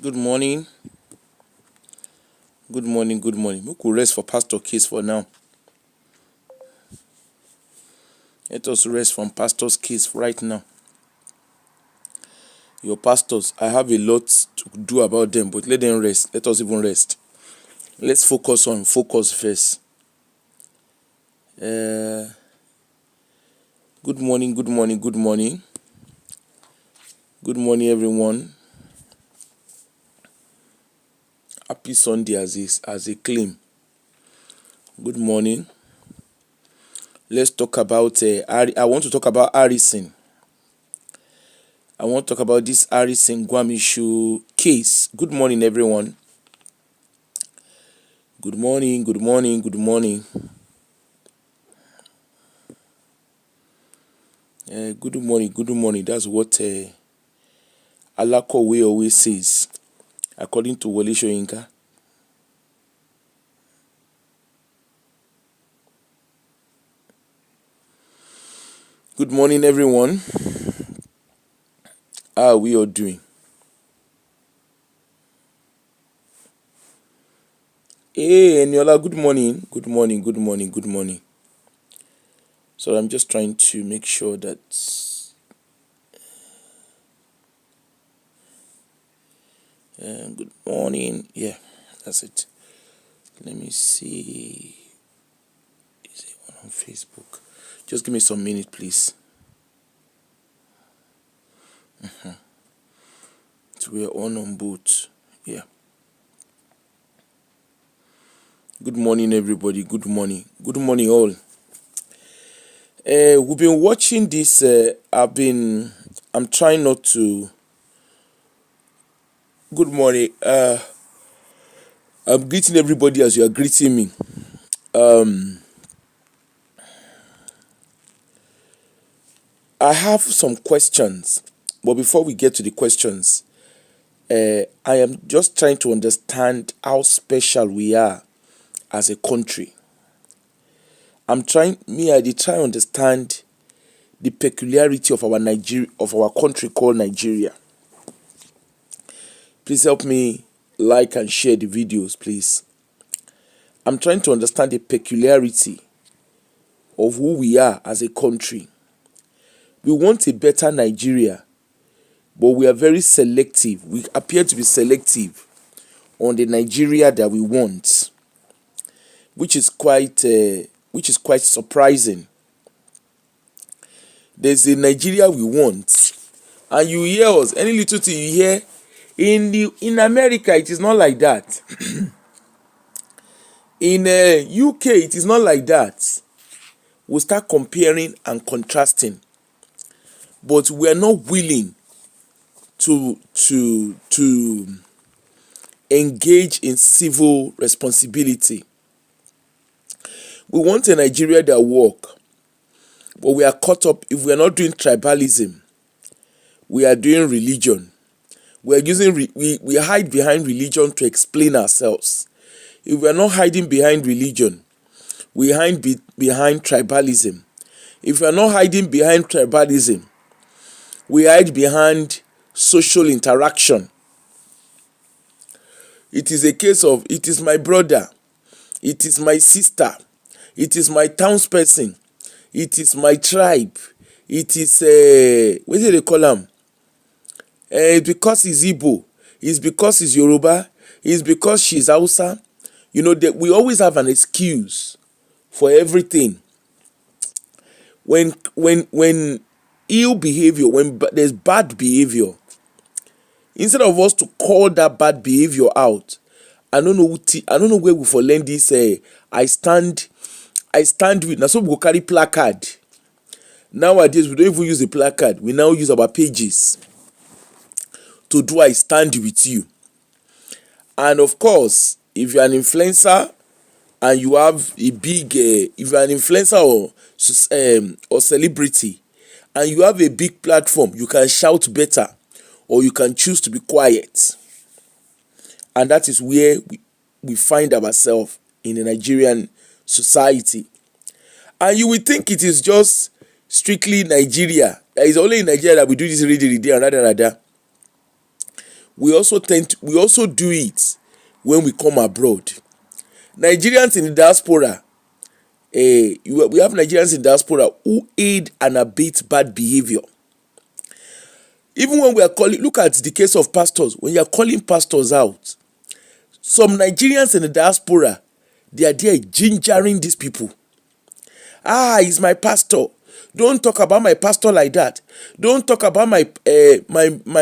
Good morning. Good morning. Good morning. We could rest for Pastor case for now. Let us rest from pastor's case right now. Your pastors, I have a lot to do about them, but let them rest. Let us even rest. Let's focus first. Good morning. Good morning. Good morning. Good morning, everyone. Happy Sunday as a claim. Good morning. Let's talk about. I want to talk about Harrison. I want to talk about this Harrison Gwamishu case. Good morning, everyone. Good morning. Good morning. Good morning. Good morning. Good morning. That's what Alakowe always says, according to Wole Soyinka. Good morning, everyone. How are we all doing? Hey, Eniola, good morning. Good morning. Good morning. Good morning. So I'm just trying to make sure that good morning. Yeah, that's it. Let me see. Is it one on Facebook? Just give me some minute, please. So we're on both. Yeah. Good morning, everybody. Good morning. Good morning, all. We've been watching this. I'm trying not to. Good morning. I'm greeting everybody as you are greeting me. I have some questions, but before we get to the questions, I am just trying to understand how special we are as a country. I try to understand the peculiarity of our country called Nigeria. Please help me like and share the videos, please. I'm trying to understand the peculiarity of who we are as a country. We want a better Nigeria, but we are very selective. We appear to be selective on the Nigeria that we want, which is quite surprising. There's a Nigeria we want, and you hear us. Any little thing you hear in America, it is not like that. In UK, it is not like that. We start comparing and contrasting, but we are not willing to engage in civil responsibility. We want a Nigeria that work, but we are caught up. If we are not doing tribalism, we are doing religion. We are using we hide behind religion to explain ourselves. If we are not hiding behind religion, we hide behind tribalism. If we are not hiding behind tribalism, we hide behind social interaction. It is a case of, it is my brother, it is my sister, it is my townsperson, it is my tribe, it is what do they call them? It's because he's Igbo, it's because he's Yoruba, it's because she's Hausa. You know that we always have an excuse for everything. When ill behavior, when there's bad behavior, instead of us to call that bad behavior out, I don't know where we for learn this. I stand with. Now so we go carry placard. Nowadays we don't even use a placard. We now use our pages to do I stand with you. And of course, if you're an influencer and you have a big, if you're an influencer or celebrity, and you have a big platform, you can shout better, or you can choose to be quiet. And that is where we find ourselves in the Nigerian society. And you will think it is just strictly Nigeria. It's only in Nigeria that we do this reading and rather. We also do it when we come abroad. Nigerians in the diaspora, we have Nigerians in diaspora who aid and abet bad behavior. Even when we are calling, look at the case of pastors. When you are calling pastors out, some Nigerians in the diaspora, they are there gingering these people. He's my pastor. Don't talk about my pastor like that. Don't talk about my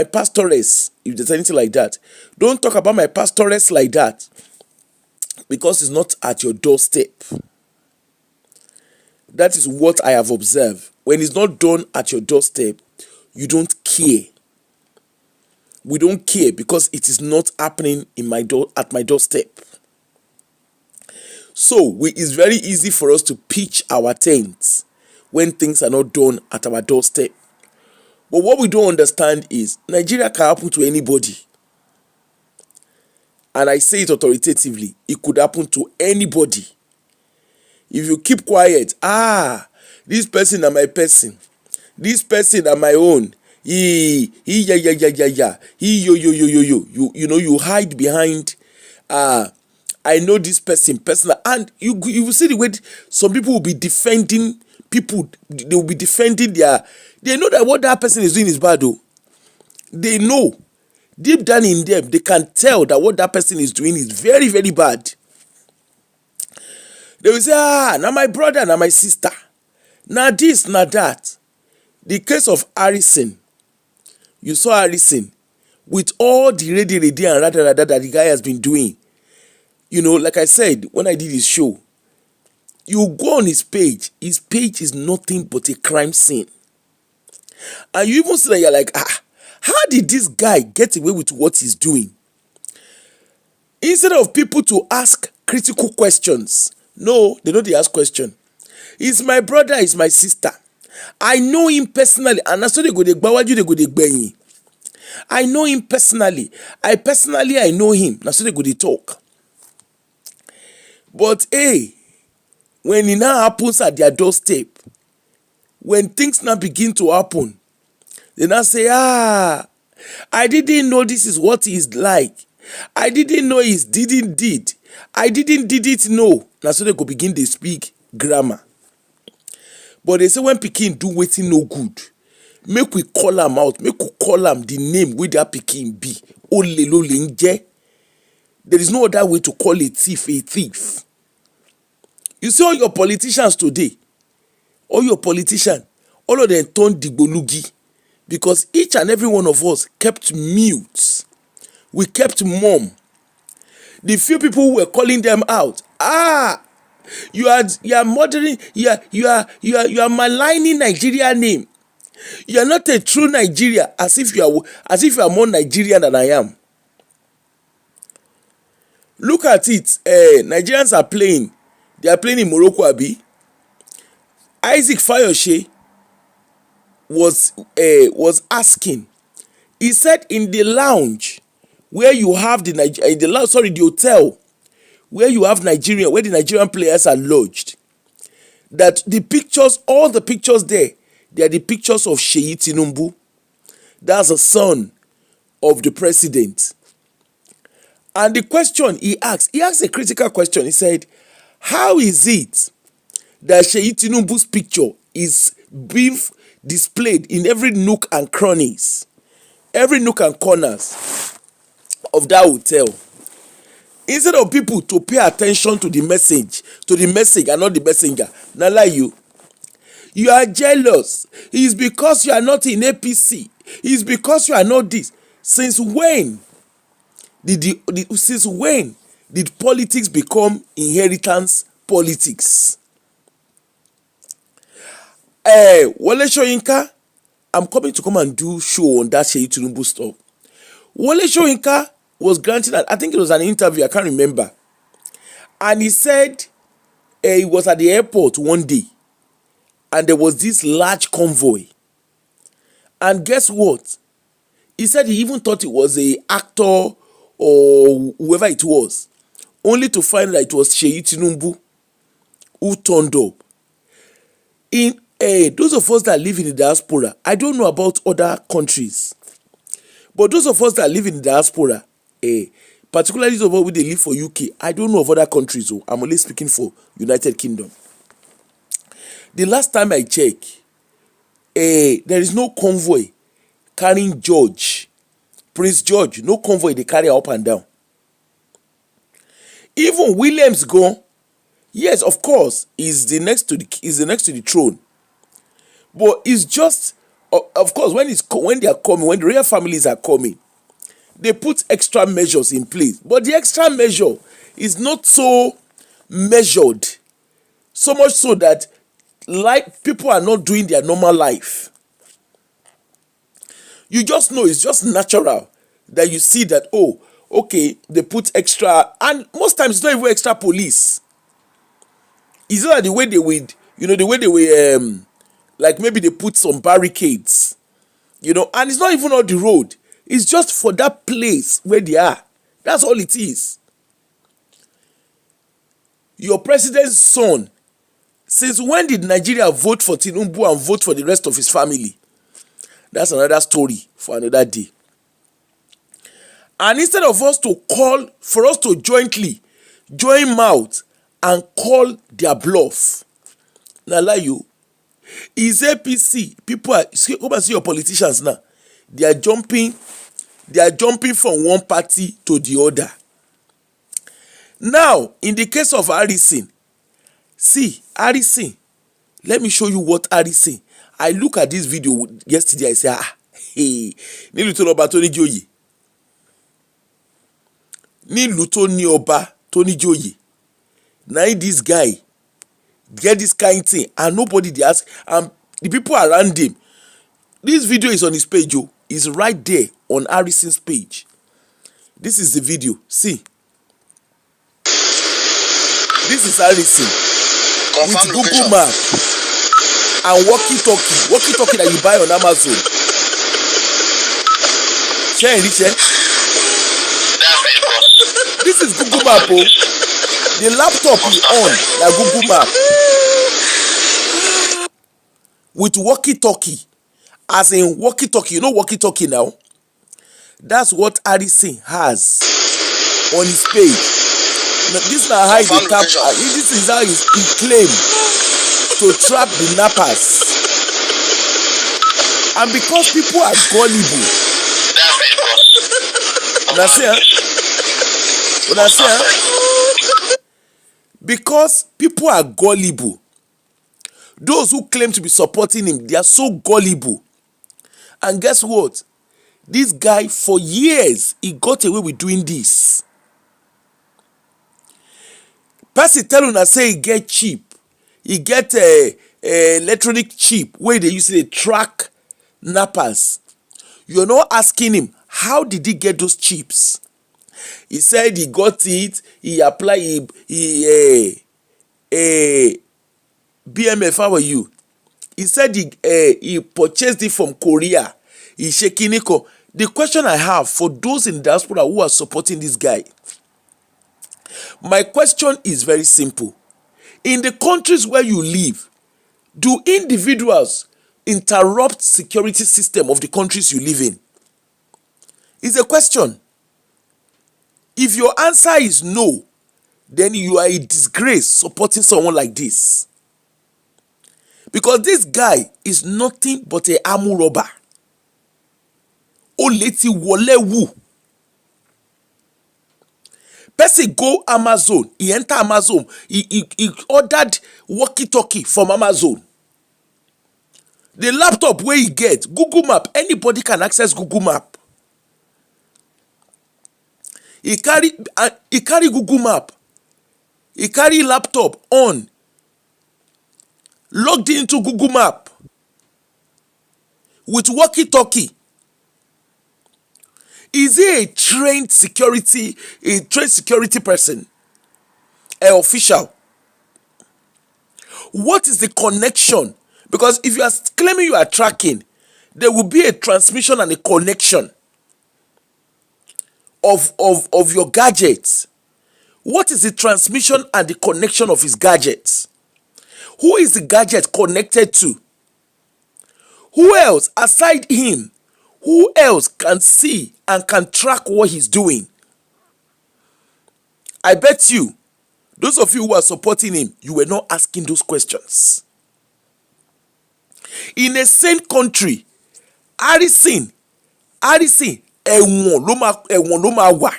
pastoress, if there's anything like that. Don't talk about my pastoress like that, because it's not at your doorstep. That is what I have observed. When it's not done at your doorstep, you don't care. We don't care because it is not happening at my doorstep. So it's very easy for us to pitch our tents when things are not done at our doorstep. But what we don't understand is Nigeria can happen to anybody. And I say it authoritatively, it could happen to anybody. If you keep quiet, this person are my person. This person are my own. You hide behind I know this person personally, and you will see the way some people will be defending people. They will be defending they know that what that person is doing is bad though. They know deep down in them, they can tell that what that person is doing is very, very bad. They will say, now my brother, now my sister, now this, now that. The case of Harrison, you saw Harrison with all the ready and rather that the guy has been doing. Like I said, when I did his show, you go on his page is nothing but a crime scene. And you even see that you're like, how did this guy get away with what he's doing? Instead of people to ask critical questions, no, they don't ask questions. He's my brother, he's my sister. I know him personally, and that's why they go to I know him personally. I know him. That's why they go to talk. But when it now happens at their doorstep, when things now begin to happen, they now say, I didn't know this is what he's like. I didn't know he did. I didn't know. Now so they go begin to speak grammar. But they say when Pikin do wetin no good, make we call am out, make we call am the name wey that Pikin be. Olelolenge. There is no other way to call a thief a thief. You see all your politicians today, all of them turned digbolugi because each and every one of us kept mute. We kept mum. The few people who were calling them out, you are murdering, you are maligning Nigeria name. You are not a true Nigeria, as if you are more Nigerian than I am. Look at it. Nigerians are playing. They are playing in Morocco, Abi. Isaac Fayoshe was asking. He said in the lounge where you have the hotel where you have Nigeria, where the Nigerian players are lodged, that all the pictures there, they are the pictures of Sheyi Tinubu. That's the son of the president. And the question he asked a critical question. He said, how is it that Sheyi Tinubu's picture is being displayed in every nook and corners of that hotel? Instead of people to pay attention to the message and not the messenger. Now lie you are jealous. It's because you are not in APC. It's because you are not this. Since when did politics become inheritance politics? Wole Soyinka, I'm coming to come and do show on that Sheyi Tinubu stuff. Wole Soyinka was granted, I think it was an interview, I can't remember. And he said he was at the airport one day and there was this large convoy. And guess what? He said he even thought it was a actor or whoever it was, only to find that it was Sheyi Tinubu who turned up. those of us that live in the diaspora, I don't know about other countries, but those of us that live in the diaspora, particularly those of us who they live for UK, I don't know of other countries. So I'm only speaking for United Kingdom. The last time I checked, there is no convoy carrying Prince George. No convoy they carry up and down. Even Williams gone. Yes, of course, is the next to the throne. But it's just, of course, when they are coming, when the royal families are coming, they put extra measures in place. But the extra measure is not so measured, so much so that people are not doing their normal life. You just know, it's just natural that you see that, oh, okay, they put extra, and most times it's not even extra police. It's not the way they would, the way they were, like maybe they put some barricades, and it's not even on the road. It's just for that place where they are. That's all it is. Your president's son, since when did Nigeria vote for Tinubu and vote for the rest of his family? That's another story for another day. And instead of us to jointly join mouth and call their bluff, now lie you, is APC. People come and see your politicians now. They are jumping from one party to the other. Now, in the case of Harrison, let me show you what Harrison. I look at this video yesterday, I say, nílùú tó lọ́ba tó ní joyè. Nílùú tó ní ọba tó ní joyè. Now this guy get this kind of thing and nobody dey ask, and the people around him. This video is on his page, is right there on Harrison's page. This is the video. See. This is Harrison with Google Map and walkie-talkie that you buy on Amazon. Share this is Google Map. The laptop is on like Google Map with walkie-talkie, as in walkie-talkie. You know walkie-talkie now? That's what Harrison has on his page. Now, this is how he tap. This is how he claim to trap the nappers, and because people are gullible. Because people are gullible. Those who claim to be supporting him, they are so gullible. And guess what? This guy, for years, he got away with doing this. Person tell una say he get chip. He get a electronic chip where they use to track nappers. You're not asking him, how did he get those chips? He said he got it, he applied, BMF, how are you? He said he purchased it from Korea. He's shaking it. The question I have for those in diaspora who are supporting this guy, my question is very simple. In the countries where you live, do individuals interrupt security system of the countries you live in? It's a question. If your answer is no, then you are a disgrace supporting someone like this. Because this guy is nothing but a armed robber. Oleti wolewu. Person go Amazon, he enter Amazon, he ordered walkie-talkie from Amazon. The laptop where he get, Google Map, anybody can access Google Map. He carry Google Map. He carry laptop on, logged into Google Map with walkie-talkie. Is he a trained security person? An official? What is the connection? Because if you are claiming you are tracking, there will be a transmission and a connection of your gadgets. What is the transmission and the connection of his gadgets? Who is the gadget connected to? Who else aside him? Who else can see and can track what he's doing? I bet you, those of you who are supporting him, you were not asking those questions. In a sane country, Harrison, ẹ̀wọ̀n ló máa wà.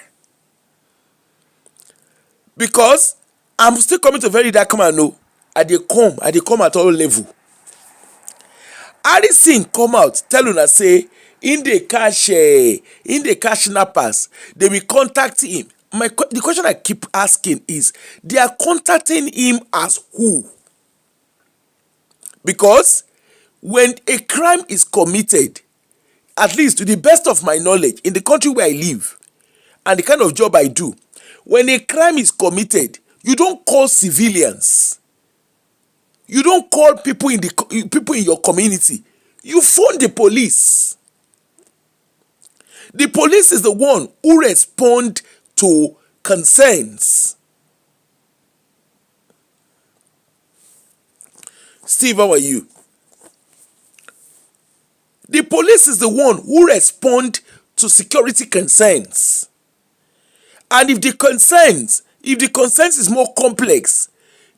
Because I'm still coming to very dark man. No, I dey come at all level. Harrison come out tell una say in dey catch nappers, they will contact him. The question I keep asking is, they are contacting him as who? Because when a crime is committed, at least to the best of my knowledge, in the country where I live and the kind of job I do, when a crime is committed, you don't call civilians. You don't call people in your community. You phone the police. The police is the one who respond to concerns. Steve, how are you? The police is the one who respond to security concerns. And if the concerns is more complex,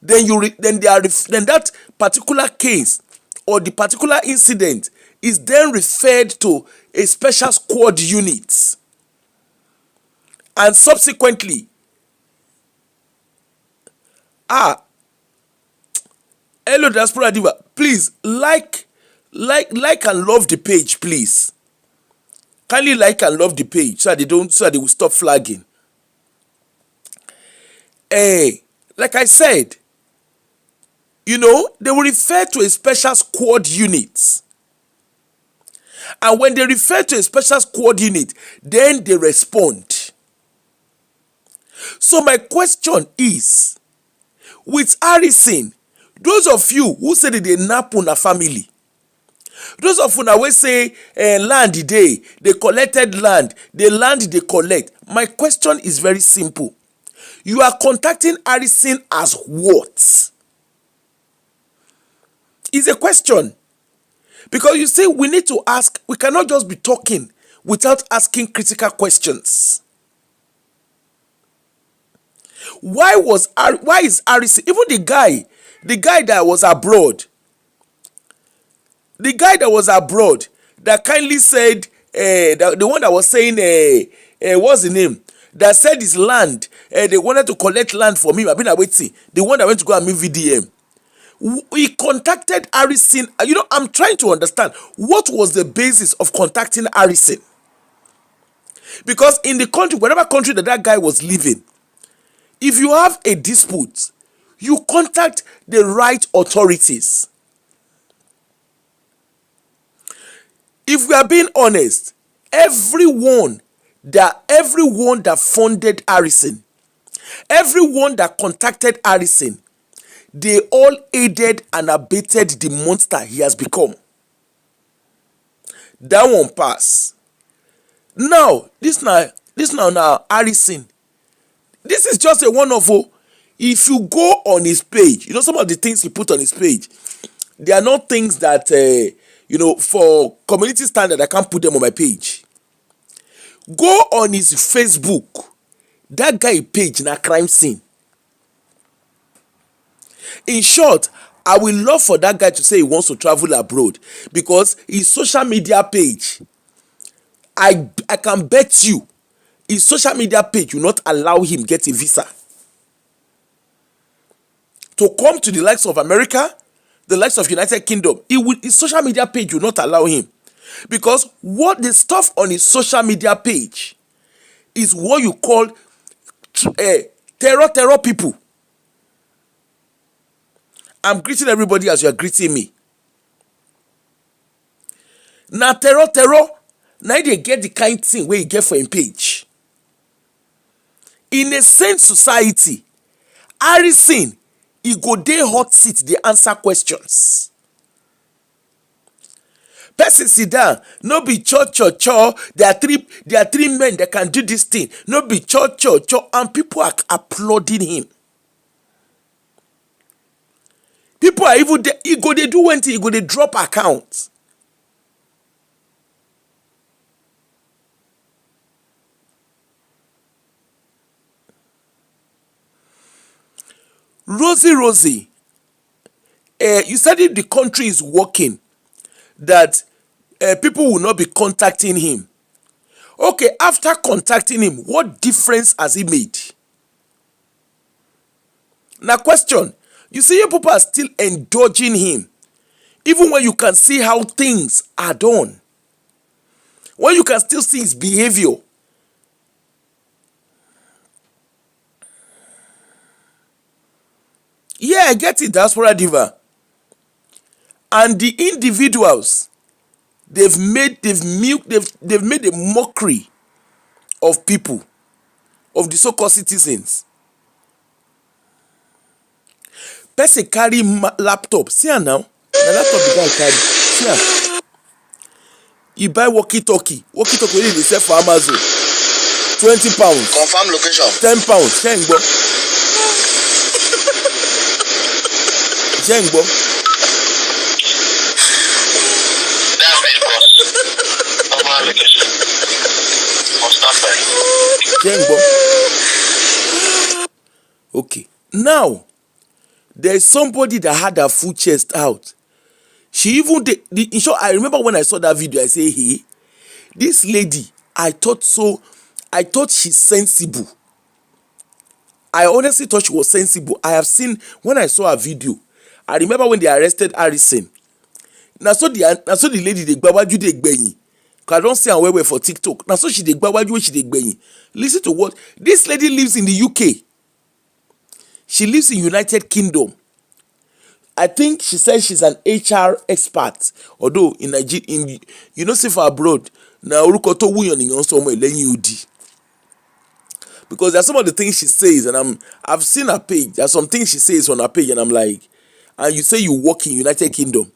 then that particular case or the particular incident is then referred to a special squad unit. And subsequently, hello Diaspora Diva, please like and love the page, please. Kindly like and love the page so that they will stop flagging. Like I said, they will refer to a special squad unit. And when they refer to a special squad unit, then they respond. So my question is, with Harrison, those of you who say that they nap on a family, those of you who always say land they collected land, the land they collect. My question is very simple. You are contacting Harrison as what? It's a question. Because you see, we need to ask, we cannot just be talking without asking critical questions. Why is Harrison, even the guy that was abroad, that kindly said, the one that was saying, what's the name? That said his land, they wanted to collect land from him. I've been waiting. The one that went to go and meet VDM. He contacted Harrison. I'm trying to understand what was the basis of contacting Harrison. Because in the country, whatever country that guy was living, if you have a dispute, you contact the right authorities. If we are being honest, everyone that funded Harrison, everyone that contacted Harrison, they all aided and abated the monster he has become. That one pass. Now, this now Harrison. This is just a one-off. If you go on his page, some of the things he put on his page, they are not things that for community standard I can't put them on my page. Go on his Facebook. That guy page na crime scene. In short, I will love for that guy to say he wants to travel abroad, because his social media page, I can bet you, his social media page will not allow him get a visa to come to the likes of America, the likes of United Kingdom. His social media page will not allow him, because what the stuff on his social media page is what you call terror people. I'm greeting everybody as you are greeting me. Now terror, now they get the kind thing where you get for him page. In a sane society, Harrison, he go dey hot seat, they answer questions. Person sit down, no be cho. There are three men that can do this thing. No be cho, and people are applauding him. People are even there. He go they do one thing, he go they drop accounts. Rosie, you said if the country is working, that people will not be contacting him. Okay, after contacting him, what difference has he made? Now question, you see people are still indulging him, even when you can see how things are done, when you can still see his behavior. Yeah, I get it, diaspora diva. And the individuals, they've made a mockery of people, of the so-called citizens. Person carry laptop, see am now, na laptop the guy carry, see am. He buy walkie-talkie wey dey sell for Amazon, 20 pounds. Confirm location. 10 pounds, ṣé ń gbọ́? Ṣé ń gbọ́? That's it, boss. Confirm location. On standby. Ṣé ń gbọ́? Okay, now there is somebody that had her full chest out. She even in short, I remember when I saw that video, I say, hey, this lady, I thought she's sensible. I honestly thought she was sensible. I have seen, when I saw her video, I remember when they arrested Harrison. Now so the lady dey gbawaju dey gbeyin. I don't see her well for TikTok. Now so she dey gbawaju, she dey gbeyin. Listen to what this lady lives in the UK. She lives in United Kingdom. I think she says she's an HR expert. Although in Nigeria, you know, say for abroad, na oruko to wuyan niyan somewhere lẹ́yìn odi. Because there's some of the things she says, and I've seen her page. There's some things she says on her page, and I'm like, and you say you work in United Kingdom,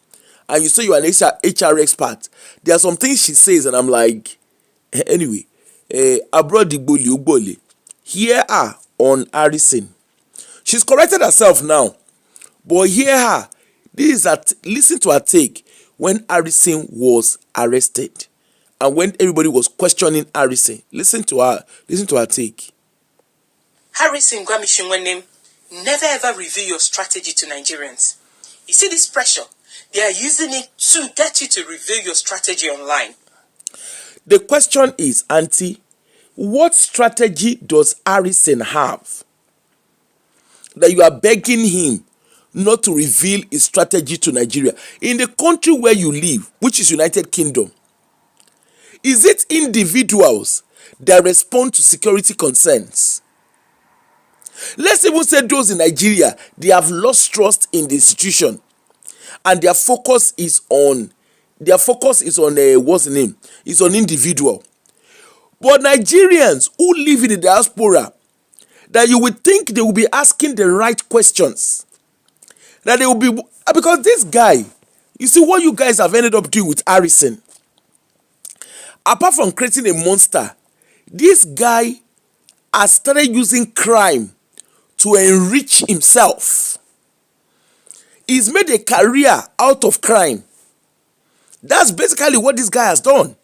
and you say you're an HR expert. There are some things she says, and I'm like, anyway, abroad digboli ugbole. Here are on Harrison. She's corrected herself now, but hear her. Listen to her take when Harrison was arrested, and when everybody was questioning Harrison. Listen to her take. Harrison Gwamishinwenem, never ever reveal your strategy to Nigerians. You see this pressure? They are using it to get you to reveal your strategy online. The question is, Auntie, what strategy does Harrison have that you are begging him not to reveal his strategy to Nigeria? In the country where you live, which is United Kingdom, is it individuals that respond to security concerns? Let's even say those in Nigeria, they have lost trust in the institution, and their focus is on what's the name? It's on individual. But Nigerians who live in the diaspora, that you would think they will be asking the right questions, that they will be, because this guy, you see what you guys have ended up doing with Harrison. Apart from creating a monster, this guy has started using crime to enrich himself. He's made a career out of crime. That's basically what this guy has done.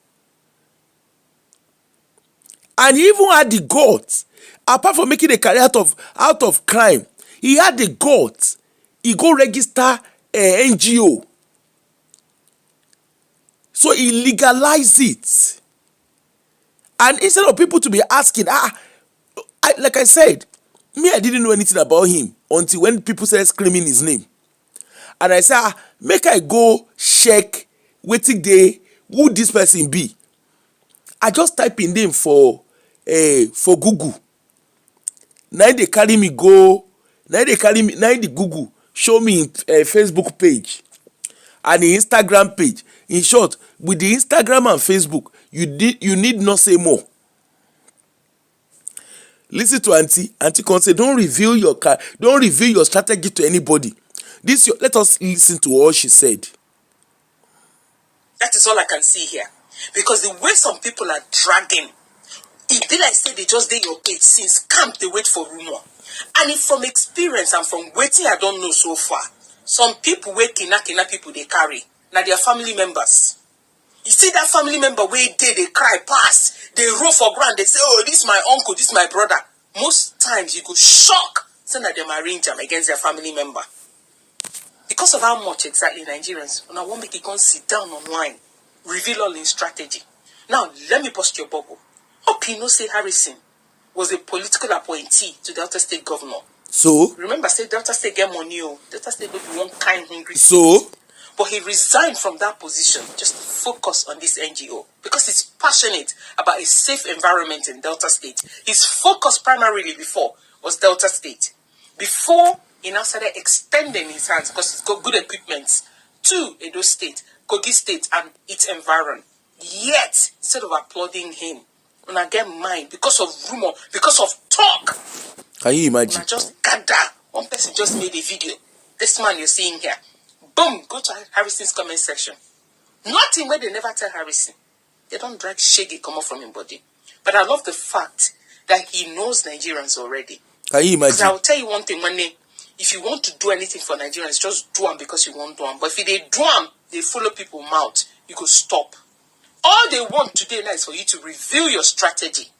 And he even had the guts, apart from making a career out of crime, he had the guts. He go register a NGO. So he legalized it. And instead of people to be asking, like I said, I didn't know anything about him until when people started screaming his name. And I said, make I go check who this person be. I just type in name for Google. Now they carry me go. Now the Google show me Facebook page and the Instagram page. In short, with the Instagram and Facebook, you need not say more. Listen to Auntie. Auntie can say, don't reveal your strategy to anybody. Let us listen to what she said. That is all I can see here. Because the way some people are dragging, it be like say they just did your page since camp, they wait for rumor. And if from experience and from waiting I don't know so far, some people wey kidnap people they carry. Now their family members. You see that family member where they cry pass, they roll for ground, they say, oh, this is my uncle, this is my brother. Most times you go shock send that them arrange them against their family member. Because of how much exactly Nigerians, when I want make it go sit down online, reveal all in strategy. Now, let me bust your bubble. Hope you know say Harrison was a political appointee to Delta State governor. So? Remember, say Delta State get money. Delta State will be one kind hungry. So? But he resigned from that position just to focus on this NGO because he's passionate about a safe environment in Delta State. His focus primarily before was Delta State. Before he now started extending his hands because he's got good equipment to Edo State, Kogi State, and its environment. Yet, instead of applauding him, when I get mine because of rumor, because of talk, can you imagine? when I just gather, one person just made a video. This man you're seeing here. Boom, go to Harrison's comment section. Nothing where they never tell Harrison. They don't drag Shaggy come off from his body. But I love the fact that he knows Nigerians already. Can you imagine? Because I will tell you one thing, if you want to do anything for Nigerians, just do them because you want to do them. But if they do them, they follow people mouth, you could stop. All they want today now is for you to reveal your strategy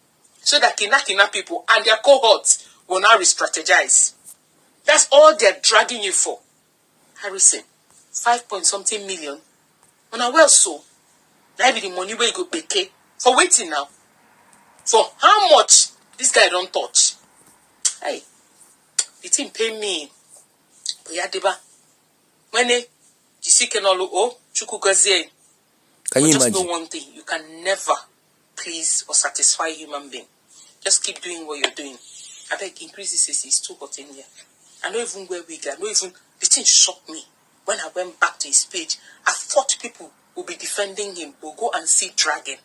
so that Kina people and their cohorts will now re-strategize. That's all they're dragging you for. Harrison, 5-point-something million. When I well so, that be the money where you go pay for waiting now. For how much this guy don't touch? Hey, the team pay me. Oyadeba. When you see Kenolo Chuku Gazie. Can you imagine? Just know one thing, you can never please or satisfy a human being. Just keep doing what you're doing. I beg, increase this, it's too hot in here. I don't even wear wig, the thing shocked me. When I went back to his page, I thought people would be defending him, will go and see Dragon.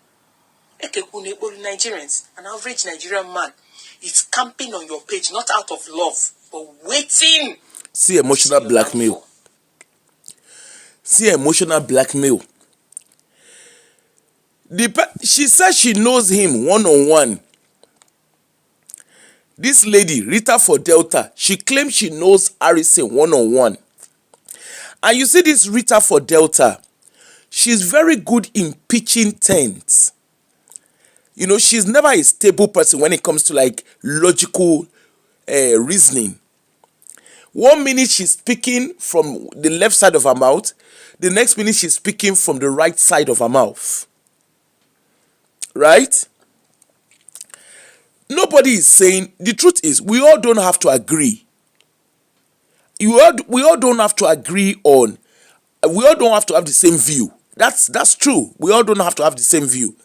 Nigerians, an average Nigerian man, is camping on your page, not out of love, but waiting. See emotional blackmail. See emotional blackmail. She says she knows him one-on-one. This lady, Rita for Delta, she claims she knows Harrison one-on-one. And you see this Rita for Delta, she's very good in pitching tents. You know, she's never a stable person when it comes to like logical reasoning. 1 minute she's speaking from the left side of her mouth, the next minute she's speaking from the right side of her mouth. Right? Nobody is saying, the truth is, we all don't have to agree. We all don't have to agree on, we all don't have to have the same view. That's true. We all don't have to have the same view.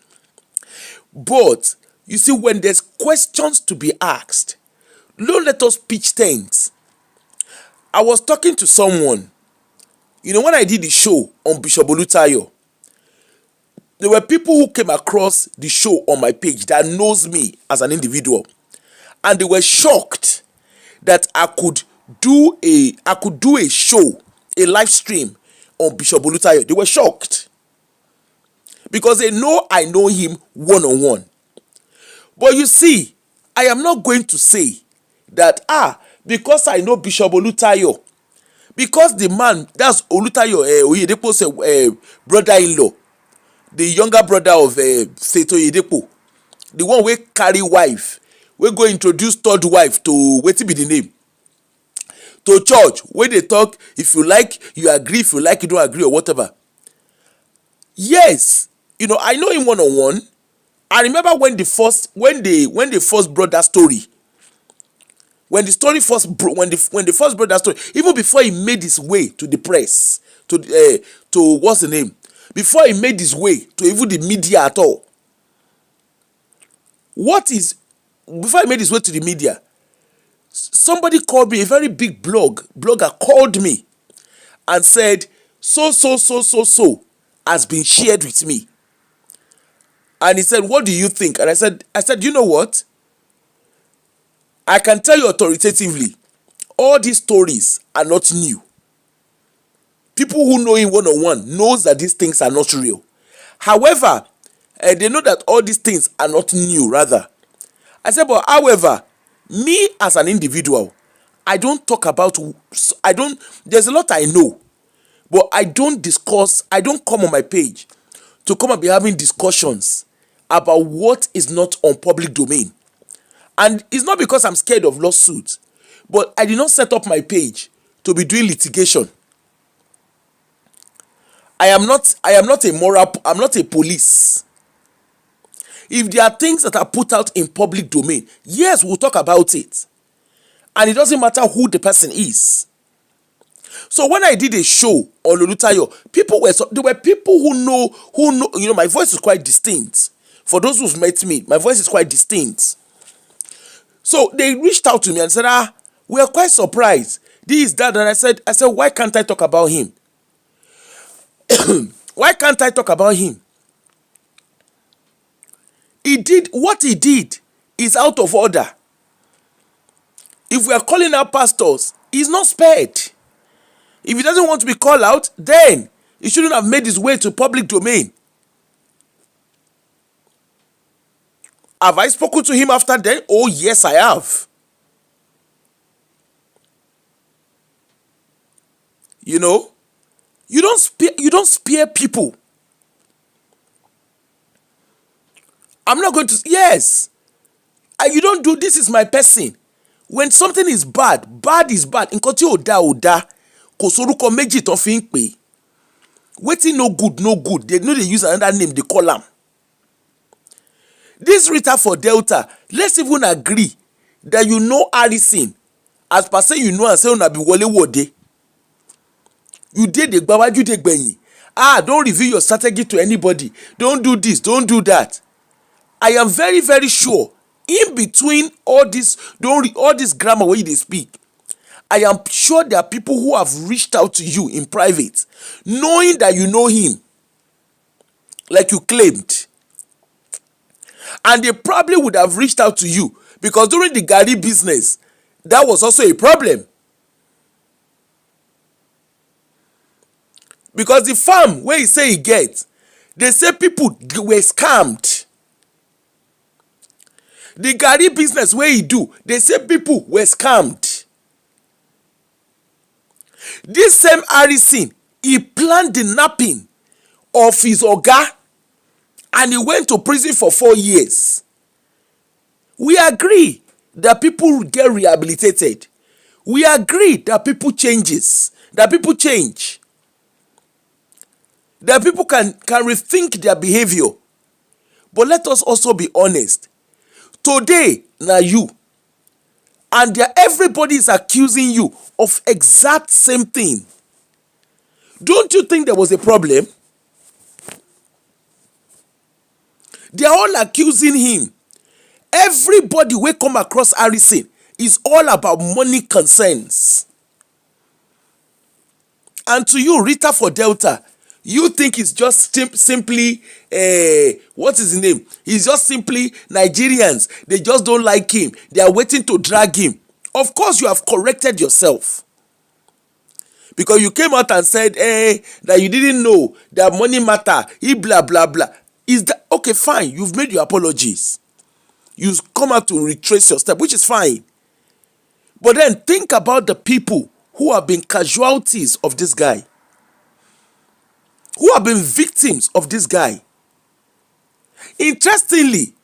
But, you see, when there's questions to be asked, don't let us pitch things. I was talking to someone, you know, when I did the show on Bishop Olutayo, there were people who came across the show on my page that knows me as an individual. And they were shocked that I could do a show, a live stream on Bishop Olutayo. They were shocked. Because they know I know him one-on-one. But you see, I am not going to say that, because I know Bishop Olutayo, because the man, that's Olutayo, Oyedepo's brother-in-law, the younger brother of Seto Oyedepo, the one wey carry wife, wey go introduce third wife to wetin be the name, to church, wey dey talk, if you like, you agree, if you like, you don't agree, or whatever. Yes, you know, I know him one-on-one. I remember when they first brought that story. When the first brought that story, even before he made his way to the press, to what's the name? Before he made his way to even the media at all. Before he made his way to the media, somebody called me, a very big blogger called me and said, so has been shared with me. And he said, what do you think? And I said, you know what? I can tell you authoritatively, all these stories are not new. People who know him one-on-one knows that these things are not real. However, they know that all these things are not new, rather. I said, but however, me as an individual, there's a lot I know, but I don't come on my page to come and be having discussions about what is not on public domain. And it's not because I'm scared of lawsuits, But I did not set up my page to be doing litigation. I am not a moral, I'm not a police. If there are things that are put out in public domain, yes, we'll talk about it. And it doesn't matter who the person is. So when I did a show on Olutayo, there were people who know, my voice is quite distinct. For those who've met me, my voice is quite distinct. So they reached out to me and said, we are quite surprised. This, that, and I said, why can't I talk about him? Why can't I talk about him? What he did is out of order. If we are calling out pastors, he's not spared. If he doesn't want to be called out, then he shouldn't have made his way to public domain. Have I spoken to him after then? Oh, yes, I have. You know, you don't spare people. I'm not going to, yes. You don't do, this is my person. When something is bad, bad is bad. Nǹkan tí ò dá, kò sórúkọ méjì tó fi ń pè. Wetin no good, no good. They know they use another name, they call am. This Rita for Delta, let's even agree that you know Harrison. As per say you know and say una be Wole Wode. You did the gbawaju dey gbẹ̀yìn. Don't reveal your strategy to anybody. Don't do this, don't do that. I am very, very sure in between all this, all this grammar where they speak, I am sure there are people who have reached out to you in private, knowing that you know him, like you claimed. And they probably would have reached out to you because during the Gary business, that was also a problem. Because the farm where he say he gets, they say people were scammed. The Gary business where he do, they say people were scammed. This same Harrison, he planned the napping of his oga and he went to prison for 4 years. We agree that people get rehabilitated. We agree that people change. That people can rethink their behavior. But let us also be honest. Today, now you, and everybody is accusing you of exact same thing. Don't you think there was a problem? They are all accusing him. Everybody will come across Harrison is all about money concerns. And to you, Rita for Delta, you think it's just simply, what is his name? He's just simply Nigerians. They just don't like him. They are waiting to drag him. Of course, you have corrected yourself. Because you came out and said, that you didn't know that money matter. Blah, blah, blah. Is that okay? Fine. You've made your apologies. You've come out to retrace your step, which is fine. But then think about the people who have been casualties of this guy, who have been victims of this guy. Interestingly,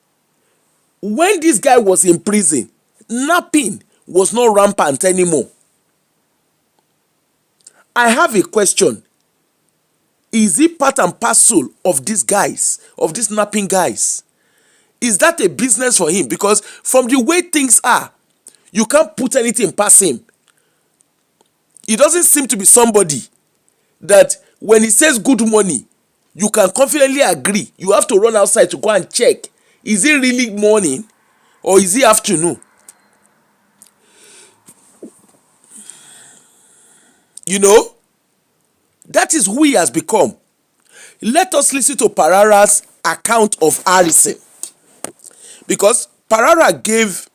when this guy was in prison, napping was not rampant anymore. I have a question. Is it part and parcel of these guys, of these napping guys? Is that a business for him? Because from the way things are, you can't put anything past him. He doesn't seem to be somebody that when he says good money, you can confidently agree. You have to run outside to go and check. Is it really morning or is it afternoon? You know, that is who he has become. Let us listen to Parara's account of Harrison. Because Parara gave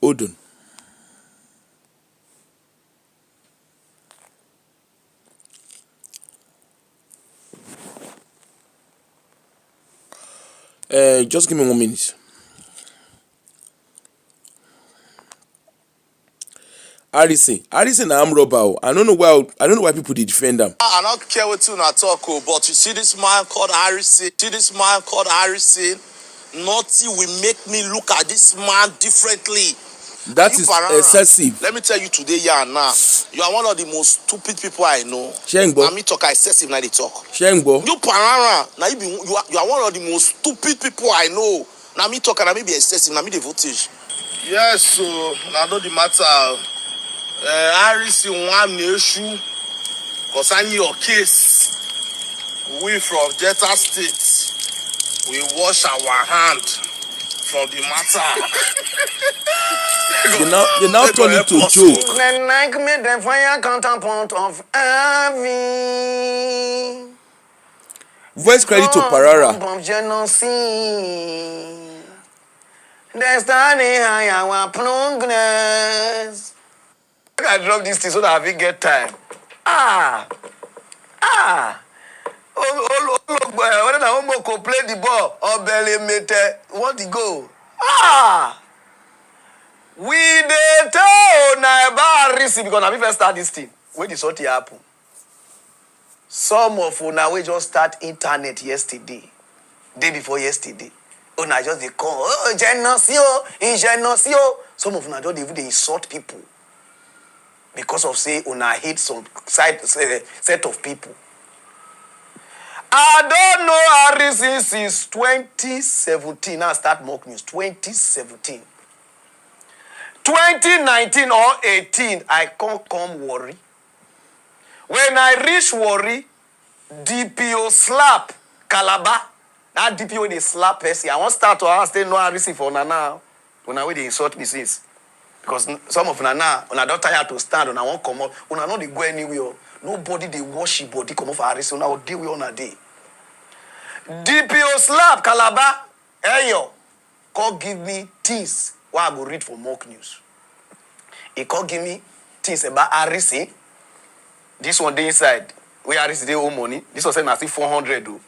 Odun. Just give me 1 minute. Harrison, I'm robber. I don't know why people did defend them. I don't care what you not talk, but you see this man called Harrison. Nothing will make me look at this man differently. That is excessive. Let me tell you today, yeah, now you are one of the most stupid people I know. Shengbo. Now me talk excessive, now they talk. Shengbo. You parara, now you are one of the most stupid people I know. Now me talk and I may be excessive, now me the voltage. Yes, so I know the matter. Harris in one issue concerning your case. We from Delta State, we wash our hand from the matter. You now turn it to a joke. Like me the fire counterpoint of Voice credit to Parara. I drop this thing so that I will get time. When I almost play the ball, or belly mete, want to go. We dey tell na about receive because I first start this thing. When the sort happen. Some of una we just start internet yesterday, day before yesterday. Una just dey come, oh, ingenucio. Some of una just dey insult people because of say una hate some set of people. I don't know Harrison since 2017. Now start mock news. 2017. 2019 or 18, I can't come worry. When I reach worry, DPO slap Calabar. That DPO they slap person. I won't start to ask them no Harrison for Nana. When I they insult me since. Because some of Nana, when I don't tired to stand, when I won't come out, when I know they go anywhere, nobody they wash your body come off Harrison. When I will deal with on a day. DPO slap Calabar. Hey yo, come give me things why I go read for mock news. He come give me things about Harrison. This one day inside, where Harrison they owe money. This one say na 400 though.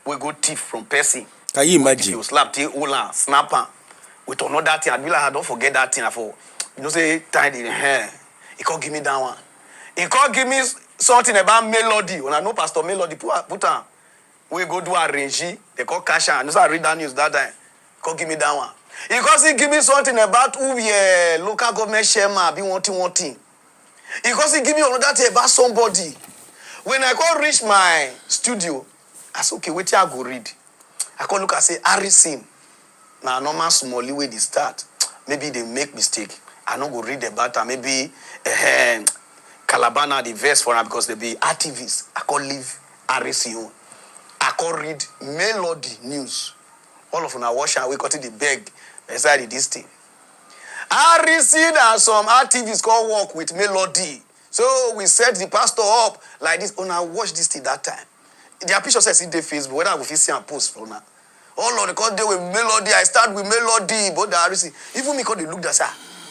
We go thief from person. Can you imagine? DPO slap the Ola snapper with another thing. I be like, I don't forget that thing. For you know say tied in hair. He come give me that one. He come give me something about melody. When I know Pastor Melody put on. We go do a range. They call cash and so I read that news that time. Come give me that one. Because he give me something about who the local government chairman be wanting. Because he give me another thing about somebody. When I go reach my studio, I say, okay, wait till I go read. I come look and say, Harrison. Now normal small way they start. Maybe they make mistake. I don't go read about that. Maybe Calabana the verse for them because they be activists. I can't leave Harrison. I can't read Melody News. All of them are watching and we got to the beg beside this thing. Harrison and some activists come work with Melody. So we set the pastor up like this. When I watch this thing that time. Their picture says in the Facebook, whether I will see and post for now. Oh Lord, because they with Melody, I start with Melody, but the Harrison. Even me because they look that sir.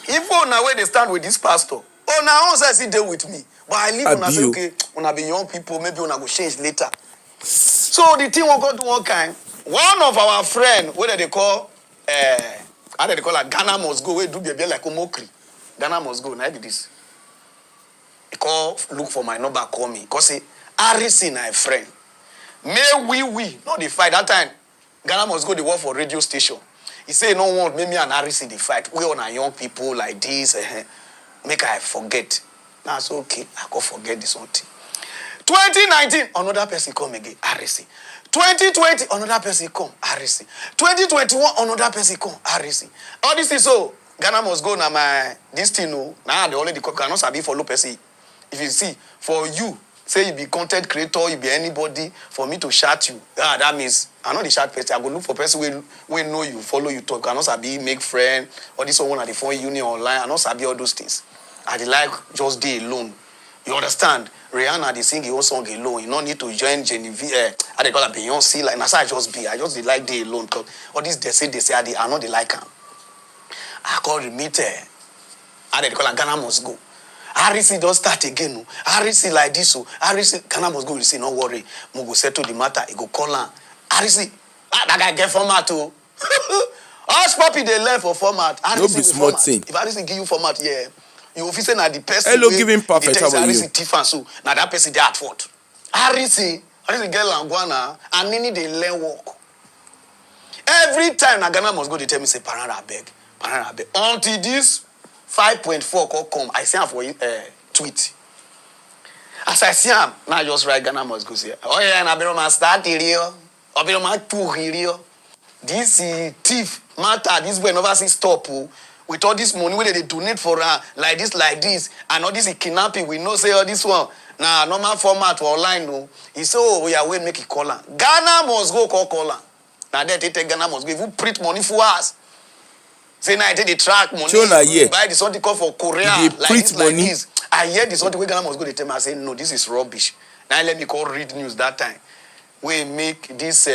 Even now where they stand with this pastor. Oh now I say they with me. But I leave when I say, okay, when I be young people, maybe when I go change later. So the thing will go to one kind. One of our friend, what they call how they call like Ghana must go, we do be like Omokri. Ghana must go, now be this. He call look for my number, call me. Because say Harrison my friend. May we not the fight. That time Ghana must go the work for radio station. He say no one make me and Harrison the fight. We on our young people like this. Make I forget. That's okay. I go forget this one thing. 2019, another person come again, Harrison. 2020, another person come, Harrison. 2021, another person come, Harrison. All this is so. Ghana must go now my this thing no. Now they already cannot sabi follow person. If you see, for you, say you be content creator, you be anybody, for me to shout you. That means I know the shout person. I go look for person we know you, follow you, talk. I know sabi make friend. Or this one at the phone union online. I know sabi all those things. I like just day alone. You understand? Rihanna, they sing your song alone. You don't need to join Genevieve. I they call her Beyonce. Like, that's how I just be. I just like day alone. Cause all this they say, I know they like her. I call the meter. I they call her Ghana must go. Harrison don't start again. Harrison like this. So Harrison, Ghana must go. You say, no worry. We go settle the matter. He go call her. Harrison, that guy get format too. Us puppy they learn for format. No be smart thing. If Harrison give you format, yeah. You official na the person. Hello, give him perfect. How about you? So now that person they at fault. Harrison get Langwana and Nini they learn work. Every time na Ghana must go, they tell me, say, Parana beg. Until this 5.4 call come, I see him for tweet. As I see him, now just write Ghana must go say, oh yeah, na bero man start here, or bero man two here. This thief matter, this boy never see stop. With all this money where they donate for like this, and all this kidnapping, we know say all this one. Now normal format for online, no. He say, oh, we are waiting, make it call. Ghana must go call. Now they take Ghana must go. If you print money for us, say now I take the track money. Buy the something called for Korea like this. I hear this something where Ghana must go. They tell me, I say no, this is rubbish. Now let me call read news that time. We make this.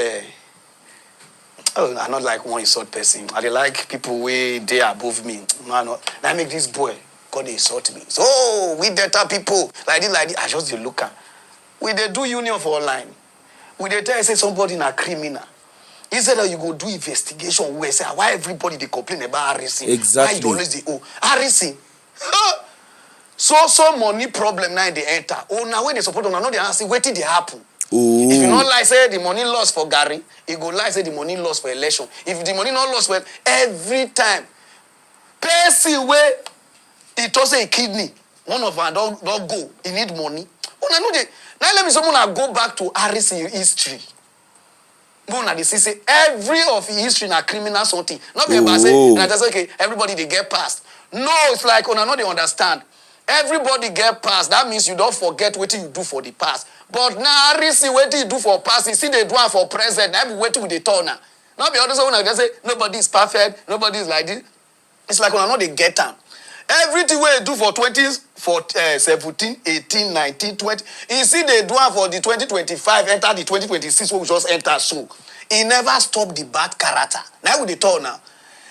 Oh, I'm not like one insult person. I like people way they above me. No. I make this boy God they insult me. So we data people like this. I just the look at. We they do union for online. We they tell say somebody in a criminal. Instead of you go do investigation where say why everybody they complain about harassing. Exactly. Why you always they harassing. So money problem now they enter. Oh now when they support them, I know they answer wait till they happen. Ooh. If you not like say the money lost for Gary, you go like say the money lost for election. If the money not lost for every time, person where it was a kidney, one of them don't go, he need money. Oh, now let me someone go back to Harris history. Now they say every of history na criminal something. Not be about say na just okay, everybody they get past. No, it's like no they understand. Everybody get past. That means you don't forget what you do for the past. But now, see what you do for past. You see they do for present. Now, wait till they turn now. Not be others when I just say nobody is perfect. Nobody is like this. It's like when I know they get them. Everything we do for 17, 18, 19, 20. You see they do for the 2025. Enter the 2026. We just enter so. He never stop the bad character. Now with the turn now.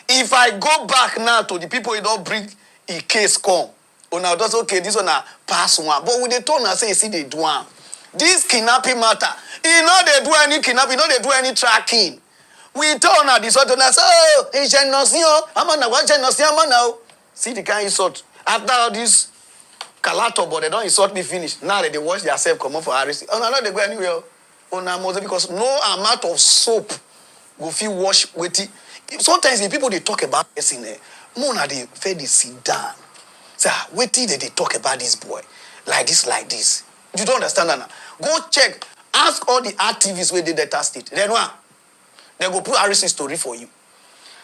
If I go back now to the people who don't bring a case come. Oh, now that's okay, this one pass one. But with the tone, I say, you see, they do one. This kidnapping matter. You know they do any kidnapping, you know they do any tracking. We turn at this one, and say, oh, it's genocide. I'm on what genocide, I'm on now. See the kind of insult. After all this calato, but they don't insult me finish. Now they wash themselves, come up for Harris. Oh, no, they go anywhere. Oh, now, because no amount of soap will feel wash with it. Sometimes the people they talk about this in there, more now they fairly sit down. Sir, wait till they talk about this boy. Like this. You don't understand that now. Go check. Ask all the activists where they test it. Then what? They go put Harris's story for you.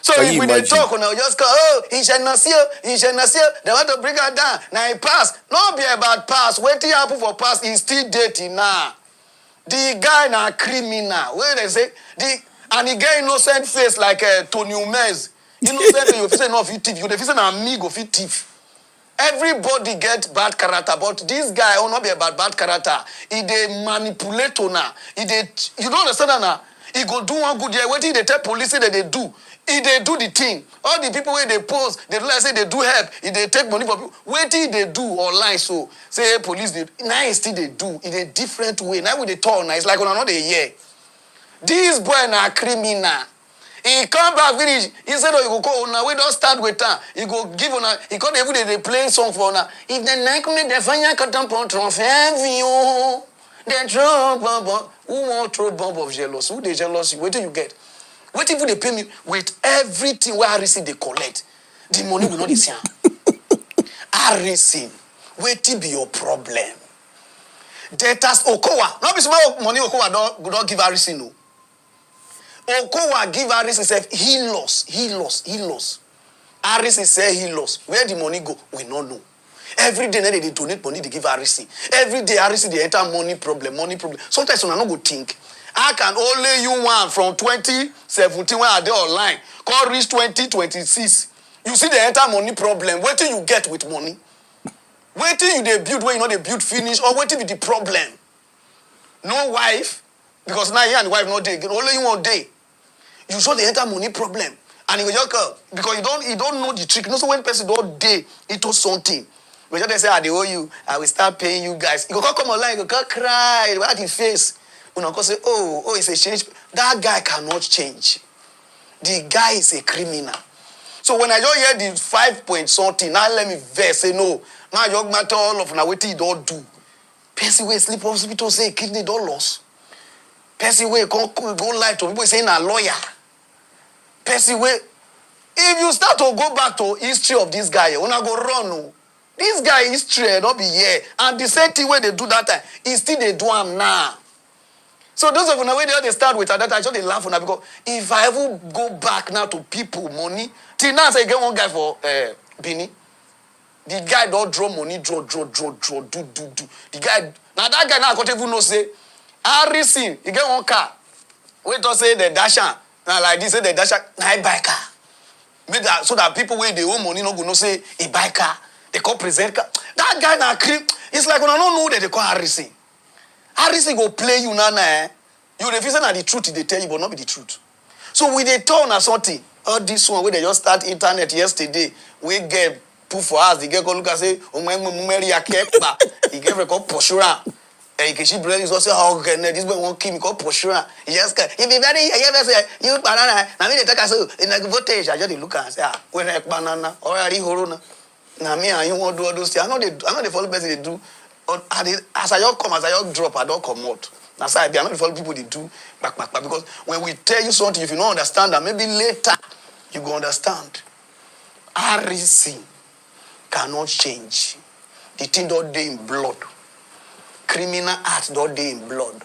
So Can if you we imagine? they talk, now just go, oh, he shall not see. They want to bring her down. Now he pass. Not be about pass. Wait till happen for pass. He's still dating now. The guy now criminal. Where they say, and he get innocent face like Tony Umez. Innocent, you say no fit thief. You say na amigo fit thief. Everybody get bad character, but this guy will not be about bad character. He dey manipulate now. You don't understand that now. He go do one good year. What did they tell police that they do? He they do the thing. All the people where they pose, they like say they do help. If they take money from people, what did they do online? So say hey, police did. Now still they do in a different way. Now with the turn, now it's like on another year. This boy na criminal. He come back finish. He said, "Oh, you go call now. We don't start with her. He go give on her. He can't every day they play song for her. If the night come, they find you cut down on you. They throw bomb. Who want throw bomb of jealousy? Who they jealous? What do you get? What if they pay me with everything where I receive they collect? The money will not be seen. I receive. What be your problem? Debtors Okowa. Not be small money Okowa don't give Harris no. Okowa give Harris himself, he lost. Harris say he lost. Where the money go, we don't know. Every day they donate money, they give Harris. Every day Harris they enter money problem. Sometimes when I don't go think, I can only you one from 2017 when I did online, call reach 2026. You see they enter money problem. What do you get with money? Wait till you they build where you know they build finish, or wait till be the problem. No wife, because now you and the wife not day, only you one day. You saw the enter money problem. And you just because you don't know the trick. You know, so when person don't day into something, but just say, they owe you, I will start paying you guys. You go come online, you go cry, what the face. You know, say, oh, it's a change. That guy cannot change. The guy is a criminal. So when I just hear the 5 point something, now let me vex, say no. Now you matter all of now what he don't do. Person will sleep hospital say kidney don't loss. Person will go lie to people saying a lawyer. person wey if you start to go back to history of this guy, una go run o. This guy history no be here, and the same thing wey dey do that time, he still dey do am now. So those of una wey dey start with that time, I just dey laugh una because if I ever go back now to people money, till now say get one guy for Benin. The guy don't draw money, draw, do. The guy, now that guy now I can't even know say, Harrison, he get one car. Wait to say the dasher. Now like this, say the dasher, now I buy car. Make that, so that people wey they own money no go know say he buy car. They call present car. That guy now creep. It's like when I don't know that they call Harrison. Harrison go play you now, eh? You refuse na the truth they tell you, but not be the truth. So we dey turn or something. All this one where they just start internet yesterday, we get put for us, the girl go look and say, oh my Mary Akekba, he gave a call Poshura. And she brother is also how can this boy won't keep me called Poshura. He just can he be very you banana. I mean the take us in like voltage. I just look and say, ah, when like banana or a horona. Now me and you won't do all those things. I know the follow person they do. As I come, as I drop, I don't come out. That's why I not the follow people they do back. Because when we tell you something, if you don't understand that, maybe later you go understand. RC cannot change. The thing don't dey in blood. Criminal acts don't dey in blood.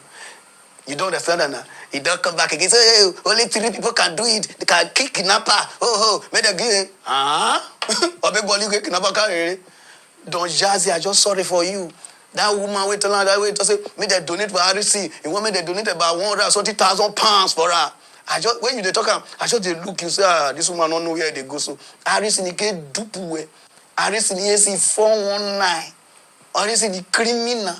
You don't understand that now? He don't come back again. Say, hey, only 3 people can do it. They can kick kidnapper. Make them give it. Don't jazzy, I just sorry for you. That woman wait till that way to say, me they donate for RC. You want me they donate about £170,000 for her. I just when you they talk, I just they look, you say, this woman don't know where they go. So RC ni ke dupu. RC ni AC 419. RC ni criminal.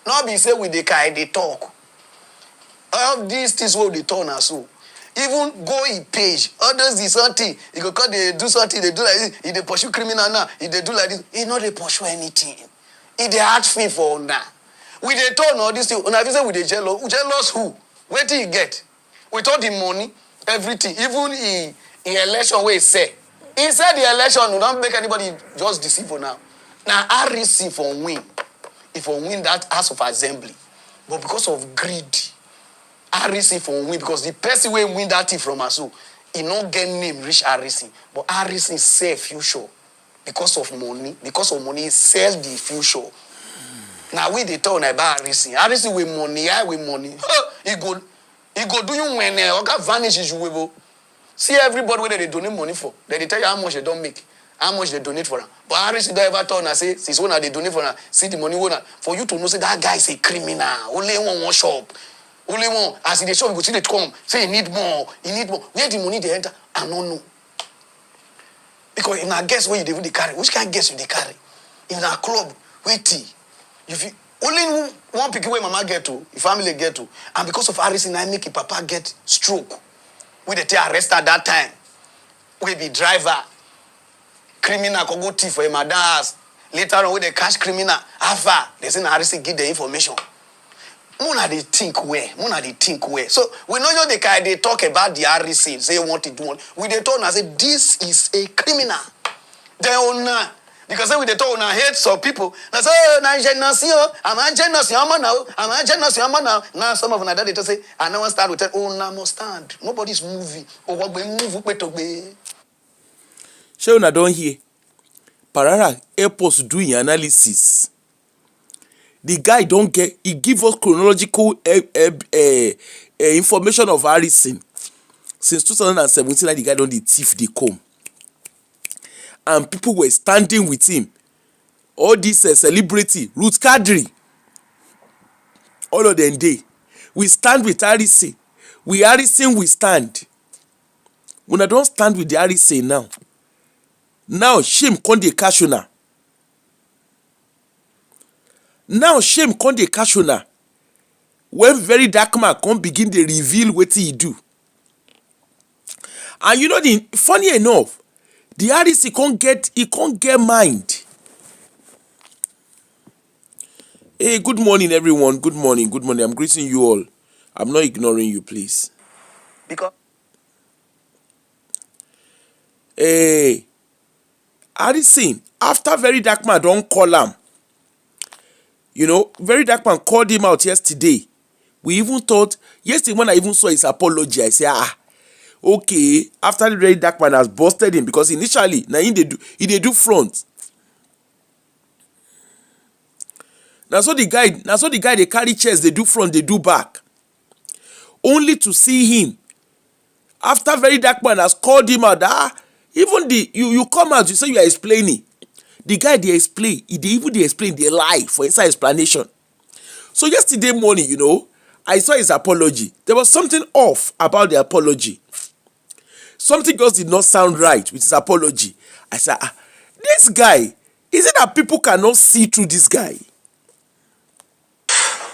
Now be say with the guy they talk. All these things what they turn as so. Even go in page. Others is something. You go call they do something, they do like this. If they pursue criminal now, if they do like this, he not they pursue anything. If they hard fee for now. We they turn all this thing. When I say with the jealous who? Where do you get? With all the money, everything. Even in election where he say. He said the election will not make anybody just deceive for now. Now I receive for win. If I win that House of Assembly. But because of greed, RC for win because the person will win that thing from us, so he not get name reach RC, but RC sell future because of money. Because of money, he sells the future. Now we they talk about RC with money, I with money. He go do you when okay vanishes you will see everybody where they donate money for. They tell you how much they don't make, how much they donate for them. But RC don't ever turn and say since when they donate for them, see the money one for you to know say that guy is a criminal. Only one shop. Only one, as in the shop, you go see they come, say he need more. Where the money they enter, I don't know. Because if I guess where you even they carry, which kind of guess you they carry? If in a club, wait if you only one pick where mama get to, if family get to, and because of RC, I make a papa get stroke. We they take arrest at that time. We be driver, criminal can go thief for him adas. Later on, when they catch criminal, after they say RC give the information. Mona they think where. So we know you they talk about the RC, say want to do one. We they told and say this is a criminal. They own because say we they told and hate some people. Now say I'm a jealous now. Now some of them that they say I never start with that. Oh, now must stand. Nobody's moving. Oh, what we move to be. Shey una don hear? Parara help us do an analysis. The guy don't get, he give us chronological information of Harrison. Since 2017, like the guy don't the thief they come. And people were standing with him. All this celebrity, Ruth Kadri. All of them day. We stand with Harrison. Harrison we stand. When I don't stand with the Harrison now. Now shame come dey catch una. Now shame come dey catch una when very dark man come begin dey reveal wetin he do. And you know the funny enough, the RC can't get mind. Hey, good morning everyone. Good morning. I'm greeting you all. I'm not ignoring you, please. Because Hey, RC after very dark man don't call am. You know, very dark man called him out yesterday. We even thought, yesterday when I even saw his apology, I said, okay, after the very dark man has busted him, because initially na he dey do front. Na so the guy dey carry chest, dey do front, dey do back, only to see him after very dark man has called him out. Even you come out, you say you are explaining, the guy dey explain, he dey even dey explain, dey lie for inside explanation. So yesterday morning, I saw his apology. There was something off about the apology. Something just did not sound right with his apology. I said, this guy, is it that people cannot see through this guy?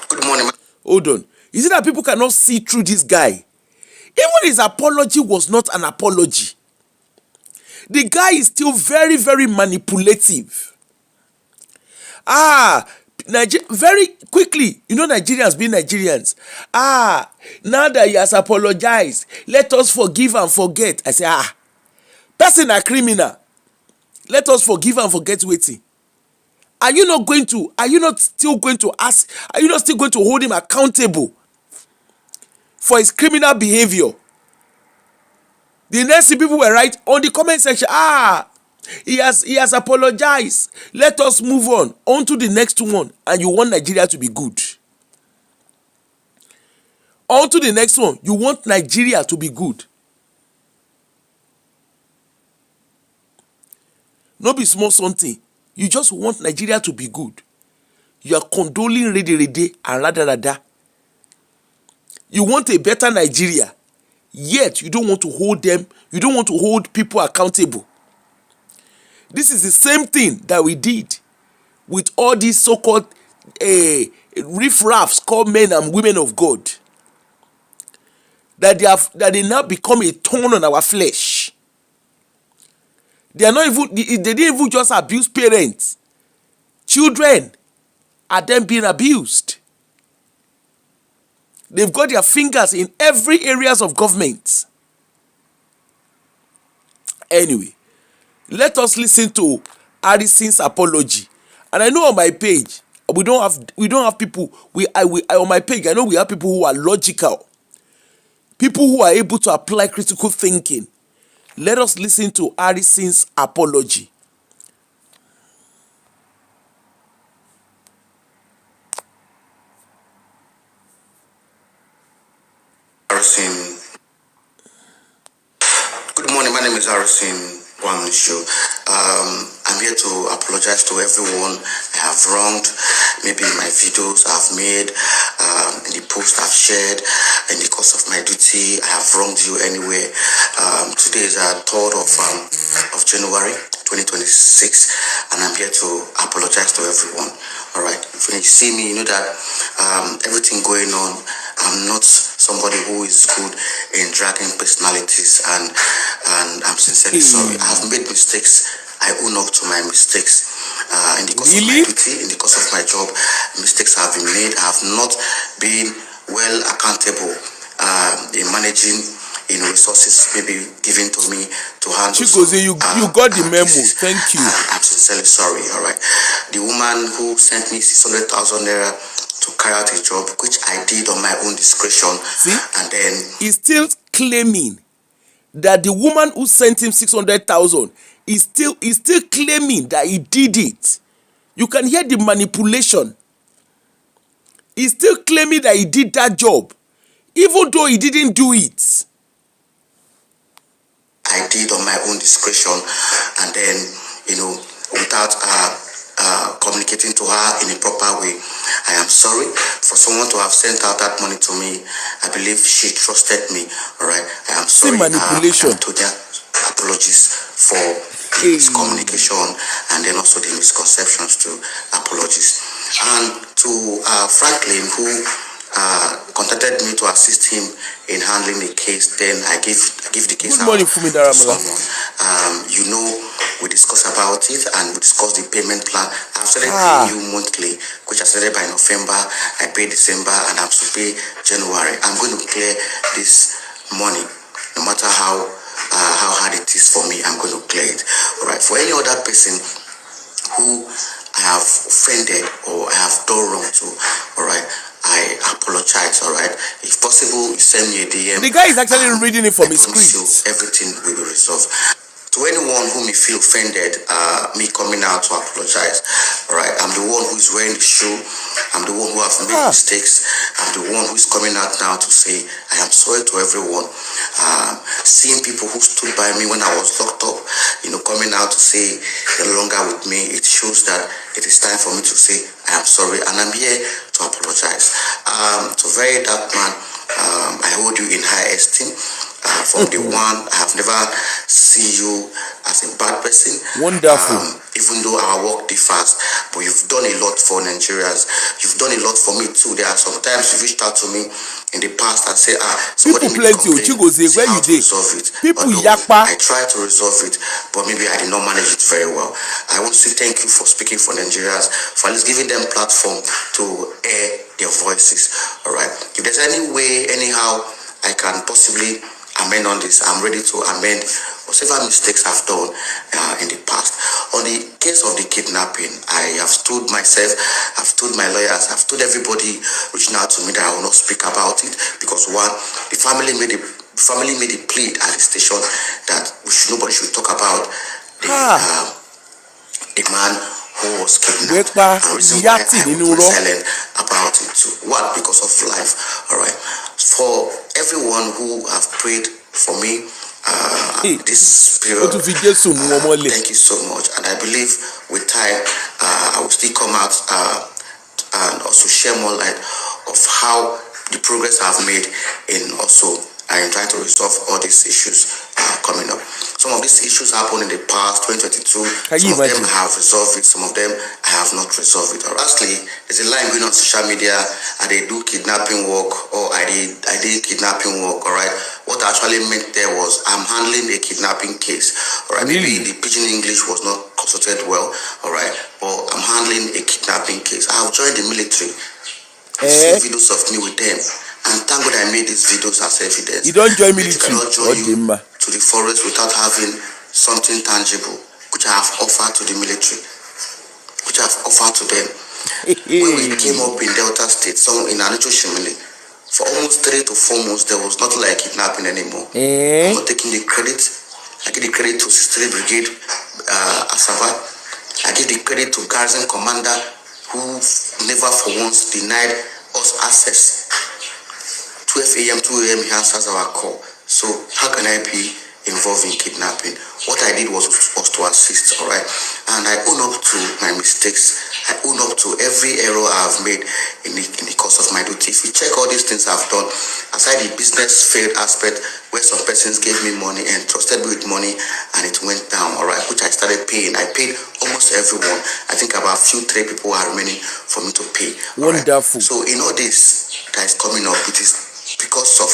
Good morning. Hold on. Is it that people cannot see through this guy? Even his apology was not an apology. The guy is still very, very manipulative. Very quickly, Nigerians being Nigerians. Now that he has apologized, let us forgive and forget. I say, person a criminal. Let us forgive and forget waiting. Are you not still going to hold him accountable for his criminal behavior? The next thing people were right on the comment section, he has apologized. Let us move on to the next one. And you want Nigeria to be good. On to the next one. You want Nigeria to be good. No be small something. You just want Nigeria to be good. You are condoling Rede and Rada. You want a better Nigeria. Yet you don't want to hold them. You don't want to hold people accountable. This is the same thing that we did with all these so-called riffraffs called men and women of God. That they now become a thorn on our flesh. They didn't even just abuse parents. Children are then being abused. They've got their fingers in every areas of government. Anyway, let us listen to Harrison's apology. And I know on my page, we don't have people. On my page, I know we have people who are logical. People who are able to apply critical thinking. Let us listen to Harrison's apology. Harrison. Good morning, my name is Harrison Wamishu. I'm here to apologize to everyone I have wronged. Maybe in my videos I've made, in the post I've shared, in the course of my duty, I have wronged you anywhere. Today is the 3rd of January 2026, and I'm here to apologize to everyone. All right. When you see me, you know that everything going on, I'm not somebody who is good in dragging personalities, and I'm sincerely sorry. I have made mistakes. I own up to my mistakes. In the course of my duty, in the course of my job, mistakes have been made. I have not been well accountable in managing resources maybe given to me to handle. Chigozie, you got the memo. Thank you. I'm sincerely sorry. All right. The woman who sent me 600,000 naira to carry out a job, which I did on my own discretion. See? And then he's still claiming that the woman who sent him 600,000 is still claiming that he did it. You can hear the manipulation. He's still claiming that he did that job, even though he didn't do it. I did on my own discretion, and then without communicating to her in a proper way. I am sorry for someone to have sent out that money to me. I believe she trusted me. All right. I am sorry. Manipulation. To their apologies for the miscommunication and then also the misconceptions to apologies. And to Franklin, who contacted me to assist him in handling the case, then I give the case out to someone. We discuss about it and we discuss the payment plan. I've started paying you monthly, which I started by November. I pay December and I'm to pay January. I'm going to clear this money, no matter how hard it is for me. I'm going to clear it. All right. For any other person who I have offended or I have done wrong to, all right, I apologize, all right? If possible, you send me a DM. The guy is actually reading it from his promise you script. everything will be resolved. To anyone who may feel offended, me coming out to apologize, all right? I'm the one who is wearing the shoe. I'm the one who have made mistakes. I'm the one who is coming out now to say I am sorry to everyone. Seeing people who stood by me when I was locked up, coming out to say they're no longer with me, it shows that it is time for me to say I am sorry, and I'm here to apologize. To very dark man, I hold you in high esteem. From the one, I have never seen you as a bad person. Wonderful. Even though our work differs, but you've done a lot for Nigerians. You've done a lot for me too. There are sometimes you reached out to me in the past and say, somebody people plenty. Where you did? Resolve it. People yakpa. I tried to resolve it, but maybe I did not manage it very well. I want to say thank you for speaking for Nigerians, for at least giving them platform to air their voices. All right. If there's any way, anyhow, I can possibly amend on this, I'm ready to amend whatever mistakes I've done in the past. On the case of the kidnapping, I have stood myself, I've stood my lawyers, I've stood everybody reaching out to me that I will not speak about it because one, the family made a plea at the station that nobody should talk about the man who was kidnapped. And reason why I was silent about it too. One, because of life. All right. For everyone who have prayed for me this period, thank you so much. And I believe with time, I will still come out and also share more light of how the progress I've made in also in trying to resolve all these issues coming up. Some of these issues happened in the past, 2022. Some of them I have resolved it, some of them I have not resolved it. Or lastly, there's a line going on social media, and they do kidnapping work, or I did kidnapping work, all right? What I actually meant there was I'm handling a kidnapping case, all right? Maybe the pidgin English was not consulted well, all right? But I'm handling a kidnapping case. I have joined the military. I've seen videos of me with them. And thank God I made these videos as evidence. You don't join military. You cannot join you to the forest without having something tangible, which I have offered to the military, which I have offered to them. When we came up in Delta State, in Anicho Shimili, for almost 3 to 4 months, there was nothing like kidnapping anymore. I'm not taking the credit. I give the credit to 63 Brigade Asaba. I give the credit to Garrison Commander, who never for once denied us access. 12 a.m., 2 a.m. he answers our call. So how can I be involved in kidnapping? What I did was to assist, all right? And I own up to my mistakes. I own up to every error I've made in the course of my duty. If you check all these things I've done, aside the business failed aspect where some persons gave me money and trusted me with money and it went down, all right, which I started paying. I paid almost everyone. I think about 3 people are remaining for me to pay. Wonderful. Right? So in all this that is coming up, it is because of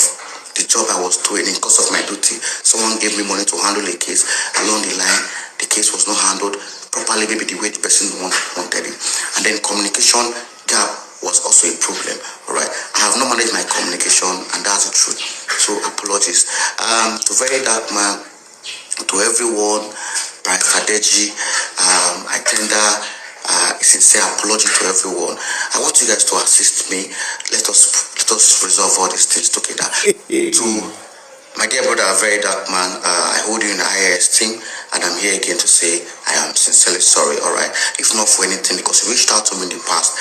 the job I was doing, in course of my duty. Someone gave me money to handle a case. Along the line, the case was not handled properly, maybe the way the person wanted it. And then communication gap was also a problem. All right, I have not managed my communication, and that's the truth. So apologies. To very dark man, to everyone, Brian Kadeji, I tender a sincere apology to everyone. I want you guys to assist me. Let us resolve all these things together. To my dear brother, a very dark man, I hold you in high esteem, and I'm here again to say I am sincerely sorry, all right? If not for anything, because you reached out to me in the past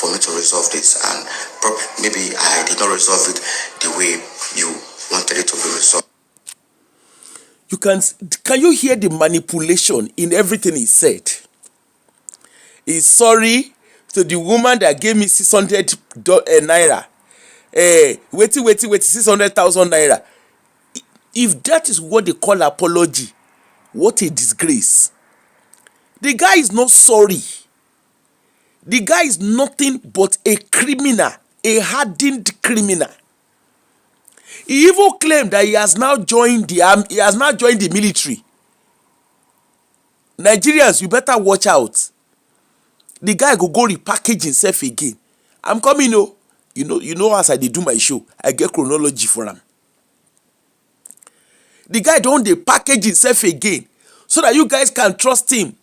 for me to resolve this, and maybe I did not resolve it the way you wanted it to be resolved. Can you hear the manipulation in everything he said? He's sorry to the woman that gave me 600 naira. Wait, 600,000 naira. If that is what they call apology, what a disgrace. The guy is not sorry. The guy is nothing but a criminal, a hardened criminal. He even claimed that he has now joined the army, he has now joined the military. Nigerians, you better watch out. The guy go repackage himself again. I'm coming, you know as I do my show, I get chronology for him. The guy don't package himself again so that you guys can trust him.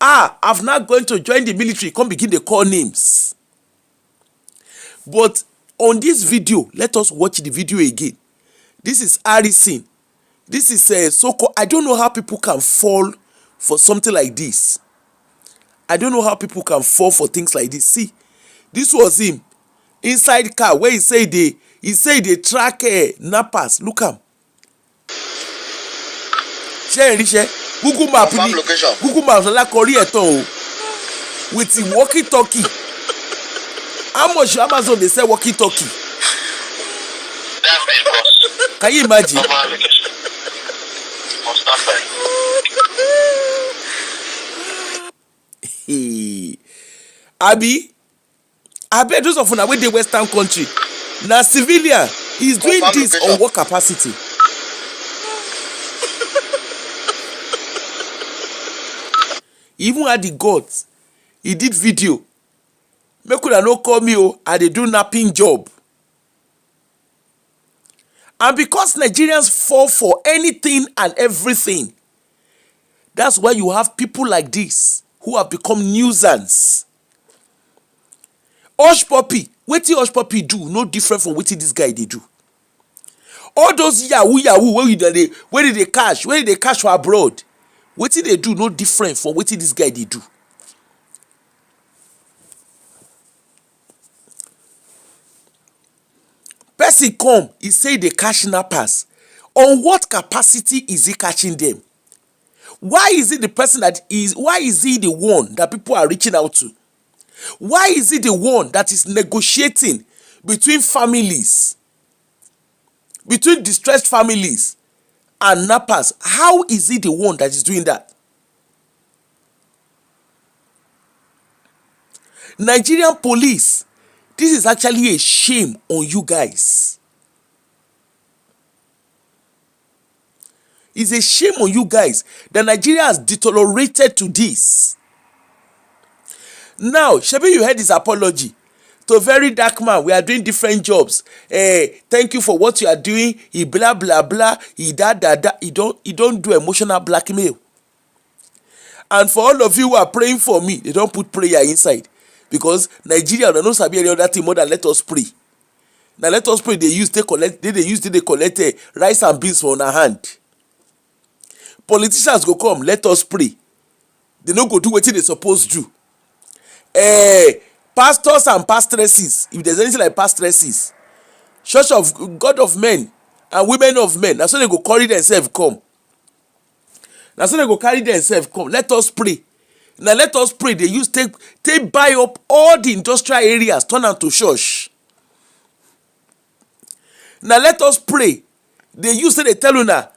I'm not going to join the military. Come begin to call names. But on this video, let us watch the video again. This is Harrison. This is so-called. I don't know how people can fall for something like this. I don't know how people can fall for things like this. See, this was him inside car where he say they track nappers. Look am. Share Google map Confirm location. Google map la kori eton o with the walkie talkie. How much Amazon dey sell walkie talkie? That's it, boss. Can you imagine? Confirm location. On standby. Abi those of una wey dey western country na civilian is doing Confirm this location. on what capacity? He even had the guts. He did video. Make una no call me o, I dey do napping job. And because Nigerians fall for anything and everything, that's why you have people like this who have become nuisance. Hush puppy, wetin Hush puppy do no different from wetin this guy dey do. All those yahoo wey dey cash for abroad, wetin dey do no different from wetin this guy dey do. Person come, he say they catch nappers. On what capacity is he catching them? Why is he the person why is he the one that people are reaching out to? Why is he the one that is negotiating between families, between distressed families and nappers? How is he the one that is doing that? Nigerian police, this is actually a shame on you guys. It's a shame on you guys that Nigeria has deteriorated to this. Now, Shebi, you heard his apology to a very dark man. We are doing different jobs. Thank you for what you are doing. He blah blah blah. He da. He don't do emotional blackmail. And for all of you who are praying for me, they don't put prayer inside. Because Nigeria they don't sabi any other thing more than let us pray. Now let us pray. They collect rice and beans for our hand. Politicians go come, let us pray. They no go do wetin they suppose do. Pastors and pastresses, if there's anything like pastresses, church of God of men and women of men, that's so they go carry themselves come. That's so they go carry themselves come. Let us pray. Now let us pray. They use take buy up all the industrial areas, turn them to church. Now let us pray. They use they tell you now.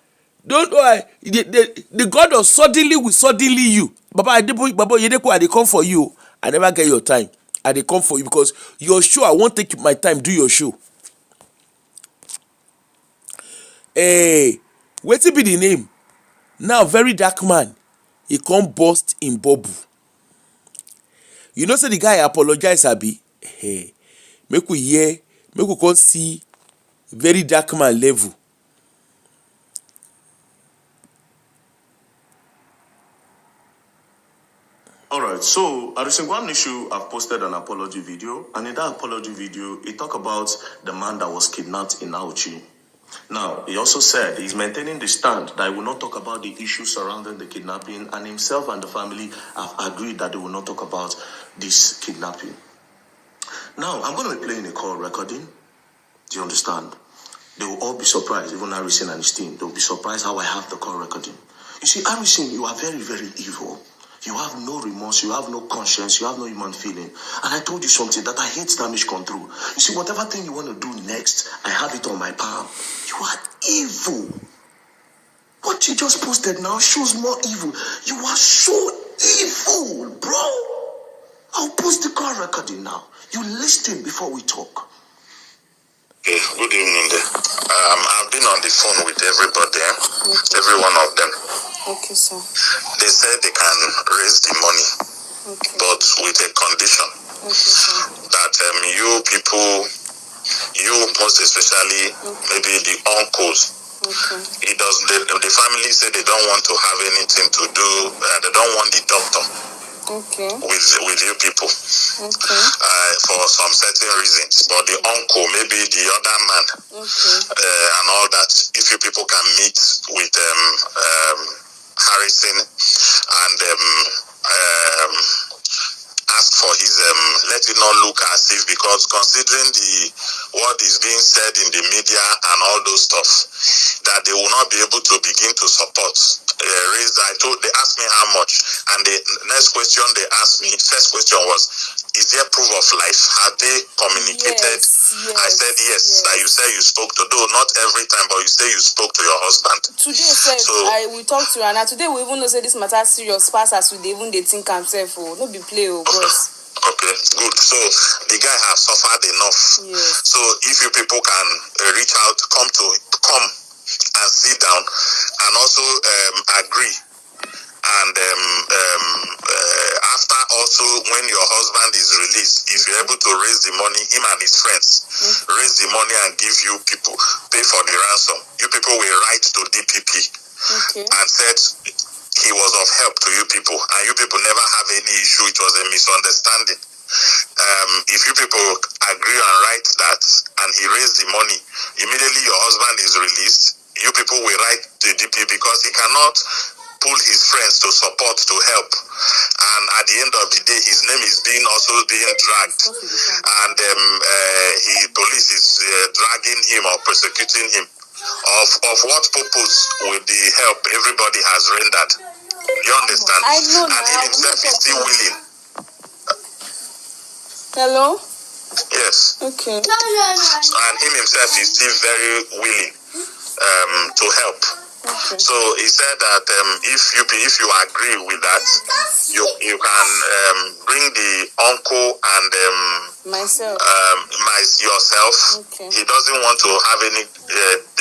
Don't the God of suddenly will suddenly you. Baba Yedeko, I dey come for you. I never get your time. I dey come for you because your show, I won't take my time, do your show. Wetin be the name? Now, very dark man, he come burst in bubble. You know, say the guy apologize, abi. Make we hear, make we come see very dark man level. Alright, so Arisingwan issue, I've posted an apology video, and in that apology video, he talked about the man that was kidnapped in Auchi. Now, he also said he's maintaining the stand that he will not talk about the issues surrounding the kidnapping, and himself and the family have agreed that they will not talk about this kidnapping. Now, I'm going to be playing a call recording. Do you understand? They will all be surprised, even Harrison and his team. They will be surprised how I have the call recording. You see, Harrison, you are very, very evil. You have no remorse, you have no conscience, you have no human feeling. And I told you something, that I hate damage control. You see, whatever thing you want to do next, I have it on my palm. You are evil. What you just posted now shows more evil. You are so evil, bro. I'll post the call recording now. You listen before we talk. Okay, good evening there. I've been on the phone with everybody, every one of them. Okay, sir. They said they can raise the money, but with a condition. Okay, sir. That you people, you most especially, maybe the uncles, it does. The family say they don't want to have anything to do. They don't want the doctor. Okay. with you people. Okay. For some certain reasons. But the uncle, maybe the other man, and all that, if you people can meet with Harrison and ask for his let it not look as if, because considering what is being said in the media and all those stuff, that they will not be able to begin to support they asked me how much, and the next question they asked me, first question was, is there proof of life? Have they communicated? Yes. I said yes. That you say you spoke to, though not every time, but you say you spoke to your husband. Today, we talked to her, and today we even know say this matter serious pass as we even they think himself. Oh, no be play, oh, boss. Okay, good. So the guy has suffered enough. Yes. So if you people can reach out, come and sit down, and also agree. And after also, when your husband is released, if you're able to raise the money, him and his friends raise the money and give you people, pay for the ransom. You people will write to DPP and said he was of help to you people, and you people never have any issue. It was a misunderstanding. If you people agree and write that, and he raised the money, immediately your husband is released, you people will write to DP, because he cannot pull his friends to support, to help, and at the end of the day, his name is also being dragged, and police is dragging him or persecuting him. Of what purpose with the help everybody has rendered? You understand? I know. And he himself is still willing. Hello? Yes. Okay. And him himself is still very willing to help. Okay. So he said that if you agree with that, you can bring the uncle and myself. Yourself. Okay. He doesn't want to have any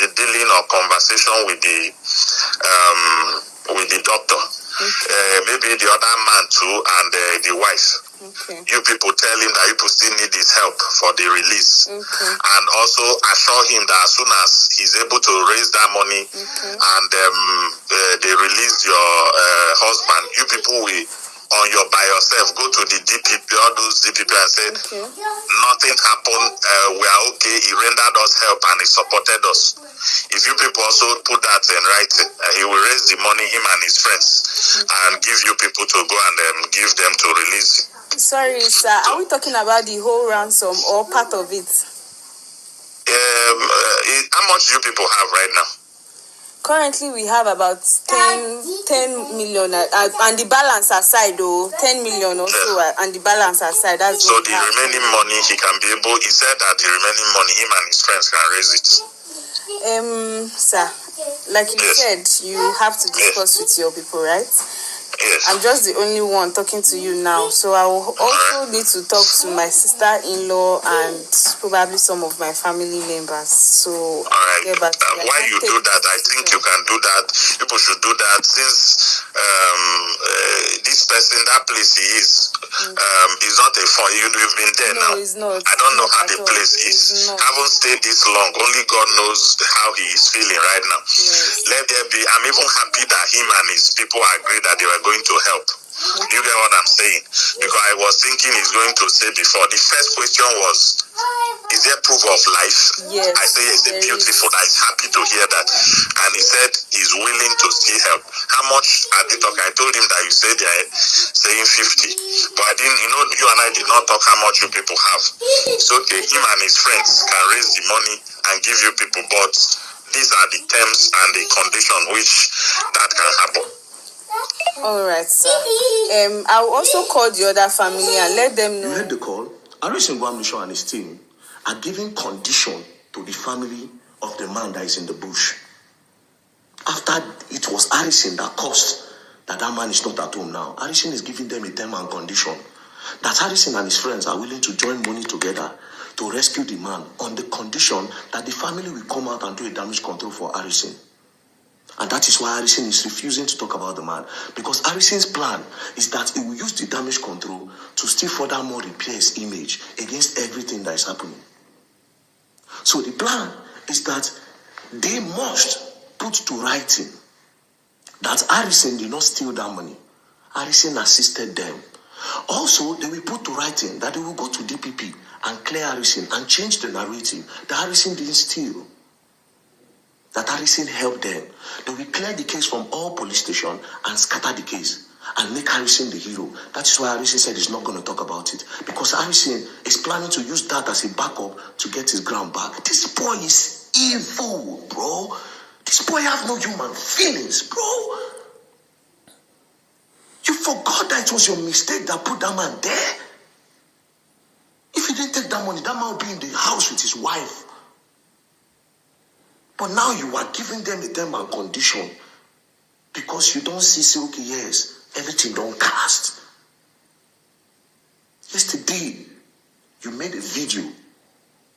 the dealing or conversation with the doctor. Maybe the other man too, and the wife. Okay. You people tell him that you people still need his help for the release. And also assure him that as soon as he's able to raise that money and they release your husband, you people will by yourself go to the DPP, all those DPP, and say nothing happened, we are okay, he rendered us help and he supported us. If you people also put that in writing, he will raise the money, him and his friends, and give you people to go and give them to release. Sorry, sir. Are we talking about the whole ransom or part of it? How much do you people have right now? Currently, we have about 10 million, and the balance aside, 10 million also, and the balance aside. That's so the remaining money he said that the remaining money him and his friends can raise it. Sir, like you said, you have to discuss with your people, right? Yes. I'm just the only one talking to you now, so I will also need to talk to my sister-in-law and probably some of my family members. So get back to why you do that? I think you can do that. People should do that, since this person, that place he is not a fun. You've been there now. It's not. I don't know how the place is. Haven't stayed this long. Only God knows how he is feeling right now. Yes. Let there be. I'm even happy that him and his people agreed that they were going to help. You get what I'm saying? Because I was thinking he's going to say before. The first question was, is there proof of life? Yes. I say it's beautiful. I'm happy to hear that. And he said he's willing to still help. How much are they talking? I told him that you said they're saying 50. But I didn't, you and I did not talk how much you people have. It's okay. Him and his friends can raise the money and give you people. But these are the terms and the condition which that can happen. All right, sir. I will also call the other family and let them know. You heard the call? Harrison Gwamnisho and his team are giving condition to the family of the man that is in the bush. After it was Harrison that caused that man is not at home now, Harrison is giving them a term and condition that Harrison and his friends are willing to join money together to rescue the man on the condition that the family will come out and do a damage control for Harrison. And that is why Harrison is refusing to talk about the man. Because Harrison's plan is that he will use the damage control to still furthermore repair his image against everything that is happening. So the plan is that they must put to writing that Harrison did not steal that money. Harrison assisted them Also, they will put to writing that they will go to DPP and clear Harrison and change the narrative that Harrison didn't steal, that Harrison helped them. They will clear the case from all police stations and scatter the case and make Harrison the hero. That is why Harrison said he's not going to talk about it, because Harrison is planning to use that as a backup to get his ground back. This boy is evil, bro. This boy have no human feelings, bro. You forgot that it was your mistake that put that man there. If you didn't take that money, that man would be in the house with his wife. But now you are giving them a term and condition because you don't say, okay, yes, everything don't cast. Yesterday, you made a video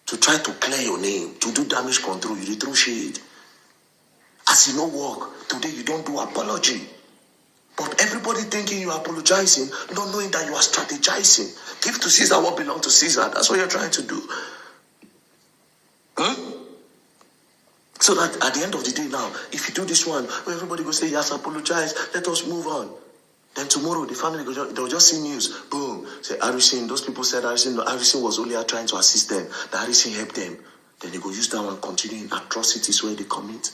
to try to clear your name, to do damage control. You did throw shade. As you know work, today you don't do apology. But everybody thinking you are apologizing, not knowing that you are strategizing. Give to Caesar what belongs to Caesar. That's what you're trying to do. So that at the end of the day now, if you do this one, everybody go say, he has apologized, let us move on. Then tomorrow, the family, they'll just see news. Boom. Say, Harrison, those people said Harrison was only trying to assist them. That Harrison helped them. Then they go use that one, continuing atrocities where they commit.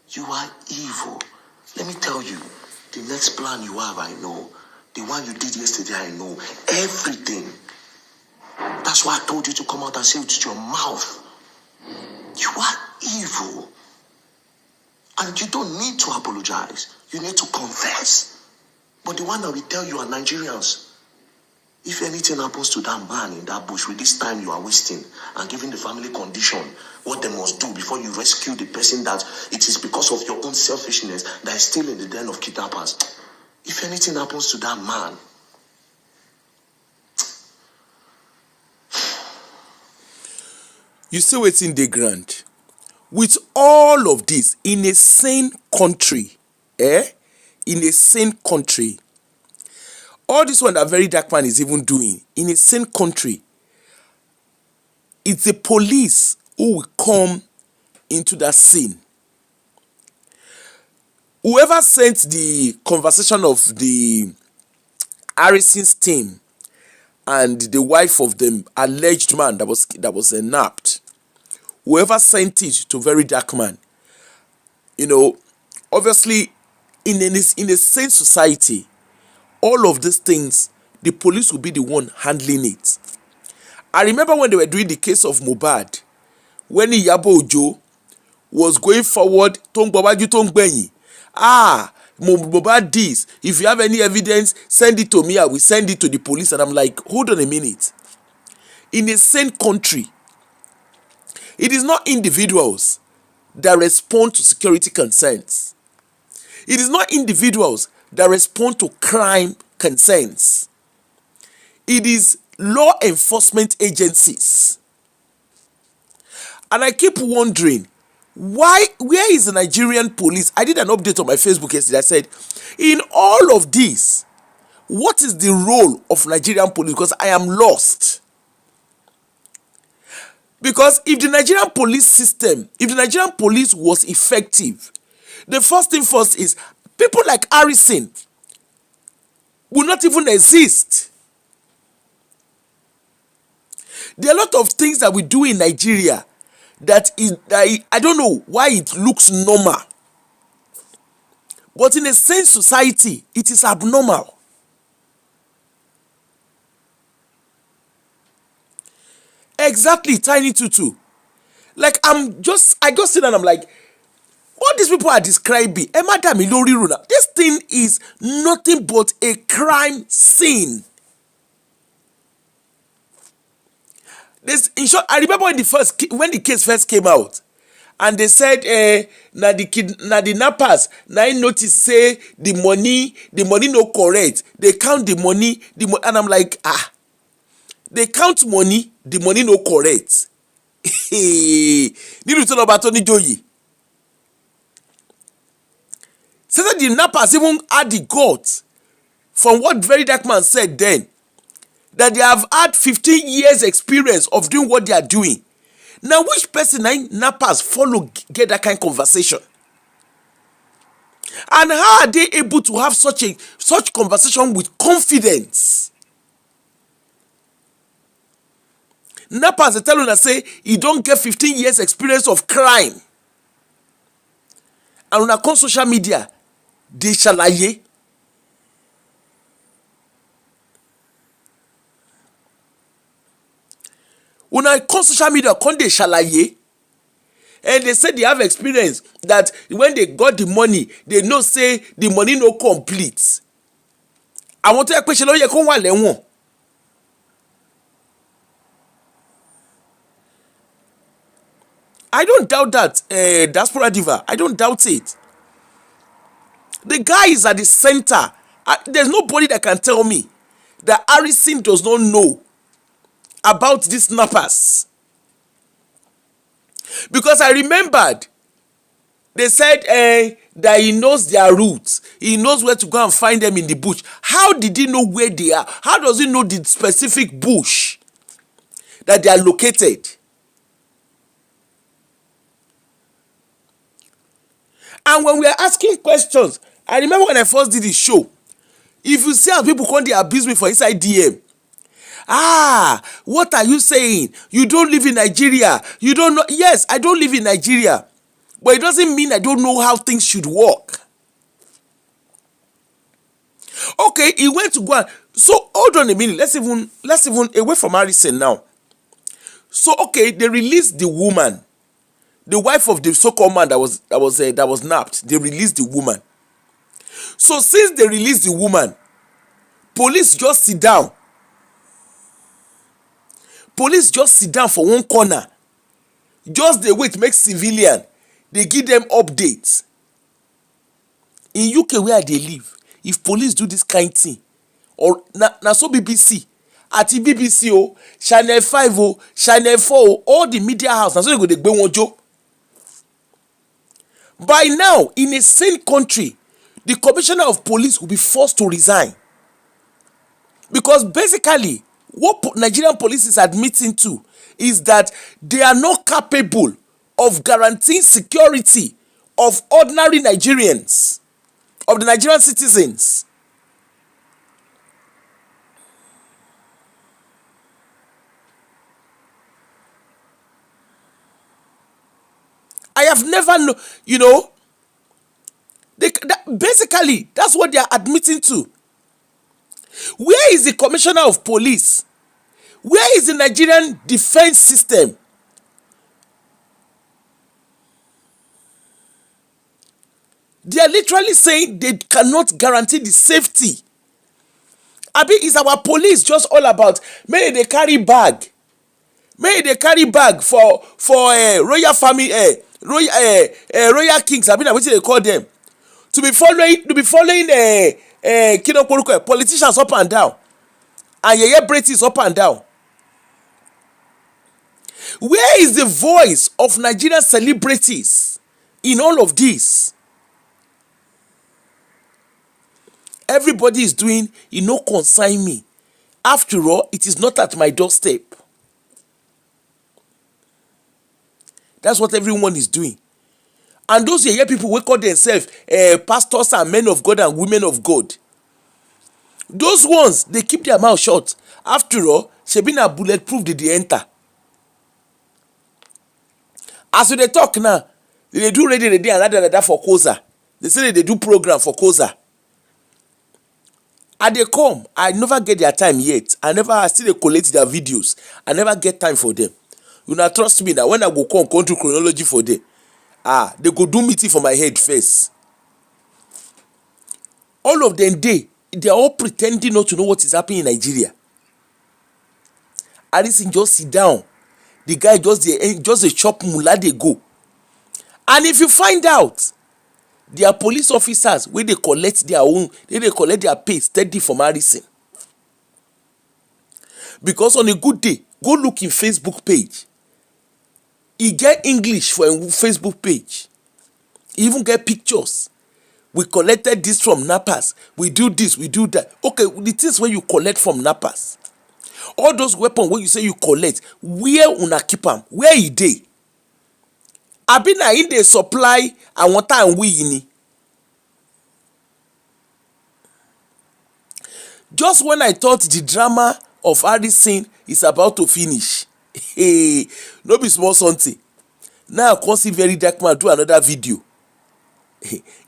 You are evil. Let me tell you, the next plan you have, I know. The one you did yesterday, I know. Everything. That's why I told you to come out and say it with your mouth. You are evil. And you don't need to apologize. You need to confess. But the one that will tell you are Nigerians. If anything happens to that man in that bush, with this time you are wasting and giving the family condition, what they must do before you rescue the person, that it is because of your own selfishness that is still in the den of kidnappers. If anything happens to that man, you see wetin dey ground. With all of this, in a sane country, in a sane country, all this one that very dark man is even doing, in a sane country, it's the police who will come into that scene. Whoever sent the conversation of the Harrison's team and the wife of the alleged man that was nabbed, whoever sent it to very dark man, obviously in a sane society, all of these things, the police will be the one handling it. I remember when they were doing the case of Mohbad, when Iyabo Ojo was going forward, Mohbad this, if you have any evidence, send it to me, I will send it to the police. And I'm like, hold on a minute. In a sane country, it is not individuals that respond to security concerns. It is not individuals that respond to crime concerns. It is law enforcement agencies. And I keep wondering, where is the Nigerian police? I did an update on my Facebook yesterday. I said, in all of this, what is the role of Nigerian police? Because I am lost. Because if the Nigerian police system, if the Nigerian police was effective, the first thing first is people like Harrison will not even exist. There are a lot of things that we do in Nigeria that I don't know why it looks normal. But in a sane society, it is abnormal. Exactly, Tiny Tutu. Like I just sit down and I'm like, what these people are describing, this thing is nothing but a crime scene. In short, I remember when the case first came out, and they said, na the nappers, na notice say the money no correct. They count the money, and I'm like, they count money, the money no correct. Need to tell about Tony Joyi. Say that the nappers even had the guts, from what very dark man said then, that they have had 15 years experience of doing what they are doing. Now, which person nappers follow get that kind of conversation? And how are they able to have such conversation with confidence? nappers dey tell una say e don get 15 years experience of crime, and una come social media dey ṣàlàyé. Una come social media come dey ṣàlàyé, and they say they have experience that when they got the money they know say the money no complete. Àwọn tó yẹ pé ṣe ló yẹ kó wà lẹ́wọ̀n. I don't doubt that Diaspora Diva, I don't doubt it. The guy is at the center. There's nobody that can tell me that Harrison does not know about these nappers. Because I remembered they said that he knows their routes. He knows where to go and find them in the bush. How did he know where they are? How does he know the specific bush that they are located? And when we are asking questions, I remember when I first did the show, if you see how people come, they abuse me for inside DM. What are you saying? You don't live in Nigeria. You don't know. Yes, I don't live in Nigeria. But it doesn't mean I don't know how things should work. Okay, he went to go and... So, hold on a minute. Let's even away from Harrison now. So, okay, they released the woman. The wife of the so-called man that was napped. They released the woman. So, since they released the woman, police just sit down. Police just sit down for one corner. Just they wait, make civilian. They give them updates. In UK where they live, if police do this kind thing, or na so BBC, at BBC, Channel 5, Channel 4, all the media house, na so they go dey gbe one joke. By now, in a sane country, the commissioner of police will be forced to resign. Because basically, what Nigerian police is admitting to is that they are not capable of guaranteeing security of ordinary Nigerians, of the Nigerian citizens. I have never known, basically, that's what they are admitting to. Where is the commissioner of police? Where is the Nigerian defense system? They are literally saying they cannot guarantee the safety. Abi, is our police just all about maybe they carry bag? Maybe they carry bag for royal family, royal kings. I mean, what do they call them? To be following politicians up and down, and Yeye British up and down. Where is the voice of Nigerian celebrities in all of this? Everybody is doing, concern me. After all, it is not at my doorstep. That's what everyone is doing. And those Yeye people who call themselves pastors and men of God and women of God, those ones, they keep their mouth shut. After all, Shebina bulletproof did they enter. As they talk now, they do radio and that for Koza. They say they do program for Koza. And they come, I never get their time yet. I still collect their videos. I never get time for them. You not trust me that when I go come to chronology for them, they go do meeting for my head first. All of them, they are all pretending not to know what is happening in Nigeria. Harrison just sit down. The guy just a chop mula they go. And if you find out, their police officers where they collect their own, they collect their pay steady from Harrison. Because on a good day, go look in Facebook page. He get English for a Facebook page. He even get pictures. We collected this from nappers. We do this, we do that. Okay, the things where you collect from nappers. All those weapons where you say you collect, where una keep them? Where e dey? Abi na in dey supply and water and we. Just when I thought the drama of Harrison is about to finish, Hey, no be small something. Now I come see very dark man do another video.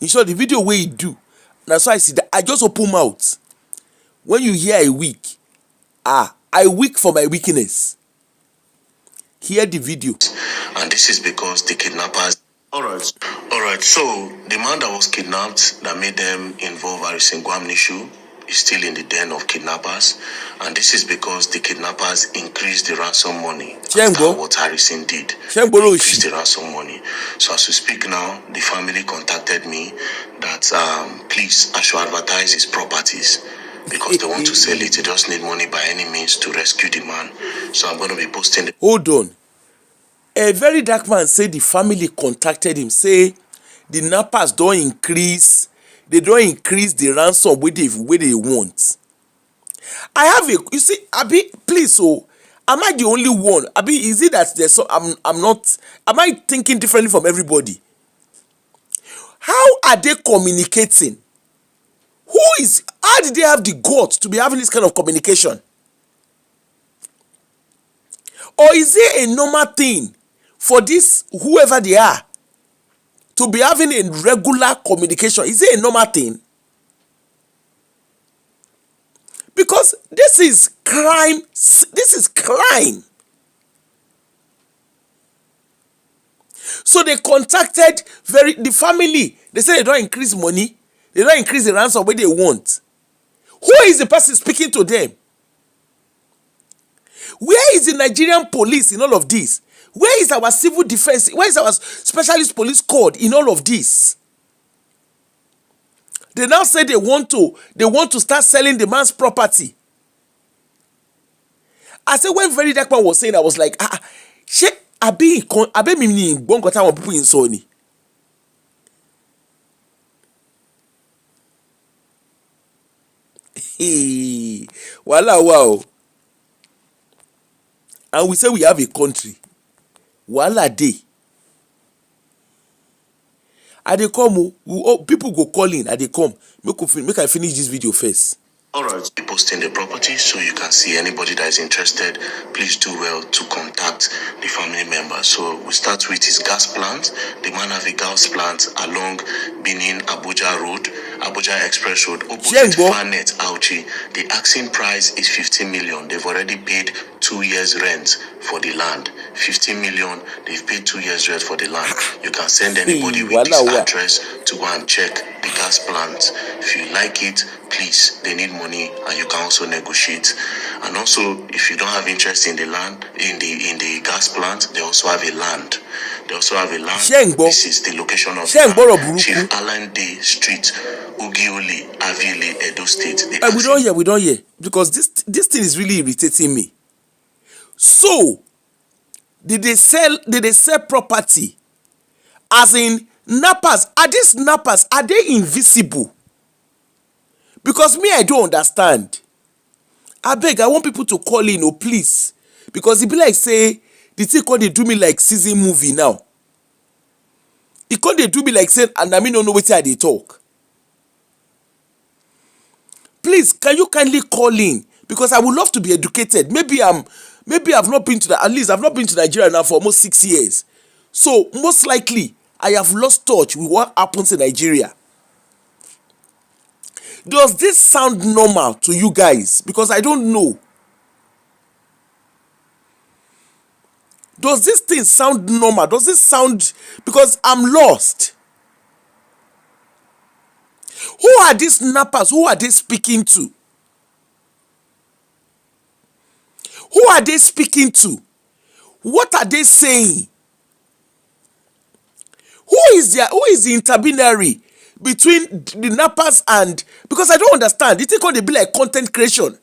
In short, the video wey he do, na so I see that I just open mouth. When you hear I weak, I weak for my weakness. Hear the video. And this is because the kidnappers. Alright, so the man that was kidnapped that made them involve Arisingwam Nishu is still in the den of kidnappers. And this is because the kidnappers increased the ransom money after what Harrison did. Increased the ransom money. So as we speak now, the family contacted me that please, I should advertise his properties because they want to sell it. They just need money by any means to rescue the man. So I'm going to be posting the... Hold on. A very dark man say the family contacted him, say the nappers don't increase, they don't increase the ransom wey they want. I have a, you see, Abi, please, so am I the only one? Abi, is it that there's so I'm not, am I thinking differently from everybody? How are they communicating? How did they have the guts to be having this kind of communication? Or is it a normal thing for this, whoever they are, to be having a regular communication? Is it a normal thing? Because this is crime. This is crime. So they contacted the family. They said they don't increase money. They don't increase the ransom where they want. Who is the person speaking to them? Where is the Nigerian police in all of this? Where is our civil defense? Where is our specialist police code in all of this? They now say they want to start selling the man's property. I said when very dark man was saying, I was like, she abi mi gbọ́nkọ́tà àwọn people in Sony. Wàhálà wà o. And we say we have a country. Wàhálà dey. I dey come people go call in, I dey come. Make I finish this video first. Alright, be posting the property so you can see anybody that is interested. Please do well to contact the family members. So we start with his gas plant. The man have a gas plant along Benin Abuja Road, Abuja Express Road, opposite Fanet Auchi. The asking price is 15 million. They've already paid 2 years rent for the land. 15 million, they've paid 2 years rent for the land. You can send anybody with this address to go and check the gas plant. If you like it, please, they need money and you can also negotiate. And also, if you don't have interest in the land, in the gas plant, they also have a land. This is the location of Chief Alan Day Street, Ugioli, Avile, Edo State. We don't hear. Because this thing is really irritating me. So, did they sell property? As in, nappers, are these nappers, are they invisible? Because me, I don't understand. I beg, I want people to call in, please. Because it be like say, the thing called they do me like season movie now. It called they do me like saying, and I mean don't know what they talk. Please, can you kindly call in? Because I would love to be educated. Maybe I've not been to at least I've not been to Nigeria now for almost 6 years. So most likely I have lost touch with what happens in Nigeria. Does this sound normal to you guys? Because I don't know. Does this thing sound normal? Does this sound... Because I'm lost. Who are these nappers? Who are they speaking to? Who are they speaking to? What are they saying? Who is the intermediary between the nappers and... Because I don't understand. It could be like content creation.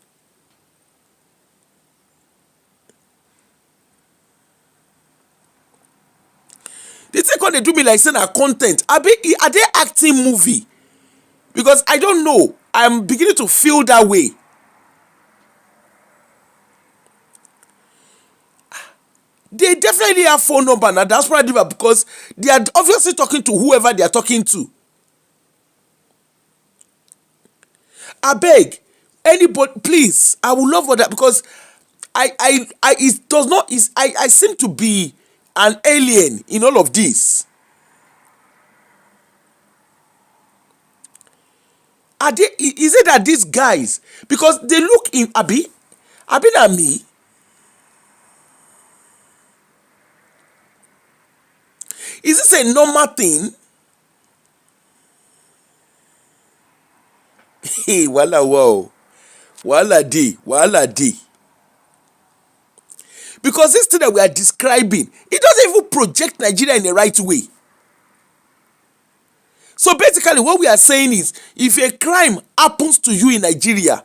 They think when they do me like saying a content. Are they acting movie? Because I don't know. I'm beginning to feel that way. They definitely have phone number now. That's probably because they are obviously talking to whoever they are talking to. I beg, anybody, please. I would love for that because it does not, is I seem to be an alien in all of this. Is it that these guys, because they look in Abi na me, is this a normal thing? Hey, wala wow, wala day. Because this thing that we are describing, it doesn't even project Nigeria in the right way. So basically what we are saying is, if a crime happens to you in Nigeria,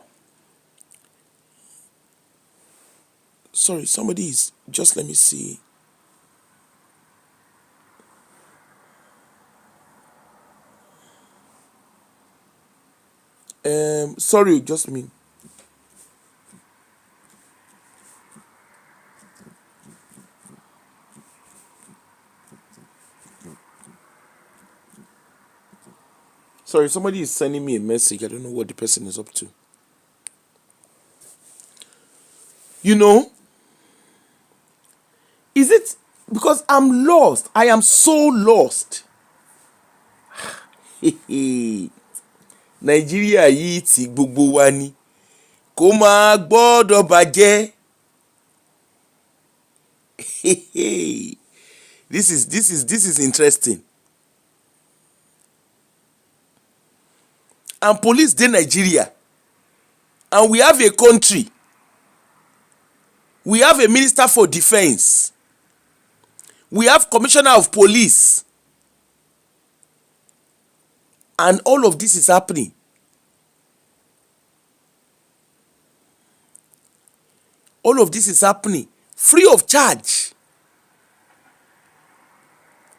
sorry, somebody is, just let me see. Sorry, just me. Sorry, somebody is sending me a message. I don't know what the person is up to. You know, is it because I'm lost? I am so lost. Nigeria yìí ti gbogbo wa ni, kò máa gbọ́dọ̀ bàjẹ́. This is interesting. And police dey Nigeria, and we have a country, we have a minister for defence, we have commissioner of police, and all of this is happening. All of this is happening free of charge,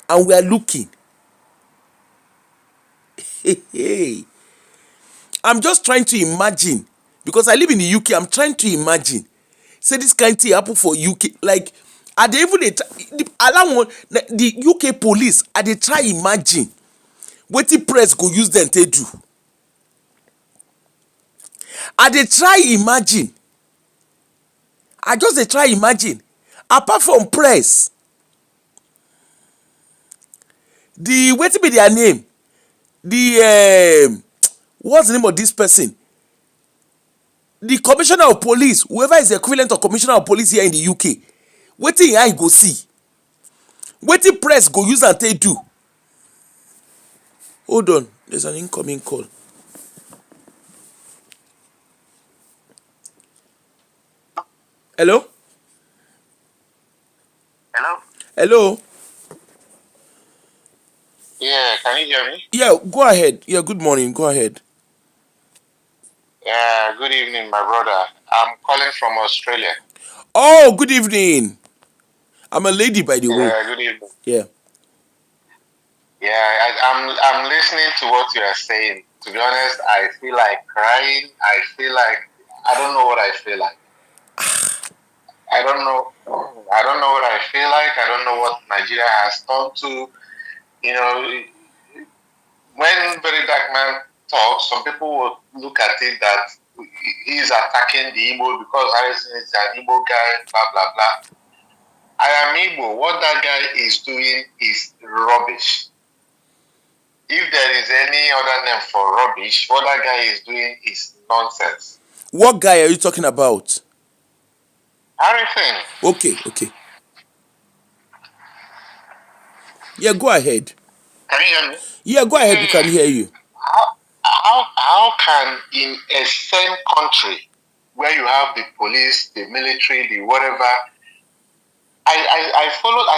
and we are looking. I'm just trying to imagine, because I live in the UK. I'm trying to imagine, say this kind of thing happen for UK. Like, are they even the UK police, are they try imagine wetin press go use them to do? Are they try imagine? I just dey try imagine, apart from press, the wetin be their name, the what's the name of this person, the commissioner of police, whoever is the equivalent of commissioner of police here in the UK, wetin him eye go see, wetin press go use am take do? Hold on, there's an incoming call. Hello? Hello? Yeah, can you hear me? Yeah, go ahead. Yeah, good morning, go ahead. Yeah, good evening, my brother. I'm calling from Australia. Oh, good evening. I'm a lady, by the way. Yeah, good evening. Yeah. Yeah, I'm listening to what you are saying. To be honest, I feel like crying. I feel like I don't know what I feel like. I don't know. I don't know what I feel like. I don't know what Nigeria has turned to. You know, when Very Dark Man talks, some people will look at it that he is attacking the Igbo because Harrison is an Igbo guy, blah, blah, blah. I am Igbo. What that guy is doing is rubbish. If there is any other name for rubbish, what that guy is doing is nonsense. What guy are you talking about? Harrison. Okay. Yeah, go ahead. Can you hear me? Yeah, go ahead. We can hear you. How can in a same country where you have the police, the military, the whatever, I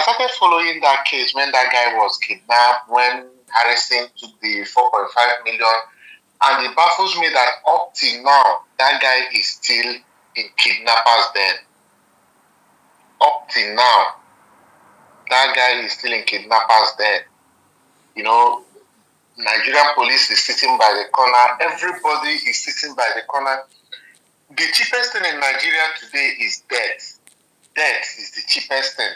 started following that case when that guy was kidnapped, when Harrison took the 4.5 million, and it baffles me that up till now that guy is still in kidnappers den. Up till now, that guy is still in kidnappers den. You know, Nigerian police is sitting by the corner. Everybody is sitting by the corner. The cheapest thing in Nigeria today is death. Death is the cheapest thing.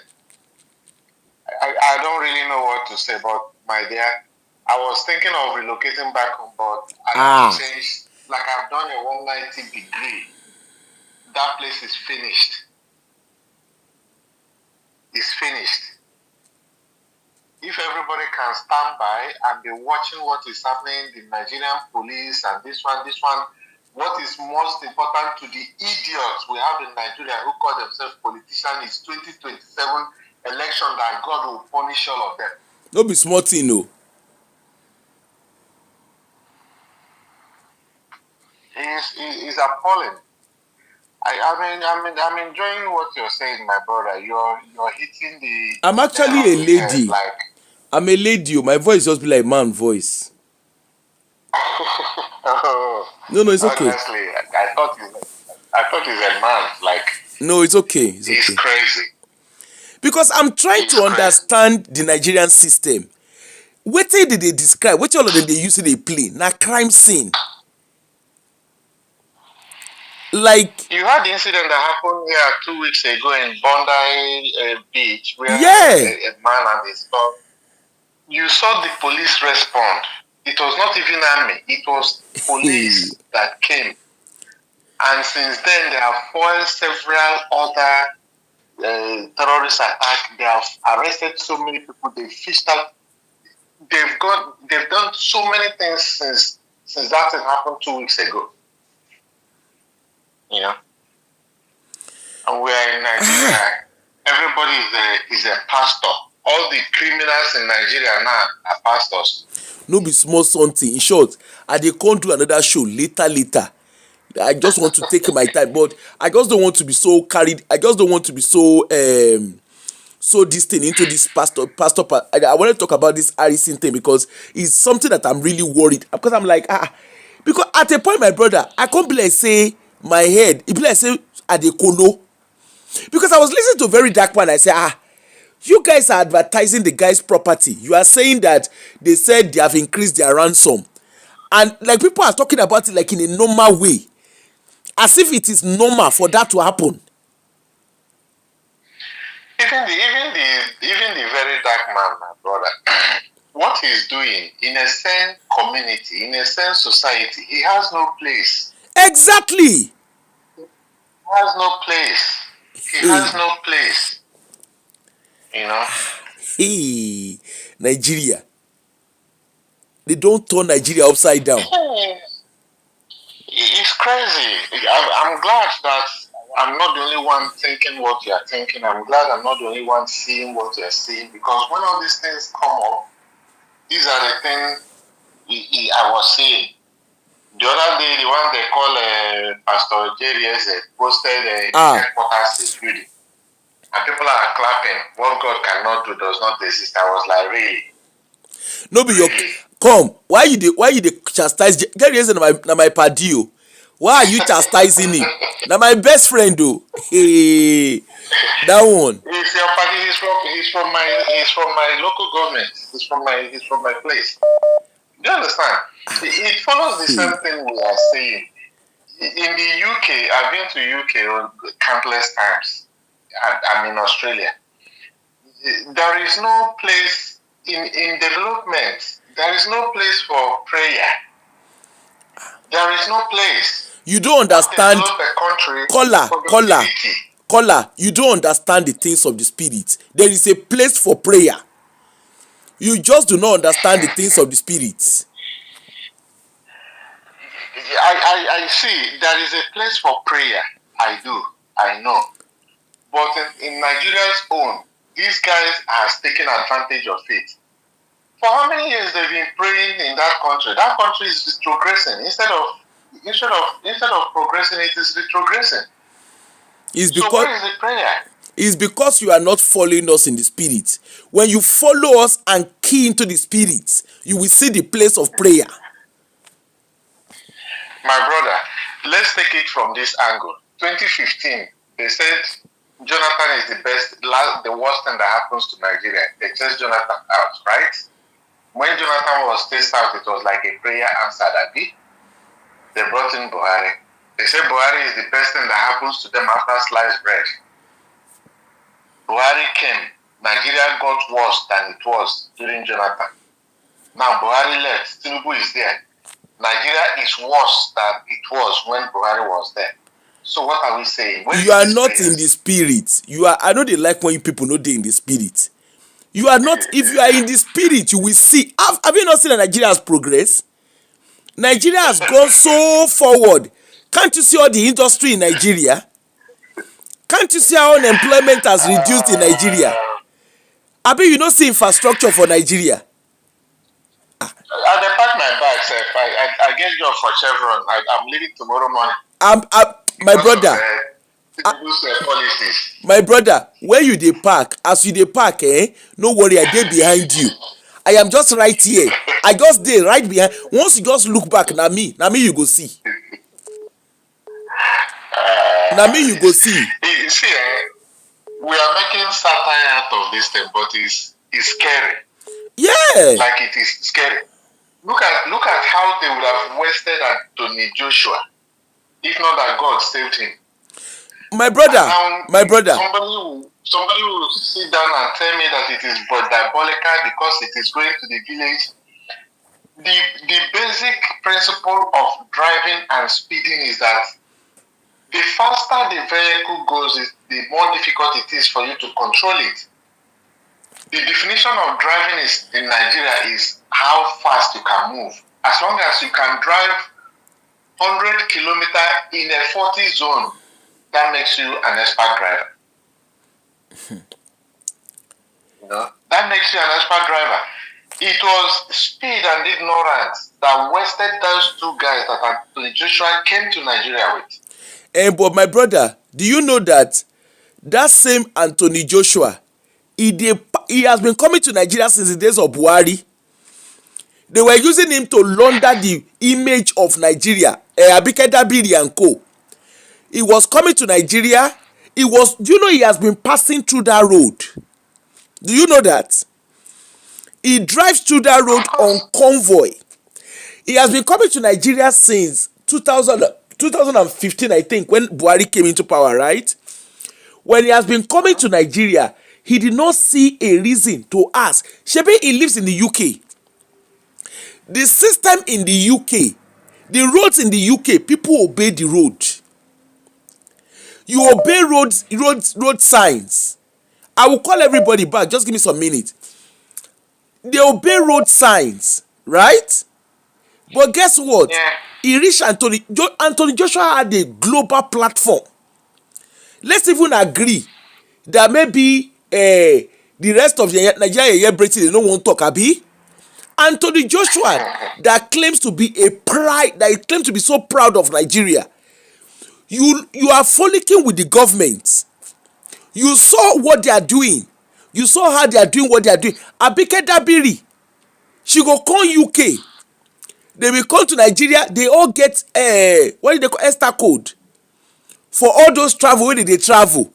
I don't really know what to say, but my dear, I was thinking of relocating back home, but I have changed. Like, I've done a 190 degree. That place is finished. is finished. If everybody can stand by and be watching what is happening, the Nigerian police and this one, what is most important to the idiots we have in Nigeria who call themselves politicians is 2027 election that God will punish all of them. No be small thing, no. It's appalling. I'm enjoying what you're saying, my brother. You're hitting the. I'm actually a lady. Like, I'm a lady. My voice just be like man voice. No, it's okay. Honestly, I thought he's a man. Like, no, it's okay. It's crazy. Because I'm trying to understand the Nigerian system. Wetin did they describe? Wetin all of them they use they play? Na crime scene. Like you had the incident that happened here 2 weeks ago in Bondi Beach, where a man and his dog. You saw the police respond. It was not even army. It was police that came. And since then, they have foiled several other terrorist attacks. They have arrested so many people. They fished out. They've done so many things since that thing happened 2 weeks ago. You know, and we are in Nigeria. Everybody is a pastor. All the criminals in Nigeria now are pastors. No be small something. In short, I dey come do another show later. I just want to take my time, but I just don't want to be so carried. I just don't want to be so so this thing into this pastor. I want to talk about this Harrison thing because it's something that I'm really worried because I'm like because at a point, my brother, I can't be like say my head. It be like say I dey kolo because I was listening to a very dark one. I say you guys are advertising the guy's property. You are saying that they said they have increased their ransom, and like people are talking about it like in a normal way, as if it is normal for that to happen. Even the very dark man, my brother, what he's doing in a sane community, in a sane society, he has no place. Exactly. He has no place. He has no place. You know? Hey, Nigeria. They don't turn Nigeria upside down. It's crazy. I'm glad that I'm not the only one thinking what you are thinking. I'm glad I'm not the only one seeing what you are seeing, because when all these things come up, these are the things I was seeing. The other day, the one they call Pastor Jerry posted a headquarters security. And people are clapping. What God cannot do does not exist. I was like, really? No be your come. Why you dey chastise Jerry na my paddy o. Why are you chastising him? Na my best friend o. Hey, that one. He's your paddy. He's from my local government. He's from my place. Do you understand? It follows the same thing we are saying. In the UK, I've been to UK countless times. I'm in Australia. There is no place in development. There is no place for prayer. There is no place. You don't understand. Caller, you don't understand the things of the spirit. There is a place for prayer. You just do not understand the things of the spirit. I see. There is a place for prayer. I know. But in Nigeria's own, these guys are taking advantage of it. For how many years they've been praying in that country? That country is retrogressing. Instead of progressing, it is retrogressing. So where is the prayer? It's because you are not following us in the spirit. When you follow us and key into the spirit, you will see the place of prayer. My brother, let's take it from this angle. 2015, they said Jonathan is the worst thing that happens to Nigeria. They chased Jonathan out, right? When Jonathan was chased out, it was like a prayer answered. They brought in Buhari. They said Buhari is the best thing that happens to them after sliced bread. Buhari came. Nigeria got worse than it was during Jonathan. Now Buhari left. Tinubu is there. Nigeria is worse than it was when Buhari was there. So what are we saying? Where You are not in the spirit. You are. I know they like when you people know they in the spirit. You are not. If you are in the spirit, you will see. Have you not seen that Nigeria has progressed? Nigeria has gone so forward. Can't you see all the industry in Nigeria? Can't you see how unemployment has reduced in Nigeria? Abi you no see infrastructure for Nigeria? I depart my bag, sir. I get job for Chevron. I'm leaving tomorrow morning. My brother. Policies. My brother, where you dey park, as you dey park, no worry, I dey behind you. I am just right here. I just dey right behind. Once you just look back, na me you go see. Na me you go see. You see, we are making satire out of this thing, but it's scary. Yeah. Like it is scary. Look at how they would have wasted Anthony Joshua if not that God saved him. My brother, somebody will sit down and tell me that it is diabolical because it is going to the village. The basic principle of driving and speeding is that the faster the vehicle goes, the more difficult it is for you to control it. The definition of driving in Nigeria is how fast you can move. As long as you can drive 100 kilometers in a 40 zone, that makes you an expert driver. That makes you an expert driver. It was speed and ignorance that wasted those two guys that Anthony Joshua came to Nigeria with. But my brother, do you know that same Anthony Joshua, he has been coming to Nigeria since the days of Buhari. They were using him to launder the image of Nigeria. Abike Dabiri and co. He was coming to Nigeria. Do you know he has been passing through that road? Do you know that? He drives through that road on convoy. He has been coming to Nigeria since 2015, I think, when Buhari came into power, right? When he has been coming to Nigeria, he did not see a reason to ask. Shebi, he lives in the UK. The system in the UK, the roads in the UK, people obey the road. You obey road signs. I will call everybody back. Just give me some minutes. They obey road signs, right? But guess what? Yeah. He reached Anthony Joshua had a global platform. Let's even agree that maybe the rest of the Nigeria Britain they don't want to talk abi. Anthony Joshua that claims to be so proud of Nigeria. You are frolicking with the government. You saw what they are doing. You saw how they are doing what they are doing. Abike Dabiri, she go come UK. They will come to Nigeria. They all get what do they call Esther code for all those travel wey they travel.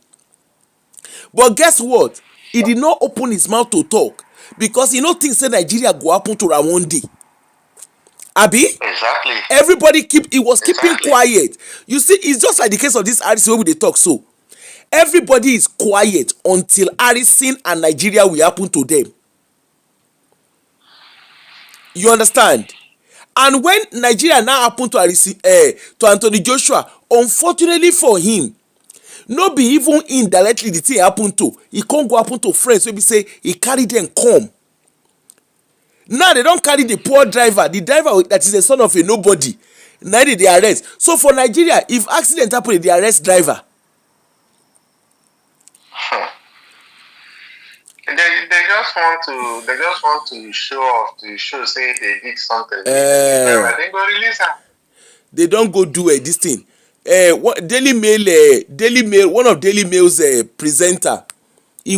But guess what? He did not open his mouth to talk because he no think say Nigeria go happen to am one day. Abi? Exactly. Everybody was keeping quiet. You see, it's just like the case of this Harrison wey we dey talk so. Everybody is quiet until Harrison and Nigeria will happen to them. You understand? And when Nigeria now happen to Anthony Joshua, unfortunately for him, no be even indirectly the thing happen to. He can't go happen to friends wey be say he carry them come. Now they don't carry the poor driver, the driver that is the son of a nobody. Now they arrest. So for Nigeria, if accident happen, they arrest driver. They just want to show off, to show say they did something. They go release them. They don't go do this thing. Daily Mail, one of Daily Mail's presenter, he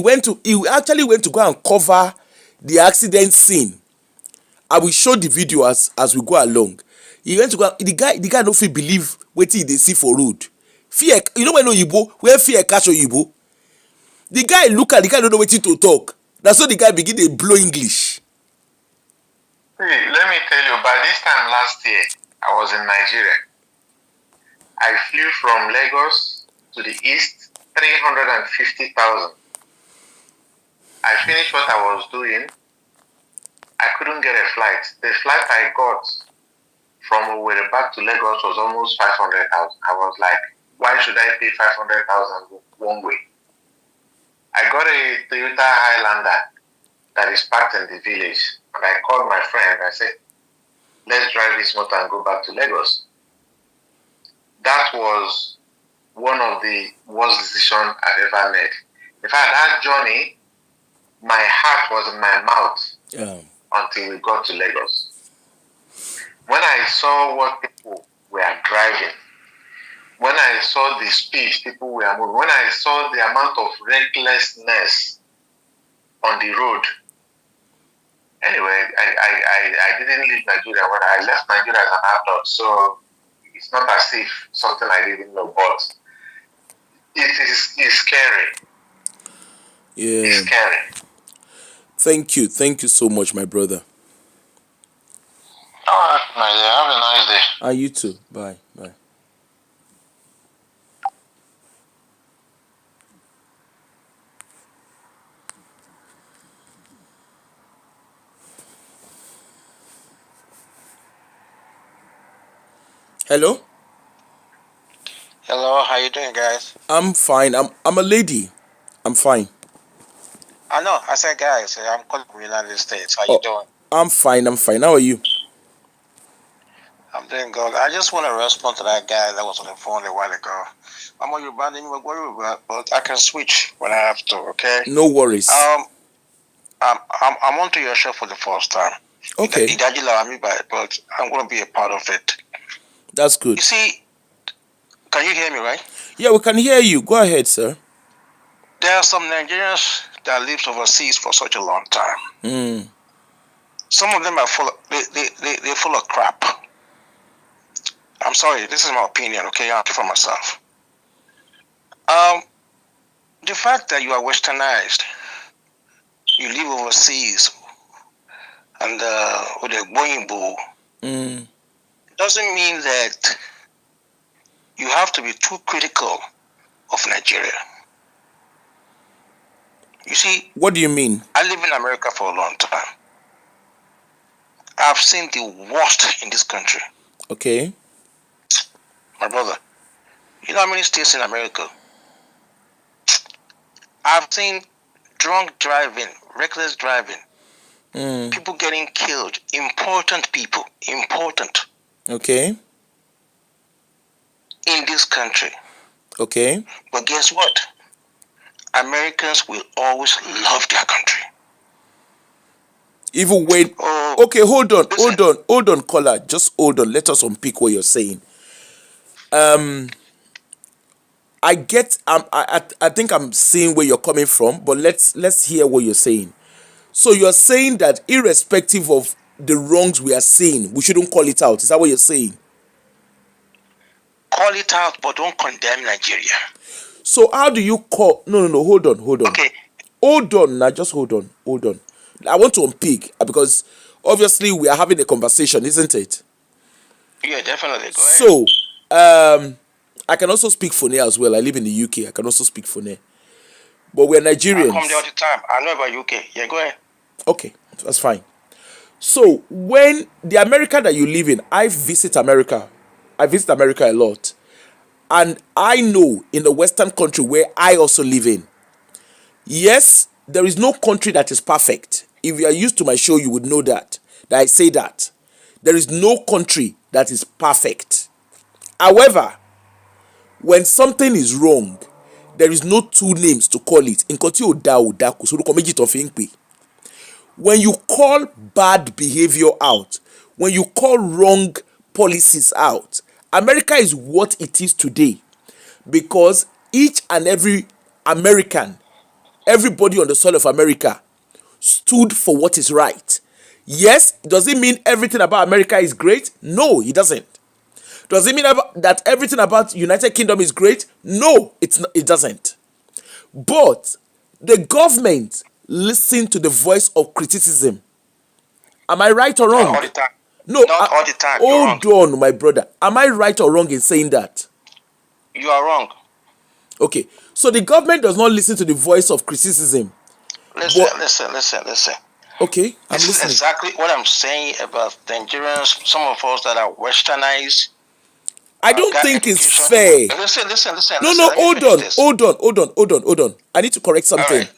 actually went to go and cover the accident scene. I will show the video as we go along. He went to go. The guy no fit believe wetin they see for road. Fear, you know when Oyibo, where fear catch Oyibo. The guy look at the guy don't know wetin to talk. That's so the guy begin to blow English. Hey, let me tell you, by this time last year, I was in Nigeria. I flew from Lagos to the east, 350,000. I finished what I was doing. I couldn't get a flight. The flight I got from Owerri back to Lagos was almost 500,000. I was like, why should I pay 500,000 one way? I got a Toyota Highlander that is parked in the village, and I called my friend. I said, let's drive this motor and go back to Lagos. That was one of the worst decisions I've ever made. In fact, that journey, my heart was in my mouth until we got to Lagos. When I saw what people were driving, when I saw the speed people were moving, when I saw the amount of recklessness on the road, anyway, I didn't leave Nigeria. When I left Nigeria as an adult, so it's not as if something I didn't know, but it's scary. Yeah. It's scary. Thank you so much, my brother. All right, my dear. Have a nice day. And you too. Bye. Hello? Hello, how you doing, guys? I'm fine. I'm a lady. I'm fine. I know. I said, guys, I'm calling from the United States. How you doing? I'm fine. How are you? I'm doing good. I just want to respond to that guy that was on the phone a while ago. I'm on your band anyway, but I can switch when I have to. Okay. No worries. I'm onto your show for the first time. Okay. But I'm going to be a part of it. That's good. You see, can you hear me, right? Yeah, we can hear you. Go ahead, sir. There are some Nigerians that lived overseas for such a long time. Some of them are they're full of crap. I'm sorry, this is my opinion, okay? I'll speak for myself. The fact that you are westernized, you live overseas, and with a Boeing bull, doesn't mean that you have to be too critical of Nigeria. You see, what do you mean? I live in America for a long time. I've seen the worst in this country. Okay. My brother, you know how many states in America? I've seen drunk driving, reckless driving, people getting killed, important people, Okay. in this country. Okay. But guess what? Americans will always love their country. Even when... Okay, hold on, caller. Just hold on. Let us unpick what you're saying. I get... I think I'm seeing where you're coming from, but let's hear what you're saying. So you're saying that irrespective of the wrongs we are seeing, we shouldn't call it out. Is that what you're saying? Call it out, but don't condemn Nigeria. So how do you call... No, hold on. Okay. Hold on now, just hold on. I want to unpick because obviously we are having a conversation, isn't it? Yeah, definitely. Go ahead. So, I can also speak Fone as well. I live in the UK. I can also speak Fone. But we're Nigerians. I come there all the time. I know about UK. Yeah, go ahead. Okay, that's fine. So, when the America that you live in, I visit America a lot. And I know in the Western country where I also live in, yes, there is no country that is perfect. If you are used to my show, you would know that I say that. There is no country that is perfect. However, when something is wrong, there is no two names to call it. When you call bad behavior out, when you call wrong policies out, America is what it is today because each and every American, everybody on the soil of America stood for what is right. Yes, does it mean everything about America is great? No, it doesn't. Does it mean that everything about United Kingdom is great? No, it doesn't. But the government listen to the voice of criticism. Am I right or wrong? Not all the time. No, not all the time. Hold on, my brother. Am I right or wrong in saying that? You are wrong. Okay, so the government does not listen to the voice of criticism. Listen. Okay, I'm this listening. Is exactly what I'm saying about Nigerians, some of us that are westernized. I don't think it's fair. Listen. No, Let me hold finish on, this. hold on. I need to correct All something. right.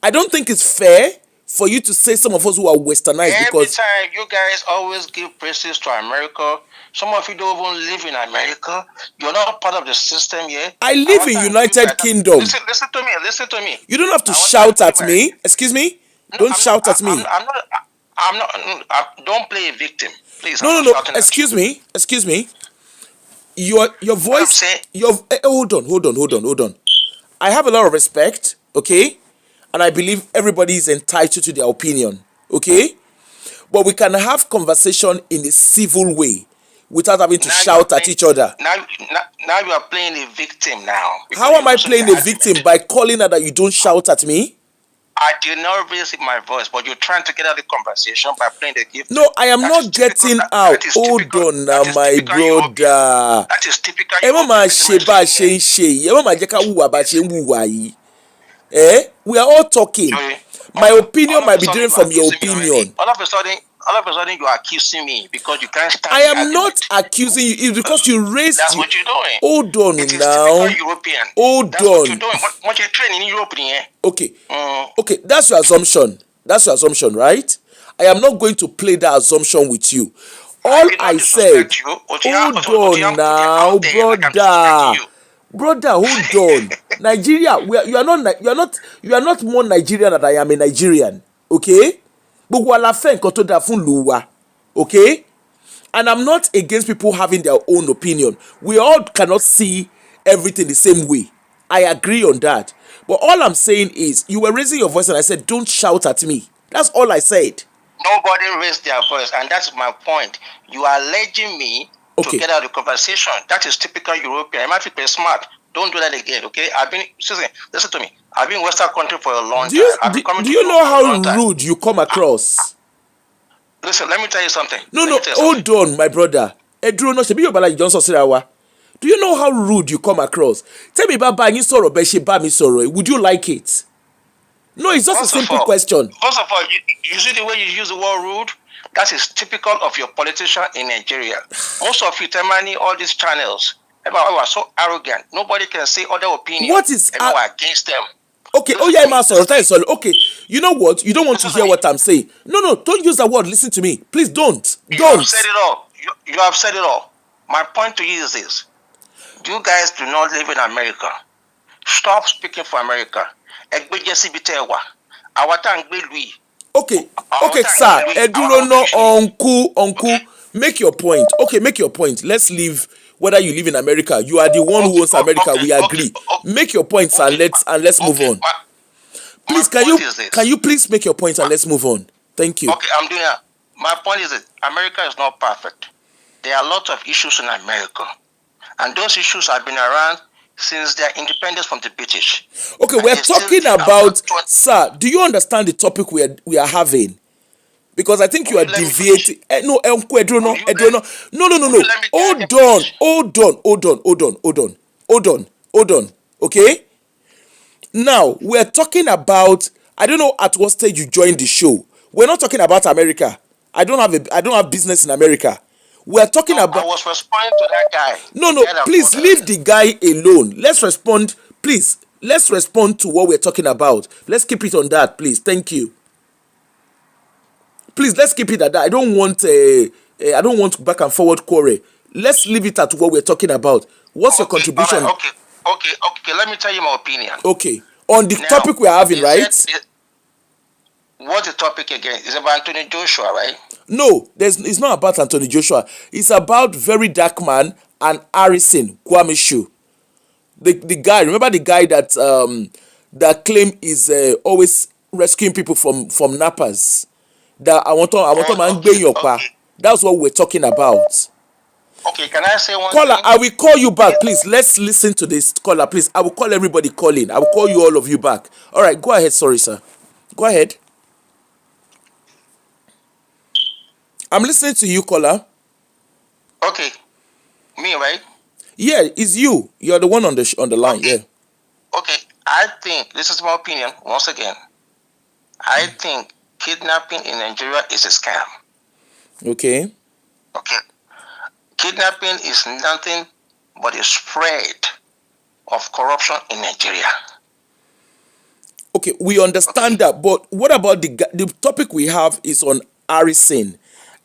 I don't think it's fair for you to say some of us who are westernized Every because time you guys always give praises to America, some of you don't even live in America. You're not part of the system yet. I live in United Kingdom. Listen to me. You don't have to I want shout to at me. Excuse me. No, Don't I'm not. shout at me. I'm not. Don't play a victim, please. I'm No, not no, no. shouting at you. Excuse me. Your What I'm voice. saying. Hold on. I have a lot of respect, okay, and I believe everybody is entitled to their opinion, okay. But we can have conversation in a civil way without having to shout at each other. Now you are playing a victim now. How am I playing a victim? By calling her that you don't shout at me? I did not raise my voice, but you're trying to get out of the conversation by playing the gift. No, I am not getting out. Hold on now, my brother. That is typical European. We are all talking. My opinion might be different from your opinion. All of a sudden, you are accusing me because you can't stand. I am not accusing you. It's because you raised. That's what you're doing. Hold on it is now. Typical European. Hold That's on. what you're doing. What you're training in Europe, Okay. Okay, that's your assumption. That's your assumption, right? I am not going to play that assumption with you. All I said. Hold on now, brother. Brother, hold on. Nigeria, you are not more Nigerian than I am a Nigerian. Okay? Gbogbo wa la fẹ́ nǹkan tó dáa fún ìlú wa. Okay? And I'm not against people having their own opinion. We all cannot see everything the same way. I agree on that. But all I'm saying is, you were raising your voice and I said, don't shout at me. That's all I said. Nobody raised their voice, and that's my point. You are alleging me to get out of the conversation. That is typical European. I might be smart. Don't do that again, okay? Listen to me. I've been in Western country for a long time. Do you know how rude you come across? Listen, let me tell you something. No, hold on, my brother. Do you know how rude you come across? Tell me about buying sorrow, would you like it? No, it's just a simple question. First of all, you see the way you use the word rude? That is typical of your politician in Nigeria. Most of you, Temani, all these channels, everyone are so arrogant. Nobody can say other opinions. What is everyone against them? Okay, sorry. Okay, you know what? You don't want to hear what I'm saying. No, don't use that word. Listen to me. Please don't. You have said it all. You have said it all. My point to you is this. You guys do not live in America. Stop speaking for America. Okay, sir. Uncle. Make your point. Okay, make your point. Let's leave whether you live in America. You are the one who owns America. We agree. Make your points and let's move on. Please, can you please make your point and let's move on? Thank you. Okay, I'm doing that. My point is that America is not perfect. There are lots of issues in America, and those issues have been around since their independence from the British. Okay, we're talking about, sir, do you understand the topic we are having? Because I think you are deviating. No. Hold on. Okay? Now, we're talking about, I don't know at what stage you joined the show. We're not talking about America. I don't have business in America. We're talking about. I was responding to that guy. No, please leave the guy alone. Let's respond, please. Let's respond to what we're talking about. Let's keep it on that, please. Thank you. Please, let's keep it at that. I don't want back and forward quarrel. Let's leave it at what we're talking about. What's your contribution? Right, okay. Let me tell you my opinion. Okay. On the topic we're having, right? What's the topic again? It's about Anthony Joshua, right? No, it's not about Anthony Joshua. It's about Very Dark Man and Harrison Kwamishu. The guy, remember the guy that claim is always rescuing people from nappers. That I want to. That's what we're talking about. Okay, can I say one caller, thing? I will call you back, please. Let's listen to this caller, please. I will call everybody calling. I will call you, all of you, back. All right, go ahead. Sorry, sir. Go ahead. I'm listening to you, caller. Okay, me, right? Yeah, it's you. You're the one on the line. Okay. Yeah. Okay, I think this is my opinion. Once again, I think kidnapping in Nigeria is a scam. Okay. Kidnapping is nothing but the spread of corruption in Nigeria. Okay, we understand that, but what about the topic we have is on Harrison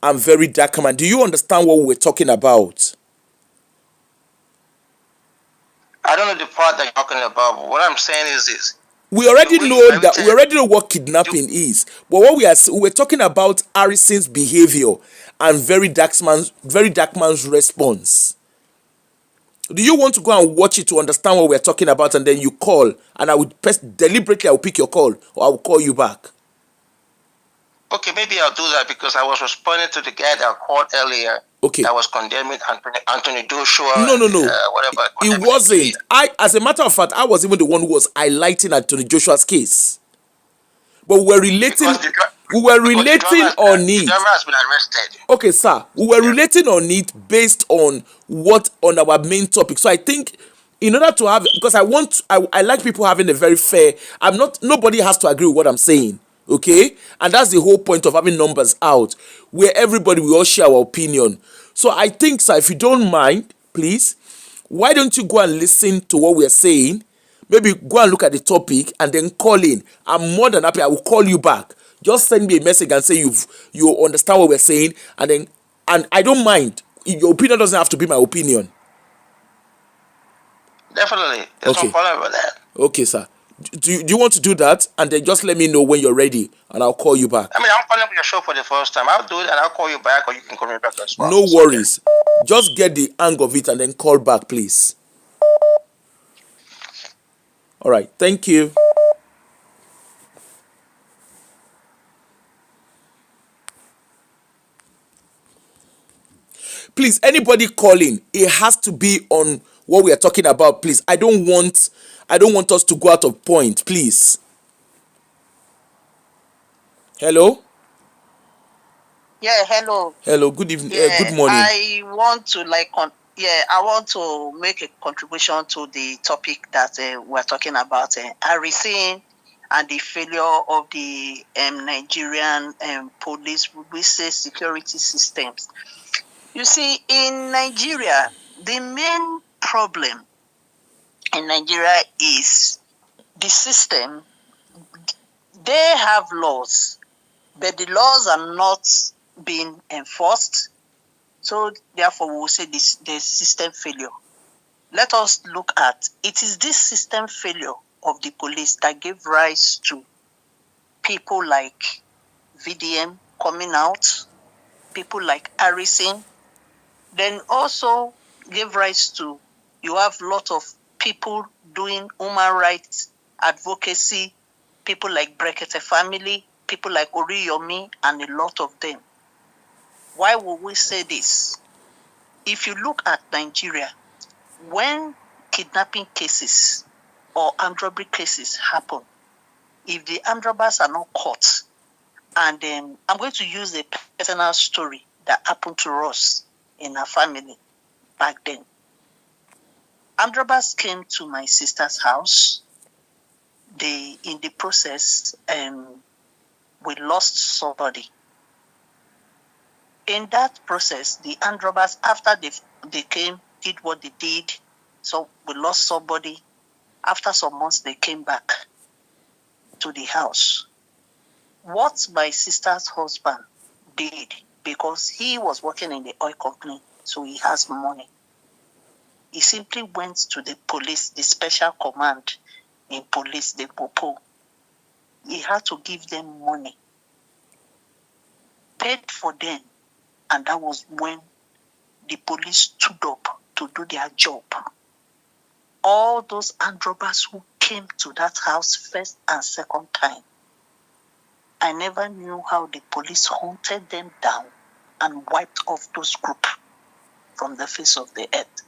and Very Dark Man. Do you understand what we're talking about? I don't know the part that you're talking about, but what I'm saying is this. We already The way you know that narrated, we already know what kidnapping is, but we're talking about Harrison's behavior and Very Dark Man's response. Do you want to go and watch it to understand what we're talking about, and then you call, and I would deliberately I will pick your call, or I will call you back? okay, maybe I'll do that because I was responding to the guy that called earlier. Okay. That was condemning Anthony Joshua. No. Whatever. It wasn't. As a matter of fact, I was even the one who was highlighting Anthony Joshua's case. But we're relating. On it. The driver has been arrested. Okay, sir. We were relating on it based on our main topic. So I think in order to have, because I like people having a very fair. Nobody has to agree with what I'm saying. Okay, and that's the whole point of having numbers out, where everybody will all share our opinion. So I think, sir, if you don't mind, please, why don't you go and listen to what we're saying? Maybe go and look at the topic and then call in. I'm more than happy. I will call you back. Just send me a message and say you understand what we're saying, and I don't mind. Your opinion doesn't have to be my opinion. Definitely. There's no problem with that. Okay, sir. Do you want to do that? And then just let me know when you're ready, and I'll call you back. I mean, I'm calling up your show for the first time. I'll do it and I'll call you back, or you can call me back as well. No worries. Just get the hang of it and then call back, please. All right. Thank you. Please, anybody calling, it has to be on what we are talking about, please. I don't want us to go out of point, please. Hello? Yeah, hello. Hello, good evening. Good morning. I want to make a contribution to the topic that we're talking about, Harrison and the failure of the Nigerian police, we say security systems. You see, in Nigeria, the main problem in Nigeria is the system. They have laws, but the laws are not being enforced. So therefore, we will say the system failure. Let us look at, it is this system failure of the police that gave rise to people like VDM coming out, people like Harrison, then also gave rise to, you have a lot of people doing human rights advocacy, people like Brekete family, people like Oriyomi, and a lot of them. Why would we say this? If you look at Nigeria, when kidnapping cases or armed robbery cases happen, if the armed robbers are not caught, and then I'm going to use a personal story that happened to us in our family back then. Armed robbers came to my sister's house. In the process, we lost somebody. In that process, the armed robbers, after they came, did what they did, so we lost somebody. After some months, they came back to the house. What my sister's husband did, because he was working in the oil company, so he has money, he simply went to the police, the special command in police, the Popo. He had to give them money, paid for them, and that was when the police stood up to do their job. All those armed robbers who came to that house first and second time, I never knew how the police hunted them down and wiped off those groups from the face of the earth.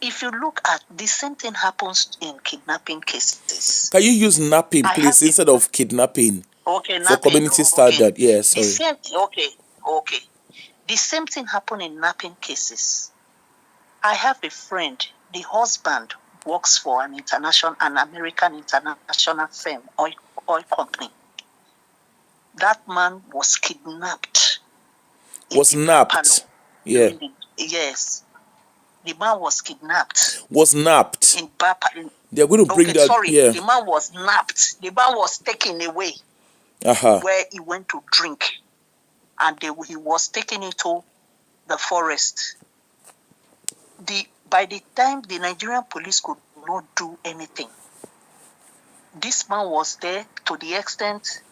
If you look at, the same thing happens in kidnapping cases. Can you use napping, please, instead of kidnapping? Okay, for community standard, yes. The same, okay. The same thing happened in napping cases. I have a friend, the husband works for an American international firm, oil company. That man was kidnapped. Was napped. Yeah. Yes. The man was kidnapped. Was napped. In Bapa. They're going to bring Okay, that. sorry. Yeah. The man was napped. The man was taken away where he went to drink. And he was taken into the forest. By the time the Nigerian police could not do anything, this man was there to the extent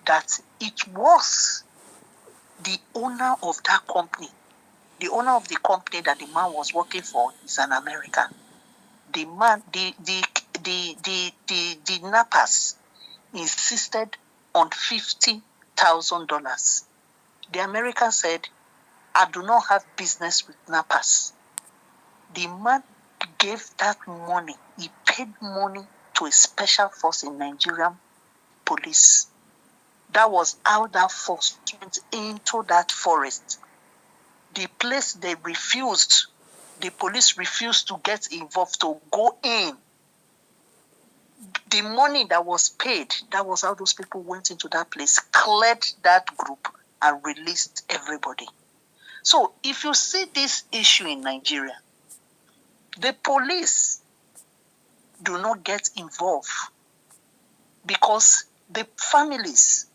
that it was the owner of that company. The owner of the company that the man was working for is an American. The man, the nappers insisted on $50,000. The American said, I do not have business with nappers. The man gave that money. He paid money to a special force in Nigerian police. That was how that force went into that forest. The place they refused, the police refused to get involved, to go in. The money that was paid, that was how those people went into that place, cleared that group and released everybody. So if you see this issue in Nigeria, the police do not get involved because the families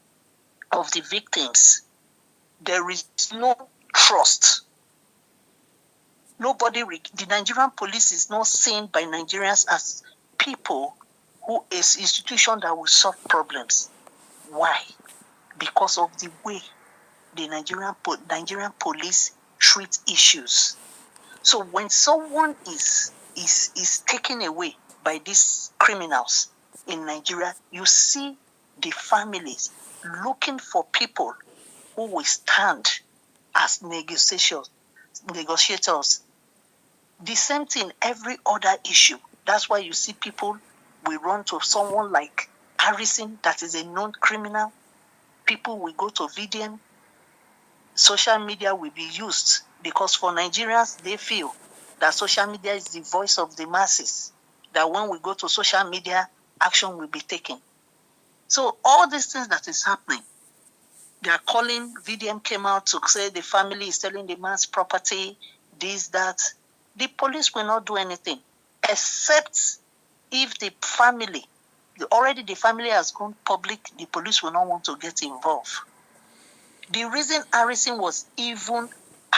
of the victims, there is no trust. The Nigerian police is not seen by Nigerians as people who is institution that will solve problems. Why? Because of the way the Nigerian police treat issues. So when someone is taken away by these criminals in Nigeria, you see the families looking for people who will stand as negotiators. The same thing every other issue. That's why you see people will run to someone like Harrison, that is a known criminal. People will go to VDM. Social media will be used because for Nigerians, they feel that social media is the voice of the masses. That when we go to social media, action will be taken. So all these things that is happening, they are calling, VDM came out to say the family is selling the man's property, this, that. The police will not do anything except if the family has gone public, the police will not want to get involved. The reason Harrison was even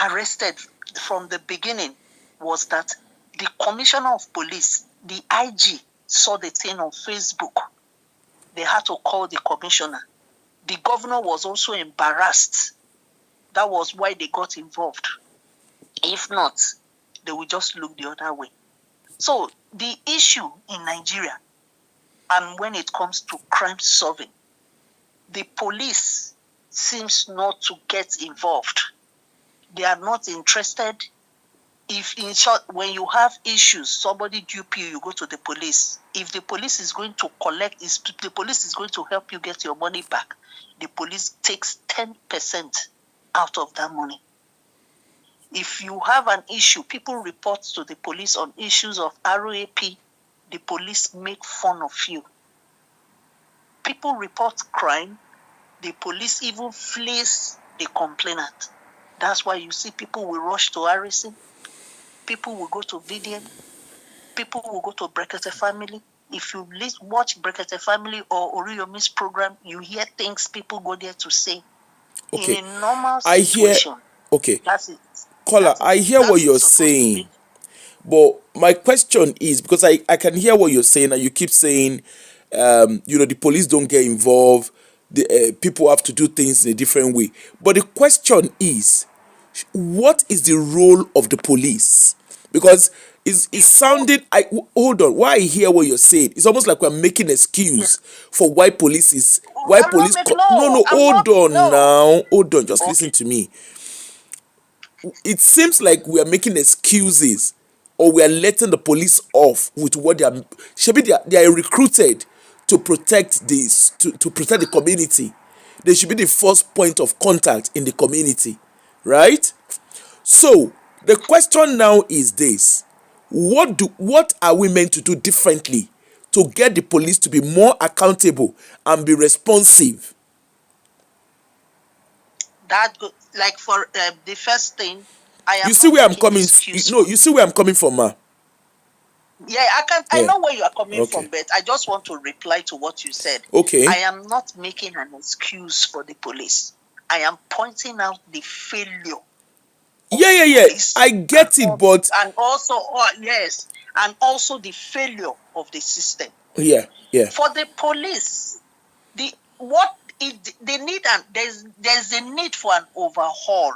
arrested from the beginning was that the commissioner of police, the IG, saw the thing on Facebook. They had to call the commissioner. The governor was also embarrassed. That was why they got involved. If not, they would just look the other way. So the issue in Nigeria, and when it comes to crime solving, the police seems not to get involved. They are not interested. If in short, when you have issues, somebody dupe you, you go to the police. If the police is going to the police is going to help you get your money back, the police takes 10% out of that money. If you have an issue, people report to the police on issues of RAP, the police make fun of you. People report crime, the police even flees the complainant. That's why you see people will rush to Harrison, people will go to VDM, people will go to Brekete Family. If you watch Brekete Family or Oriyomi's program, you hear things people go there to say. Okay. In a normal situation, that's it. Caller, I hear what you're saying. But my question is, because I can hear what you're saying, and you keep saying, the police don't get involved, the people have to do things in a different way. But the question is, what is the role of the police? Because it's sounding, hold on, why I hear what you're saying, it's almost like we're making excuse for why police is, hold on, just listen to me. It seems like we are making excuses, or we are letting the police off with what they are. They are recruited to protect to protect the community. They should be the first point of contact in the community, right? So the question now is this: what are we meant to do differently to get the police to be more accountable and be responsive? That like for the first thing, I am You see not where I'm making coming? excuse No, for you see where I'm coming from, ma. Yeah, I Yeah. know where you are coming Okay. from, but I just want to reply to what you said. I Okay. am not making an excuse for the police. I am pointing out the failure of Yeah, the yeah, yeah. police I get it, but and also yes, and also the failure of the system. yeah, yeah. For the police, the what it they need, and there's a need for an overhaul.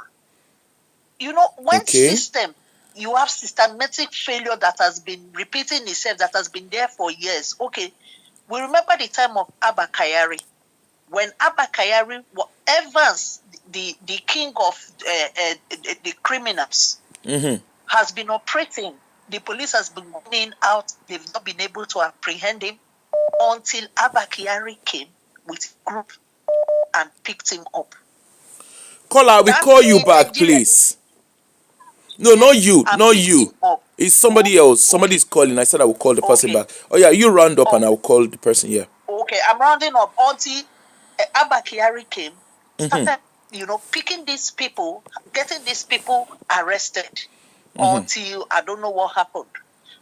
You know, when Okay. system, you have systematic failure that has been repeating itself, that has been there for years. Okay, we remember the time of Abba Kayari. When Abba Kayari, Evans, the king of the criminals, has been operating, the police has been going out, they've not been able to apprehend him until Abba Kayari came with a group and picked him up. Caller, we That call you in back, Nigeria, please. No, not yes, you, and not picked him you. up. It's somebody else. Somebody Okay, is calling. I said I will call the person okay. back. Oh yeah, you round up and Oh, I will call the person. Yeah. okay, I'm rounding up until Abba Kyari came, started, picking these people, getting these people arrested until I don't know what happened.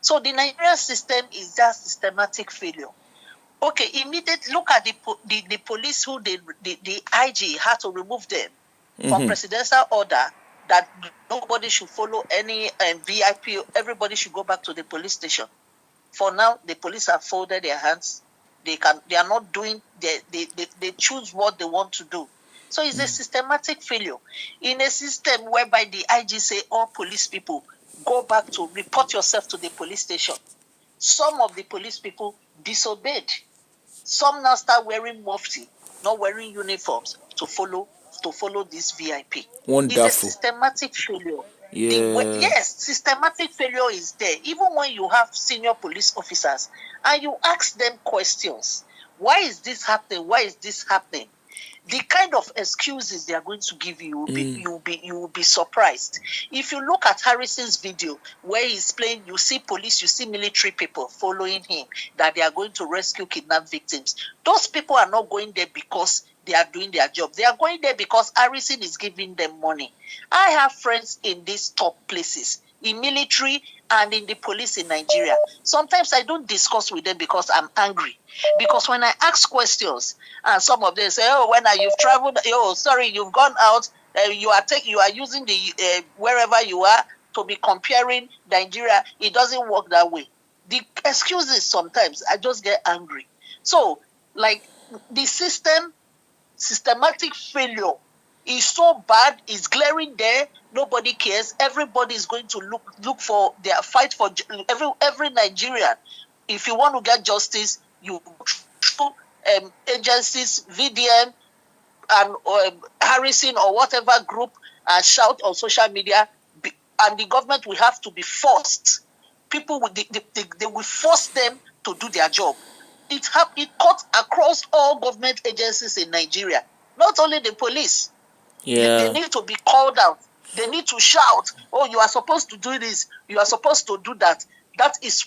So the Nigerian system is just systematic failure. Okay, immediately look at the police who the IG had to remove them from presidential order that nobody should follow any VIP, everybody should go back to the police station. For now, the police have folded their hands. They are not doing, they choose what they want to do. So it's a systematic failure. In a system whereby the IG say all police people go back to report yourself to the police station. Some of the police people disobeyed. Some now start wearing mufti, not wearing uniforms to follow this VIP. It's a Wonderful. systematic failure. Yeah. Yes, systematic failure is there. Even when you have senior police officers and you ask them questions, why is this happening? Why is this happening? The kind of excuses they are going to give you, you will be surprised. If you look at Harrison's video where he's playing, you see police, you see military people following him, that they are going to rescue kidnapped victims. Those people are not going there because they are doing their job. They are going there because Harrison is giving them money. I have friends in these top places, in military and in the police in Nigeria. Sometimes I don't discuss with them because I'm angry. Because when I ask questions, and some of them say, "Oh, when you've traveled, oh, sorry, you've gone out, you are using the wherever you are to be comparing Nigeria." It doesn't work that way. The excuses sometimes I just get angry. So, like the systematic failure is so bad, is glaring there. Nobody cares. Everybody is going to look for their fight for every Nigerian. If you want to get justice, you through agencies, VDM, and Harrison or whatever group, and shout on social media, and the government will have to be forced. People will they will force them to do their job. It cuts across all government agencies in Nigeria, not only the police. They Yeah. need to be called out. They need to shout, "Oh, you are supposed to do this. You are supposed to do that." That is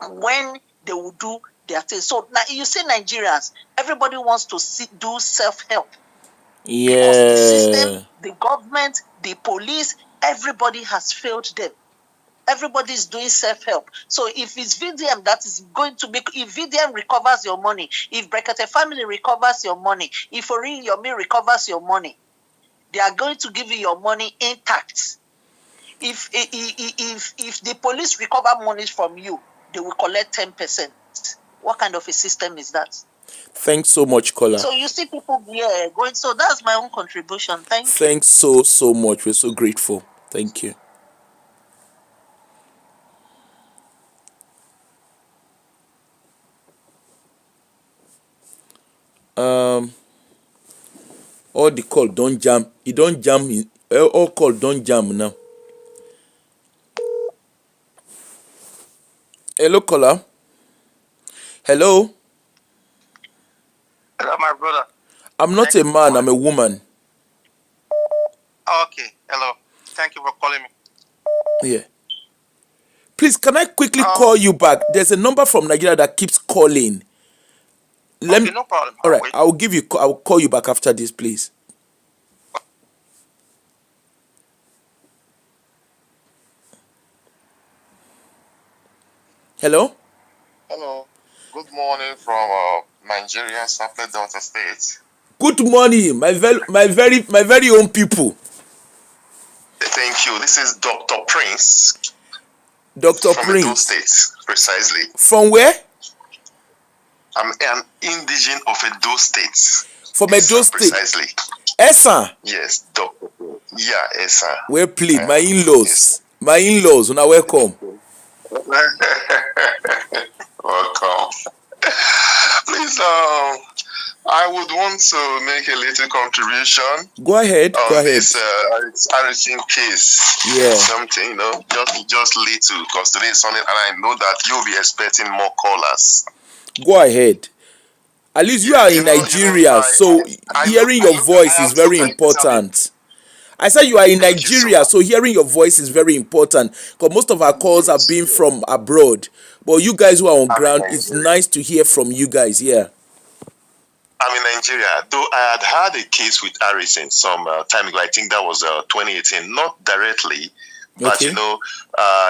when they will do their thing. So now you see Nigerians, everybody wants to do self-help because the system, Yeah. the government, the police, everybody has failed them. Everybody is doing self-help. So if it's VDM that is going to make, if VDM recovers your money, if Brekete family recovers your money, if Ori Yomi recovers your money, they are going to give you your money intact. If the police recover money from you, they will collect 10%. What kind of a system is that? Thanks so much, caller. So you see people here going. So that's my own contribution. Thank you. Thanks so much. We're so grateful. Thank you. All the call don't jam. It don't jam. All call don't jam now. Hello, caller. Hello. Hello, my brother. I'm not Thank a you for man. I'm calling a me. woman. Okay, hello. Thank you for calling me. Yeah. Please, can I quickly call you back? There's a number from Nigeria that keeps calling. Let Okay, me. no problem. All I'll right. wait. I'll give you. I'll call you back after this, please. Hello? Hello. Good morning from Nigeria, Sapele Delta State. Good morning, my very own people. Thank you. This is Dr. Prince Dr. from Edo Prince. State, precisely. From where? I'm an indigene of Edo State. From Edo State. Precisely. Esa. Yes, Dr. Yeah, Esa. Well played. My in-laws. Yes. My in-laws. Una welcome. Welcome. Please, I would want to make a little contribution. Go ahead. On Go ahead. this Harrison case. Yeah. Something, you know, just little, because today is Sunday, and I know that you'll be expecting more callers. Go ahead. At least you are in Nigeria, so hearing your voice is very important. I said you are in Nigeria, so hearing your voice is very important, because most of our calls have been from abroad. But you guys who are on ground, it's nice to hear from you guys here. I'm in Nigeria, though I had a case with Harrison some time ago. I think that was 2018, not directly, but Okay. you know,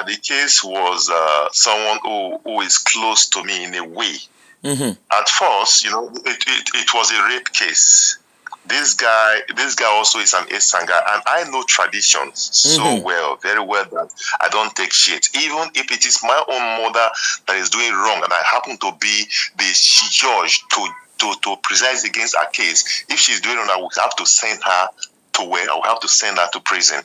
the case was someone who is close to me in a way. Mm-hmm. At first, you know, it was a rape case. This guy also is an Eastern guy, and I know traditions so well, very well, that I don't take shit. Even if it is my own mother that is doing wrong, and I happen to be the judge to preside against her case, if she's doing wrong, I will have to send her to where? I will have to send her to prison.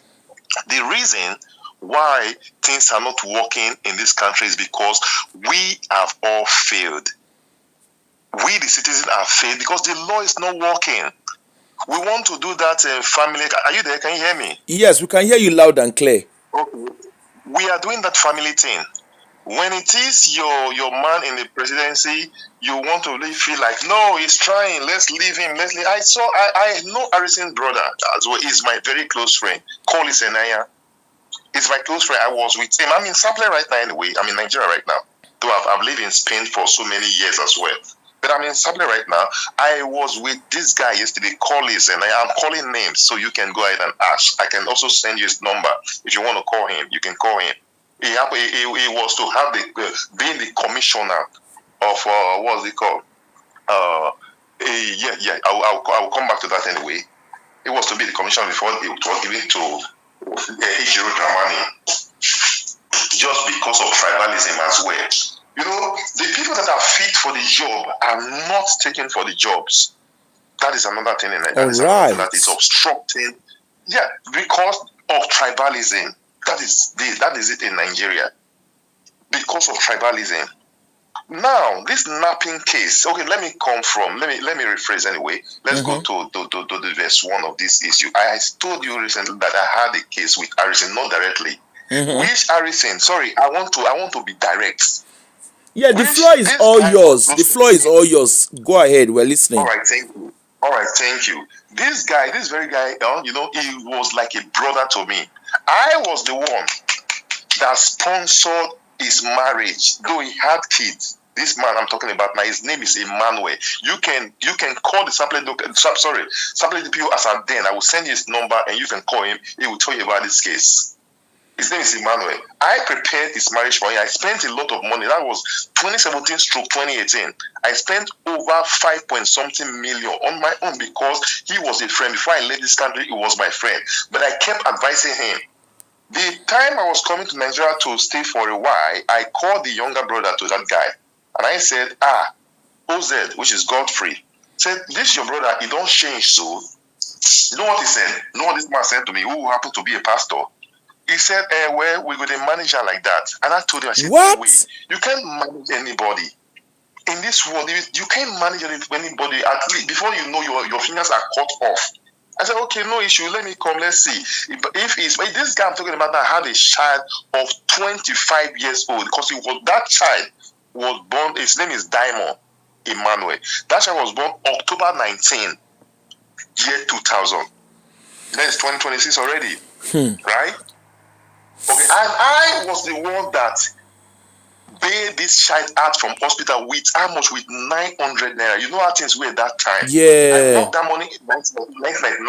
The reason why things are not working in this country is because we have all failed. We, the citizens, have failed because the law is not working. We want to do that family. Are you there? Can you hear me? Yes, we can hear you loud and clear. Okay. We are doing that family thing. When it is your man in the presidency, you want to really feel like, no, he's trying. Let's leave him. I know Harrison's brother as well. He's my very close friend. Koli Senaya. He's my close friend. I was with him. I'm in Sapele right now anyway. I'm in Nigeria right now. Though I've lived in Spain for so many years as well. But I'm in Sapele right now. I was with this guy yesterday, Collis, and I am calling names, so you can go ahead and ask. I can also send you his number. If you want to call him, you can call him. He was to have being the commissioner of what's it called? I will come back to that anyway. It was to be the commissioner before it was given to Ejiro Dramani, just because of tribalism as well. You know, the people that are fit for the job are not taken for the jobs. That is another thing in Nigeria. That is obstructing. Yeah, because of tribalism. That is it in Nigeria. Because of tribalism. Now, this napping case. Okay, let me rephrase anyway. Let's go to the verse 1 of this issue. I told you recently that I had a case with Harrison, not directly. Which Harrison? Sorry, I want to be direct. Yeah, the floor is all yours. The floor is all yours. Go ahead. We're listening. All right, thank you. This very guy, you know, he was like a brother to me. I was the one that sponsored his marriage, though he had kids. This man I'm talking about now, his name is Emmanuel. You can call the Sapele DPO as at then. I will send you his number and you can call him. He will tell you about this case. His name is Emmanuel. I prepared his marriage for him. I spent a lot of money. That was 2017/2018. I spent over 5-point-something million on my own because he was a friend. Before I left this country, he was my friend. But I kept advising him. The time I was coming to Nigeria to stay for a while, I called the younger brother to that guy. And I said, OZ, which is Godfrey, said, this your brother, he don't change so. You know what he said? You know what this man said to me, who happened to be a pastor? He said, well, we're going to manage her like that. And I told him, I said, what? Wait, you can't manage anybody. In this world, you can't manage anybody. At least before you know, your fingers are cut off. I said, okay, no issue. Let me come. Let's see. If this guy I'm talking about now had a child of 25 years old, because that child was born, his name is Diamond Emmanuel. That child was born October 19, year 2000. Then it's 2026 already. Right? Okay, and I was the one that bail this child out from hospital with how much? With 900 naira. You know how things were that time. Yeah. I got that money in 1999.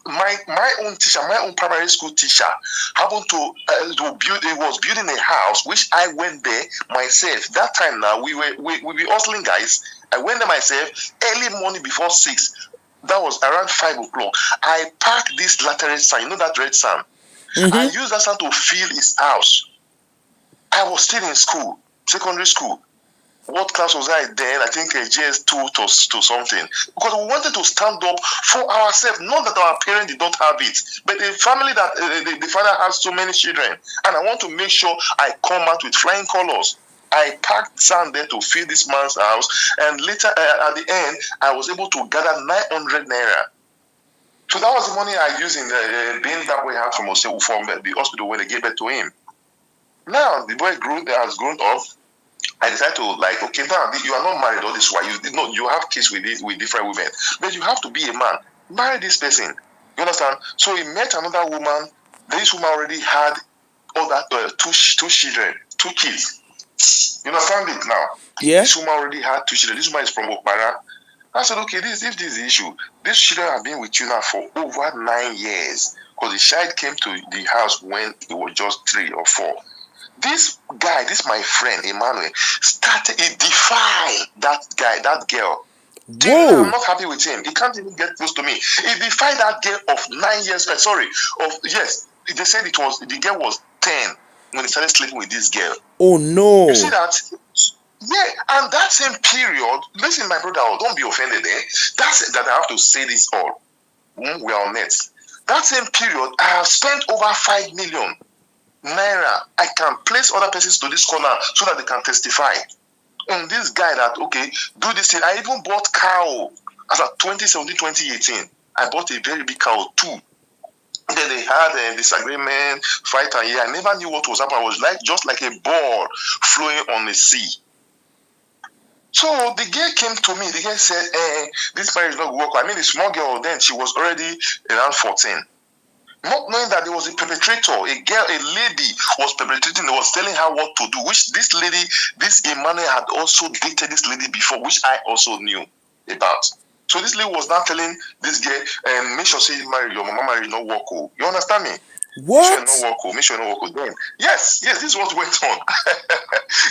My own teacher, my own primary school teacher, happened to build. It was building a house, which I went there myself. That time now we were hustling, guys. I went there myself early morning before 6. That was around 5 o'clock. I parked this lateral sign. You know that red sign. I used that sign to fill his house. I was still in school, secondary school. What class was I then? I think JS2 to something. Because we wanted to stand up for ourselves. Not that our parents did not have it, but the family that the father has so many children. And I want to make sure I come out with flying colors. I packed sand there to fill this man's house. And later, at the end, I was able to gather 900 naira. So that was the money I used in the bin that we had from the hospital when they gave it to him. Now, the boy has grown up. I decided to okay, now you are not married all this while. You have kids with different women, but you have to be a man. Marry this person. You understand? So he met another woman. This woman already had all that two children, 2 kids. You understand it now? Yeah. This woman already had 2 children. This woman is from Okpara. I said, okay, if this is the issue, these children have been with you now for over 9 years. Because the child came to the house when he was just 3 or 4. This guy, my friend Emmanuel, he defied that girl. Whoa. I'm not happy with him. He can't even get close to me. He defied that girl of 9 years. They said the girl was 10 when he started sleeping with this girl. Oh no. You see that? Yeah, and that same period, listen, my brother, don't be offended, That's that I have to say this all. We are on net. That same period, I have spent over 5 million naira. I can place other persons to this corner so that they can testify. And this guy that, okay, do this thing. I even bought cow as of 2017, 2018. I bought a very big cow too. Then they had a disagreement, fight, and I never knew what was happening. I was just like a ball flowing on the sea. So the girl came to me. The girl said, this marriage is not going to work. I mean, the small girl then, she was already around 14. Not knowing that there was a perpetrator, a lady was perpetrating, was telling her what to do, which this Emmanuel had also dated this lady before, which I also knew about. So this lady was now telling this girl, make sure you marry, your mama marry, no work. You understand me? What? Make sure no work. Then, yes, this is what went on.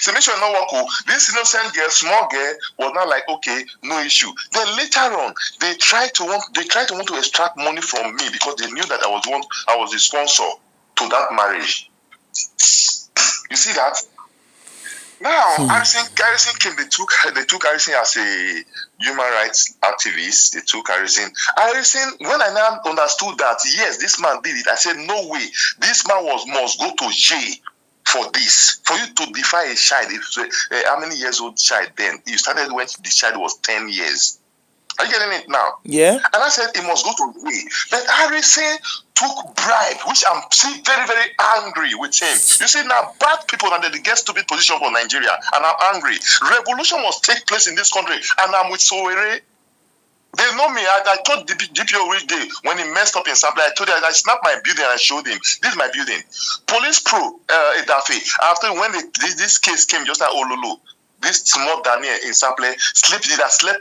So make sure no work. This innocent girl, small girl, was not like, okay, no issue. Then later on, they tried to want to extract money from me because they knew that I was the sponsor to that marriage. You see that? Now, Harrison came. They took Harrison as a human rights activist. They took Harrison. When I now understood that, yes, this man did it, I said, no way. This man must go to jail for this. For you to defy a child, how many years old child then? You started when the child was 10 years. Are you getting it now? Yeah. And I said, he must go to jail. But Harrison took bribe, which I'm still very, very angry with him. You see, now bad people that they get stupid position for Nigeria, and I'm angry. Revolution must take place in this country, and I'm with Sowore. They know me. I told the DPO which day when he messed up in Sampler, I told him, I snapped my building and I showed him. This is my building. Police Pro, Edafe, after when this case came just like Ololo, this small Daniel in Sampler slept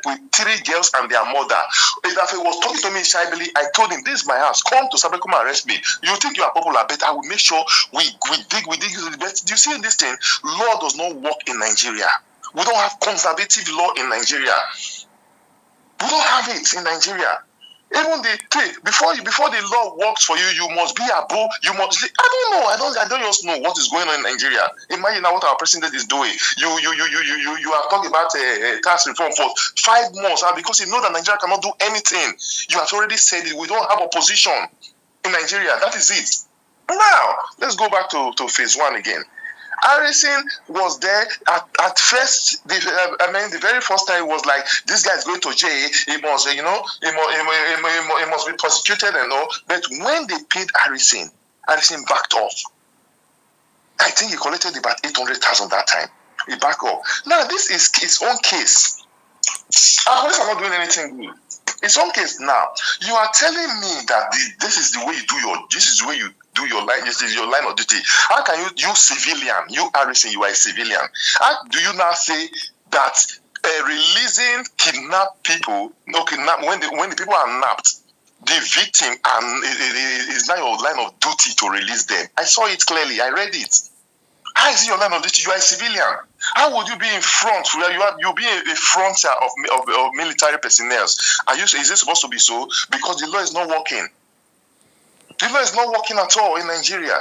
with 3 girls and their mother. Edafe was talking to me shyly. I told him, this is my house. Come to Sampler, come and arrest me. You think you are popular, but I will make sure we dig to the best. Do you see this thing? Law does not work in Nigeria. We don't have conservative law in Nigeria. We don't have it in Nigeria. Even before the law works for you, you must be above. You must. I don't know. I don't just know what is going on in Nigeria. Imagine now what our president is doing. You are talking about tax reform for 5 months, because you know that Nigeria cannot do anything. You have already said it. We don't have opposition in Nigeria. That is it. Now let's go back to phase 1 again. Harrison was there at first. The very first time it was like, this guy is going to jail. He must, he must be prosecuted and all. But when they paid Harrison backed off. I think he collected about 800,000 that time. He backed off. Now this is his own case. Our police are not doing anything good. His own case now. You are telling me that this is the way you do this is the way you do your line. This is your line of duty. How can you civilian, you Harrison, you are a civilian? How do you now say that releasing kidnapped people, when the people are napped, the victim and is now your line of duty to release them? I saw it clearly. I read it. How is it your line of duty? You are a civilian. How would you be in front? You'll be a frontier of military personnel. Is it supposed to be so? Because the law is not working. The law is not working at all in Nigeria.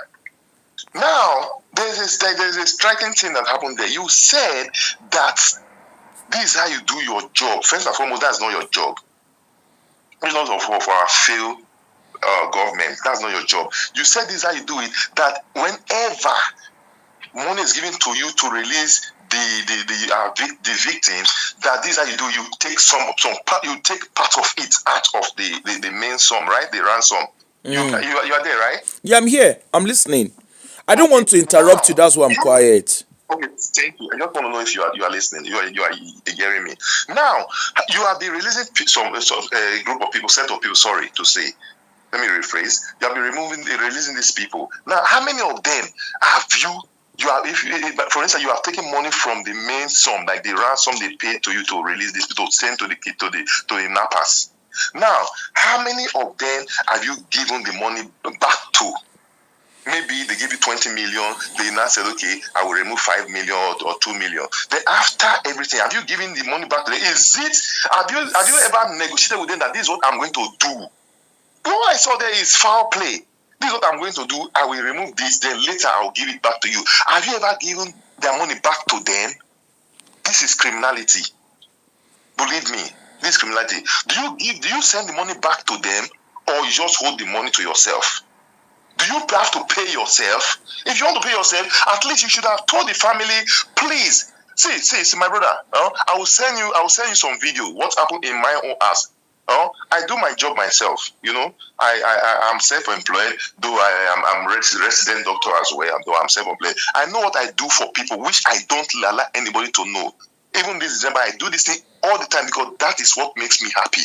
Now, there's a striking thing that happened there. You said that this is how you do your job. First and foremost, that's not your job. It's not for our failed government. That's not your job. You said this is how you do it, that whenever money is given to you to release the victims, that this is how you do. You take some part. You take part of it out of the main sum, right? The ransom. You are there, right? Yeah, I'm here. I'm listening. I don't want to interrupt you. That's why I'm quiet. Okay, thank you. I just want to know if you are listening. You are hearing me. Now, you have been releasing some group of people, set of people. Sorry to say. Let me rephrase. You have been releasing these people. Now, how many of them have you? For instance, you have taken money from the main sum, like the ransom they paid to you to release these people, to send to the nappers. Now, how many of them have you given the money back to? Maybe they give you 20 million. They now said, okay, I will remove 5 million or 2 million. Then after everything, have you given the money back to them? Have you ever negotiated with them that this is what I'm going to do? What I saw there is foul play. This is what I'm going to do. I will remove this. Then later I will give it back to you. Have you ever given their money back to them? This is criminality. Believe me, this is criminality. Do you send the money back to them, or you just hold the money to yourself? Do you have to pay yourself? If you want to pay yourself, at least you should have told the family, please. See, my brother. I will send you some video. What happened in my own house? I do my job myself. I'm self-employed, though I'm resident doctor as well. Though I'm self-employed, I know what I do for people, which I don't allow anybody to know. Even this December, I do this thing all the time because that is what makes me happy.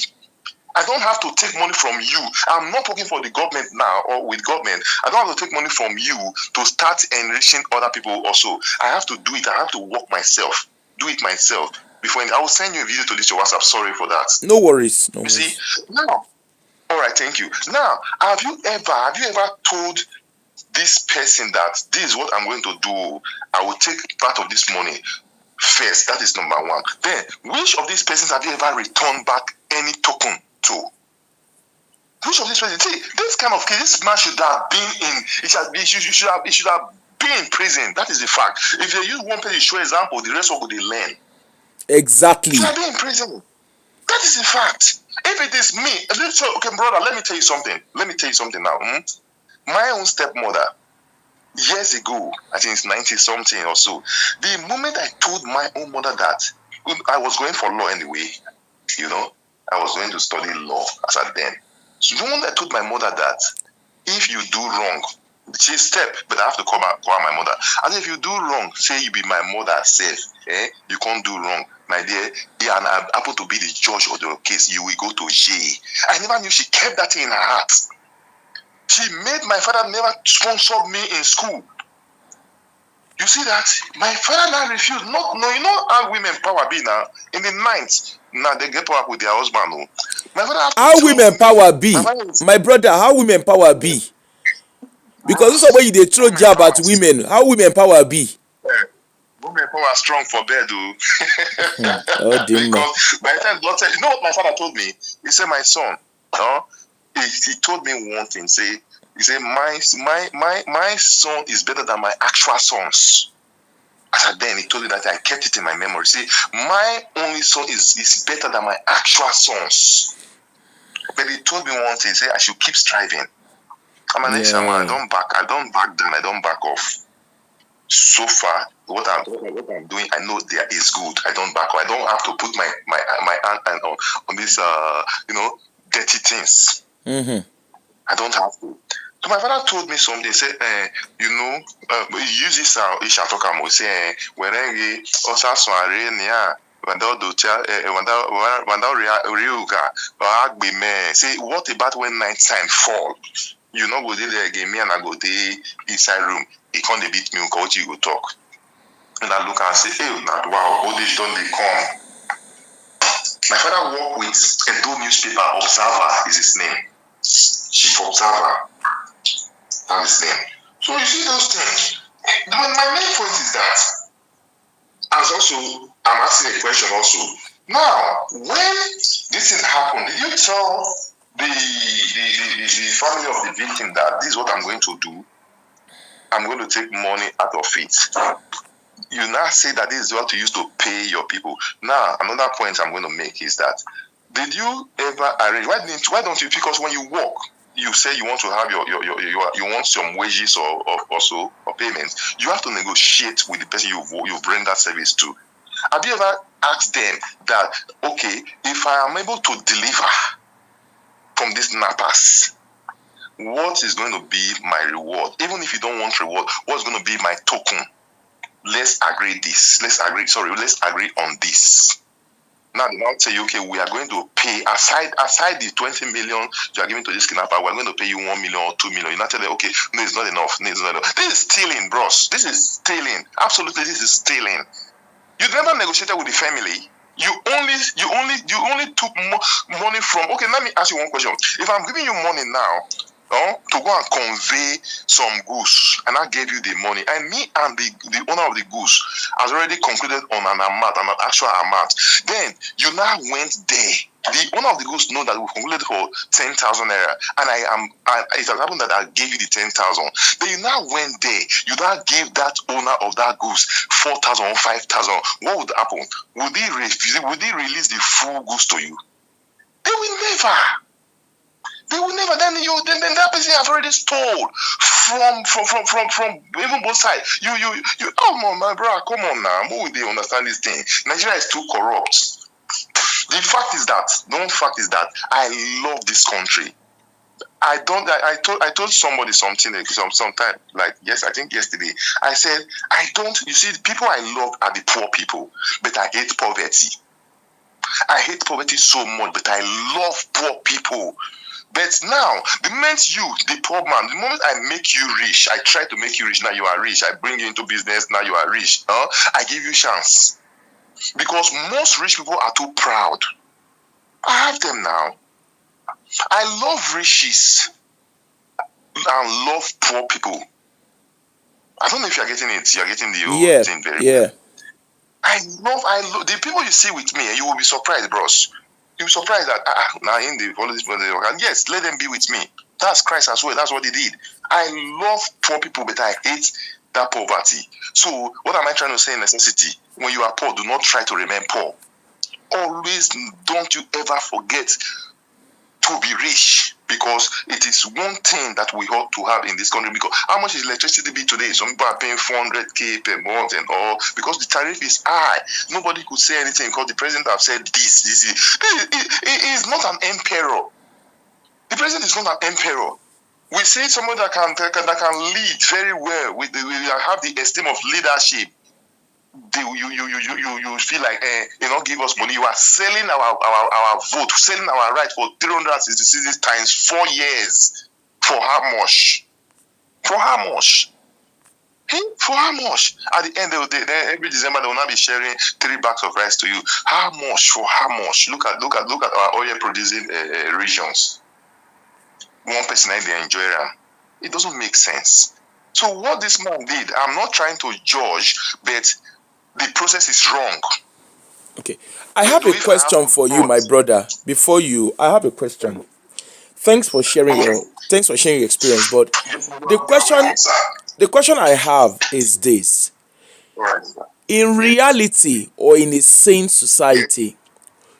I don't have to take money from you. I'm not working for the government now or with government. I don't have to take money from you to start enriching other people also. I have to do it. I have to work myself. Do it myself. I will send you a video to this your WhatsApp. Sorry for that. No worries. No worries. See? Now, all right, thank you. Now, have you ever told this person that this is what I'm going to do? I will take part of this money first. That is number one. Then, which of these persons have you ever returned back any token to? Which of these persons? See, this kind of case, this man should have been in. It should have been in prison. That is the fact. If they use one person to show example, the rest of them learn. Exactly. Should have been in prison. That is the fact. If it is me, okay, brother, let me tell you something. Let me tell you something now. My own stepmother, years ago, I think it's 90-something or so, the moment I told my own mother that, I was going for law anyway, I was going to study law as at then. So the moment I told my mother that, if you do wrong, she step, but I have to call my mother. And if you do wrong, say you be my mother self, you can't do wrong. My dear, and I happen to be the judge of the case, you will go to jail. I never knew she kept that in her heart. She made my father never sponsor me in school. You see that? My father now refused. You know how women power be now? In the night, now they get power with their husband. My father how women power be? My brother, how women power be? Because this is where they throw jab at women. How women power be? Women power strong for bed, though. Because by the time daughter, you know what my father told me? He said, my son, he told me one thing. He said, my son is better than my actual sons. As then he told me that I kept it in my memory. See, my only son is better than my actual sons. But he told me one thing. He said I should keep striving. I'm an ex-man. I don't back down. I don't back off. So far, what I'm doing, I know there is good. I don't back off. I don't have to put my hand on these dirty things. I don't have to. So my father told me something. He said, use this Isha Tokamo. He said, wherever Osa Soare Nia, say, what about when night time fall? You no go there again. Me and I go there inside room. He can't beat me. What you go talk? And I look and say, hey, wow, all this done they come. My father worked with Edo newspaper. Observer is his name. Chief Observer. That's his name. So you see those things. My main point is that, as also, I'm asking a question also. Now, when this thing happened, did you tell the family of the victim that this is what I'm going to do? I'm going to take money out of it. You now say that this is what you use to pay your people. Now, another point I'm going to make is that, did you ever arrange? Why don't you? Because when you work, you say you want to have you want some wages or so or payments. You have to negotiate with the person you've rendered service to. Have you ever asked them that, okay, if I am able to deliver from these nappers, what is going to be my reward? Even if you don't want reward, what's going to be my token? Let's agree on this. Now they now say, okay, we are going to pay aside the 20 million you are giving to this kidnapper, we're going to pay you 1 million or 2 million. You now tell them, okay, no, it's not enough. No, it's not enough. This is stealing, bros. This is stealing. Absolutely, this is stealing. You never negotiated with the family. You only took money from. Okay, let me ask you one question. If I'm giving you money now, to go and convey some goods, and I gave you the money, and me and the owner of the goods has already concluded on an actual amount, then you now went there. The owner of the goods know that we concluded for 10,000 naira, and it has happened that I gave you the 10,000. Then you now went there. You now gave that owner of that goods 4,000 or 5,000. What would happen? Would they release the full goods to you? They will never. They will never. Then that person have already stole from even both sides. You come on, my brother, come on now. Who will they understand this thing? Nigeria is too corrupt. The fact is that I love this country. I told somebody something sometime, like yes, I think yesterday. I said, you see, the people I love are the poor people, but I hate poverty. I hate poverty so much, but I love poor people. But now, the moment you, the poor man, the moment I make you rich, I try to make you rich, now you are rich. I bring you into business, now you are rich. I give you chance. Because most rich people are too proud. I have them now. I love riches and love poor people. I don't know if you're getting it. You're getting the whole thing very well. I love the people you see with me, and you will be surprised, bros. You'll be surprised that now in the police, yes, let them be with me. That's Christ as well. That's what he did. I love poor people, but I hate that poverty. So what am I trying to say in necessity? When you are poor, do not try to remain poor. Always don't you ever forget to be rich, because it is one thing that we ought to have in this country. Because how much is electricity bill today? Some people are paying 400k per month and all, because the tariff is high. Nobody could say anything because the president have said this. He is not an emperor. The president is not an emperor. We see someone that can lead very well. We have the esteem of leadership. You feel like give us money. You are selling our vote, selling our right for 366 times 4 years. For how much? For how much? For how much? At the end of the day, every December they will not be sharing 3 bags of rice to you. How much? For how much? Look at our oil producing regions. One person and they enjoy them. It doesn't make sense. So what this man did, I'm not trying to judge, but the process is wrong. Okay. I have a question for you, my brother. Before you, I have a question. Thanks for sharing your experience. But the question I have is this: in reality, or in a sane society,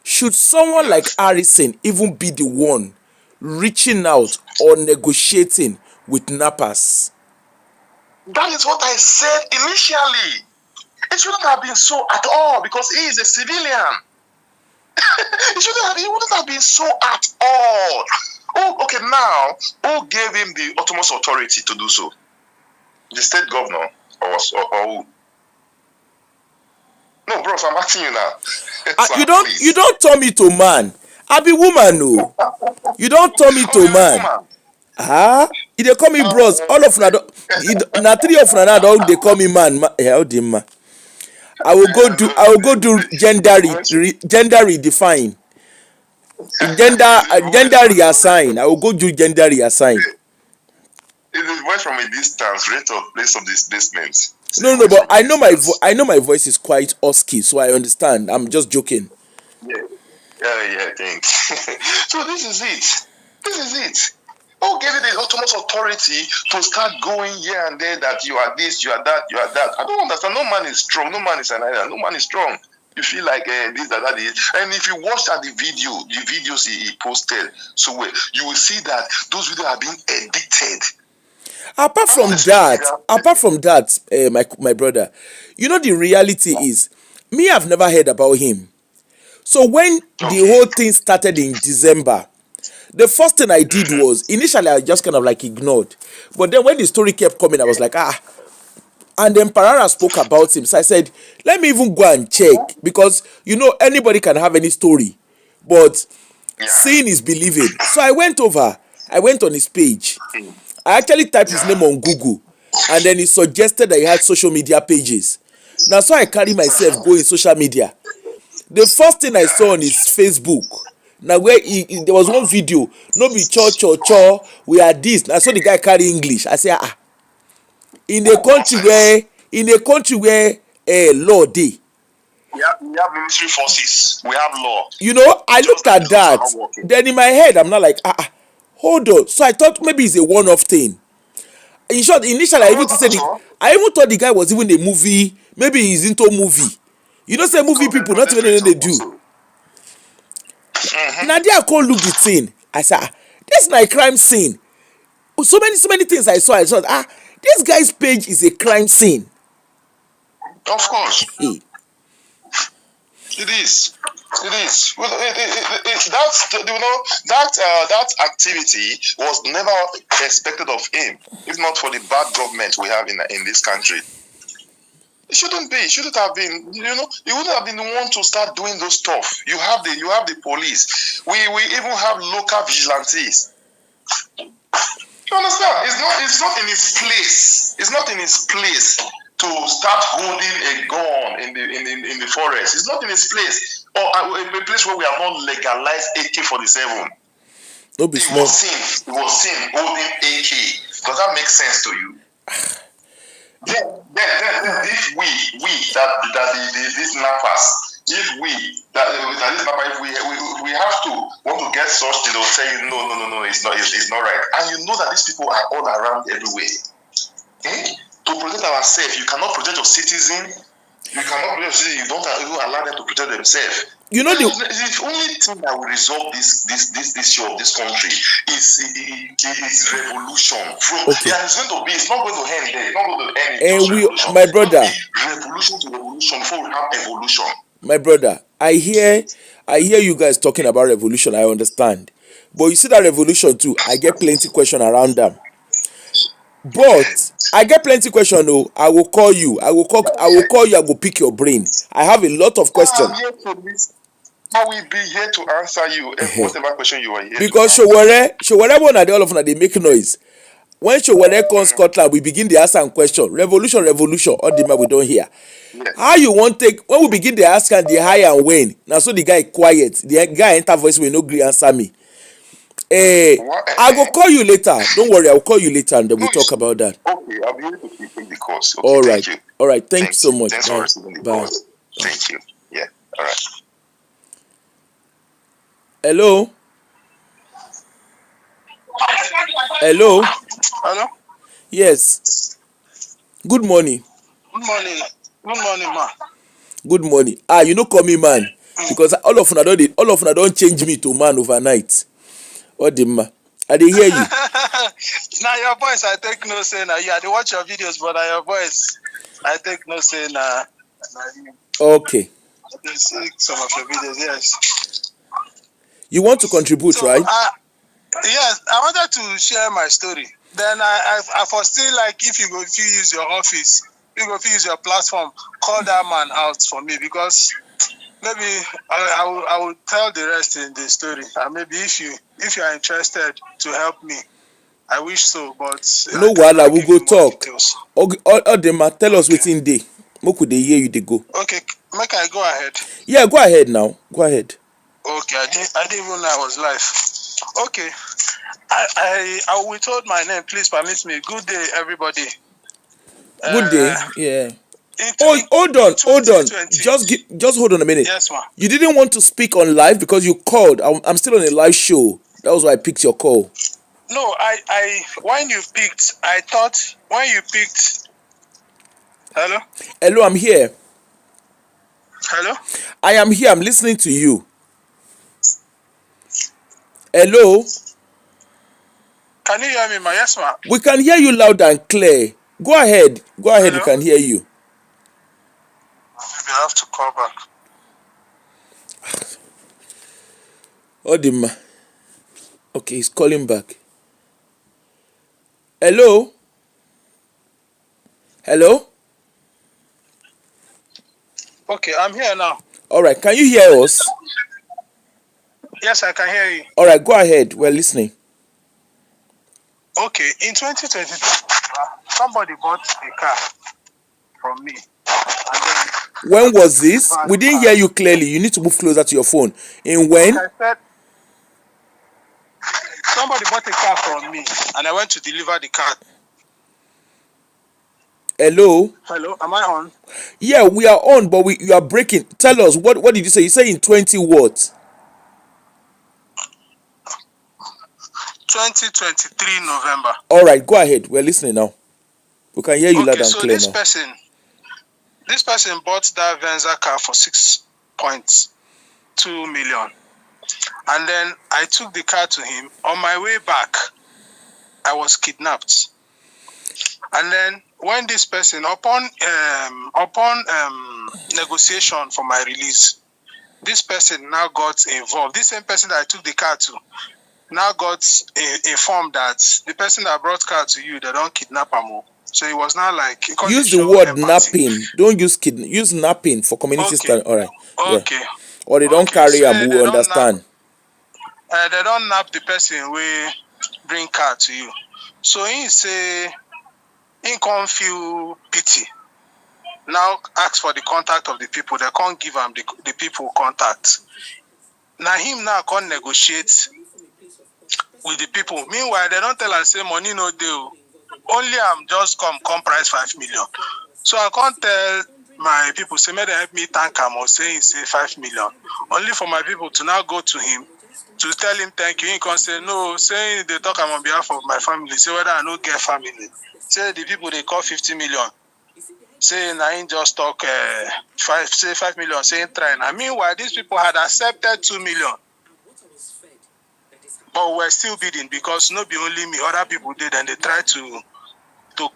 should someone like Harrison even be the one reaching out or negotiating with nappers? That is what I said initially. It shouldn't have been so at all, because he is a civilian. He wouldn't have been so at all. Oh, okay, now, who gave him the utmost authority to do so? The state governor or who? No, bros, I'm asking you now. You don't turn me to man. I be woman, no. You don't turn me to man. They call me bros. All of una na three of una now they call me man. How dey ma? I will go do gender redefine. Gender reassign. I will go do gender reassign. It is voice from a distance, rate of place of displacement. No, but I know my voice is quite husky, so I understand. I'm just joking. Yeah, thanks. So this is it. Who gave you the autonomous authority to start going here and there that you are this, you are that, you are that? I don't understand. No man is strong. No man is an island. No man is strong. You feel like this, that is. And if you watch at the videos he posted, so you will see that those videos are being edited. Apart from that, my brother, you know the reality is, me, I've never heard about him. So when the whole thing started in December, the first thing I did was, initially I just kind of like ignored, but then when the story kept coming, I was like, and then Parara spoke about him, so I said, let me even go and check, because anybody can have any story, but seeing is believing. So I went on his page. I actually typed his name on Google, and then he suggested that he had social media pages. Now, so I carry myself go in social media. The first thing I saw on his Facebook, now where there was one video, no be cho, we are this. I saw the guy carry English. I say, in a country where law dey. We have military forces. We have law. I looked at that. Then in my head, I'm not like, hold on. So I thought maybe it's a one-off thing. In short, initially I even thought the guy was even a movie. Maybe he's into movie. Say movie people not even know they do. Now there I call look the thing. I said, this is my crime scene. So many things I saw. This guy's page is a crime scene. Of course. It is. Well, that activity was never expected of him, if not for the bad government we have in this country. It shouldn't be. It shouldn't have been. He wouldn't have been the one to start doing those stuff. You have the police. We even have local vigilantes. You understand? It's not in his place. It's not in his place to start holding a gun in the forest. It's not in his place. Or a place where we have not legalized AK-47. Don't be small. He was seen holding AK. Does that make sense to you? Then if these nappers, if we have to want to get such, they will say no, it's not right. And you know that these people are all around everywhere. To protect ourselves, you cannot protect your citizen. You cannot protect your citizen. You don't even allow them to protect themselves. The only thing that will resolve this issue of this country is revolution. It's not going to end there. It's not going to end. My brother, revolution to revolution before we have evolution. My brother, I hear you guys talking about revolution. I understand, but you see that revolution too. I get plenty question around them. But I get plenty question. Oh, I will call you. I will call you. I will pick your brain. I have a lot of questions. I will be here to answer you whatever question you are here. Because Showore one all of them they make noise. When Showore comes Scotland, we begin the answer and question. Revolution. All the man we don't hear. Yes. How you want take when we begin the ask and the high and when? Now so the guy quiet. The guy enter voice will no agree answer me. I will call you later. Don't worry, I will call you later and then we'll talk about that. Okay, I'll be able to keep the course. Okay, all right. Thank you. All right. Thanks so much. Thanks for receiving the course. Thank you. Yeah. All right. Hello. Hello. Yes. Good morning. Good morning, ma. Good morning. You no call me man because all of una don't change me to man overnight. What the ma? I dey hear you. Now your voice, I take no say. Now you had to watch your videos, but your voice, I take no say. Now. Okay. I see some of your videos. Yes. You want to contribute, right? Yes, I wanted to share my story. Then I foresee like if you use your office, you go use your platform, call that man out for me because maybe I will tell the rest in the story. And maybe if you are interested to help me, I wish so, but No I cannot wahala, we give go you more talk. details. All dem tell us Okay. wetin dey. Make we dey hear you dey go. Okay, make I go ahead. Yeah, go ahead now. Go ahead. Okay, I didn't even know I was live. Okay, I will withhold my name. Please permit me. Good day, everybody. Good day. Yeah. In, Hold in on. 2020. Just hold on a minute. Yes, ma'am. You didn't want to speak on live because you called. I'm still on a live show. That was why I picked your call. No, when you picked, I thought when you picked. Hello. Hello, I'm here. Hello. I am here. I'm listening to you. Hello. Can you hear me, ma? Yes, ma'am. We can hear you loud and clear. Go ahead. Go ahead. Hello? We can hear you. Maybe I have to call back. Odima. Okay, he's calling back. Hello? Hello? Okay, I'm here now. All right. Can you hear us? Yes, I can hear you. All right. Go ahead. We're listening. Okay, in 2022, somebody bought a car from me. And then When was this? We didn't hear you clearly. You need to move closer to your phone. In when? I said somebody bought a car from me, and I went to deliver the car. Hello? Hello, am I on? Yeah, we are on, but you are breaking. Tell us, what did you say? You say in 20 what? 2023 November. All right, go ahead. We're listening now. We can hear you loud and clear now. This person bought that Venza car for 6.2 million. And then I took the car to him. On my way back, I was kidnapped. And then when this person, upon negotiation for my release, this person now got involved. This same person that I took the car to now got informed that the person that brought car to you, they don't kidnap him. So it was not like use the word napping. Don't use use napping for community stand. All right. Okay. Yeah. Or they don't carry so them. We understand. They don't nap the person we bring car to you. So he say he can't feel pity. Now ask for the contact of the people. They can't give him the people contact. Now him now can't negotiate with the people. Meanwhile, they don't tell us say money no deal. Only I'm just come price 5 million. So I can't tell my people say may they help me thank him or say he say 5 million. Only for my people to now go to him to tell him thank you. He can say no, saying they talk on behalf of my family. Say whether I no get family. Say the people they call 50 million. Say I ain't just talk 5 million, saying try. And meanwhile, these people had accepted 2 million. But we're still bidding because not be only me, other people did, and they try to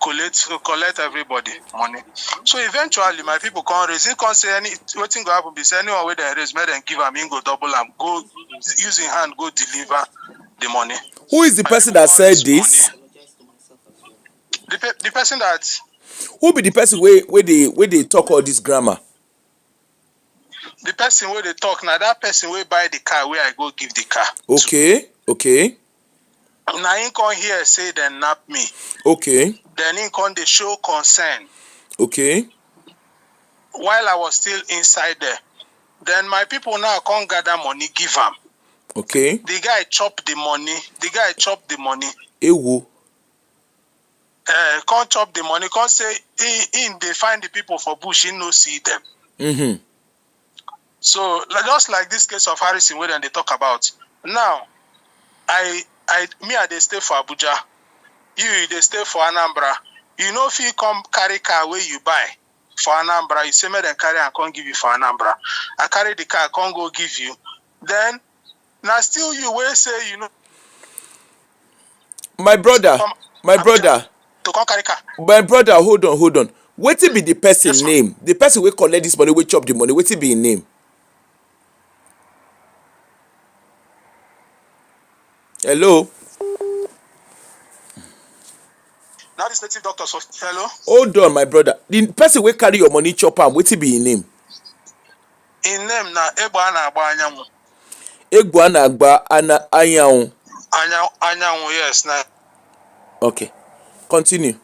collect everybody money. So eventually my people can't raise. It can't say any waiting go happen. Be say anyone where they raise, may then give them in go double them, go using hand, go deliver the money. Who is the person that said this? The person that. Who be the person where they talk all this grammar? The person where they talk now, that person will buy the car where I go give the car. Okay. Now he come here say they nap me. Okay. Then he come they show concern. Okay. While I was still inside there. Then my people now can't gather money, give them. Okay. The guy chop the money. Ewo. Can't chop the money. Can't say they find the people for bush, he no see them. Mm-hmm. So just like this case of Harrison, where they talk about. Now, I they stay for Abuja. You they stay for Anambra. You know if you come carry car where you buy for Anambra, you say me then carry and can't give you for Anambra. I carry the car, can't go give you. Then now still you will say you know. My brother. To come carry car. My brother, hold on. Wetin be the person name? The person wey collect this money, wey chop the money, wetin be him name? Hello? Now this native doctor, so hello? Hold on, my brother. The person wey carry your money chop am, wetin be him name? His name na Egbuana Agba Anyanwu. Egbuana Agba Anyanwu. Anyanwu, yes. Na. Okay. Continue.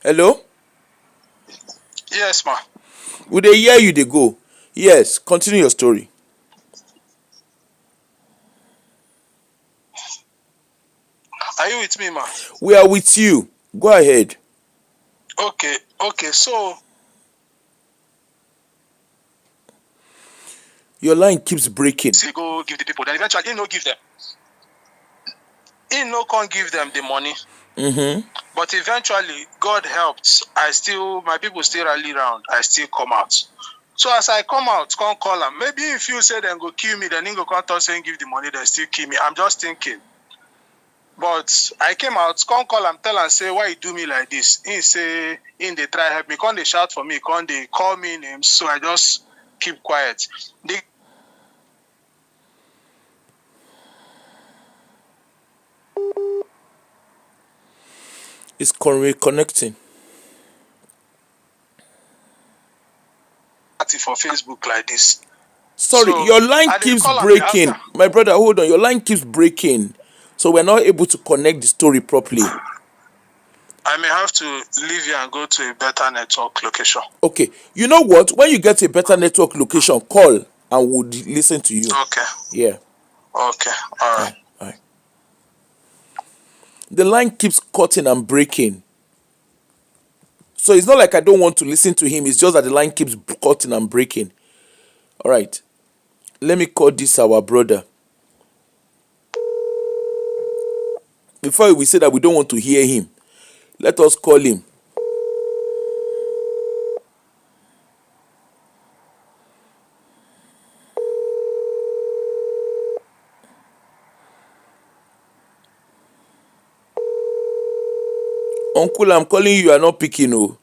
Hello? Yes, ma. Would they hear you, they go? Yes, continue your story. Are you with me, ma? We are with you. Go ahead. Okay, so Your line keeps breaking. he go give the people, then eventually he no give them. He no can't give them the money. Mm-hmm. But eventually, God helped. My people still rally around. I still come out. So as I come out, come call them. Maybe if you say them go kill me, then he go come talk saying give the money, they still kill me. I'm just thinking. But I came out, come call him, tell him, say, why you do me like this? He say, they try help me, come they shout for me, come they call me names. So I just keep quiet. It's reconnecting. For Facebook like this. Sorry, So, your line keeps breaking. My brother, hold on. Your line keeps breaking. So we're not able to connect the story properly. I may have to leave here and go to a better network location. Okay. You know what? When you get a better network location, call and we'll listen to you. Okay. Yeah. Okay. All right. All right. The line keeps cutting and breaking. So it's not like I don't want to listen to him. It's just that the line keeps cutting and breaking. All right. Let me call this our brother. Before we say that we don't want to hear him, let us call him. Uncle, I'm calling you. You are not picking. Oh.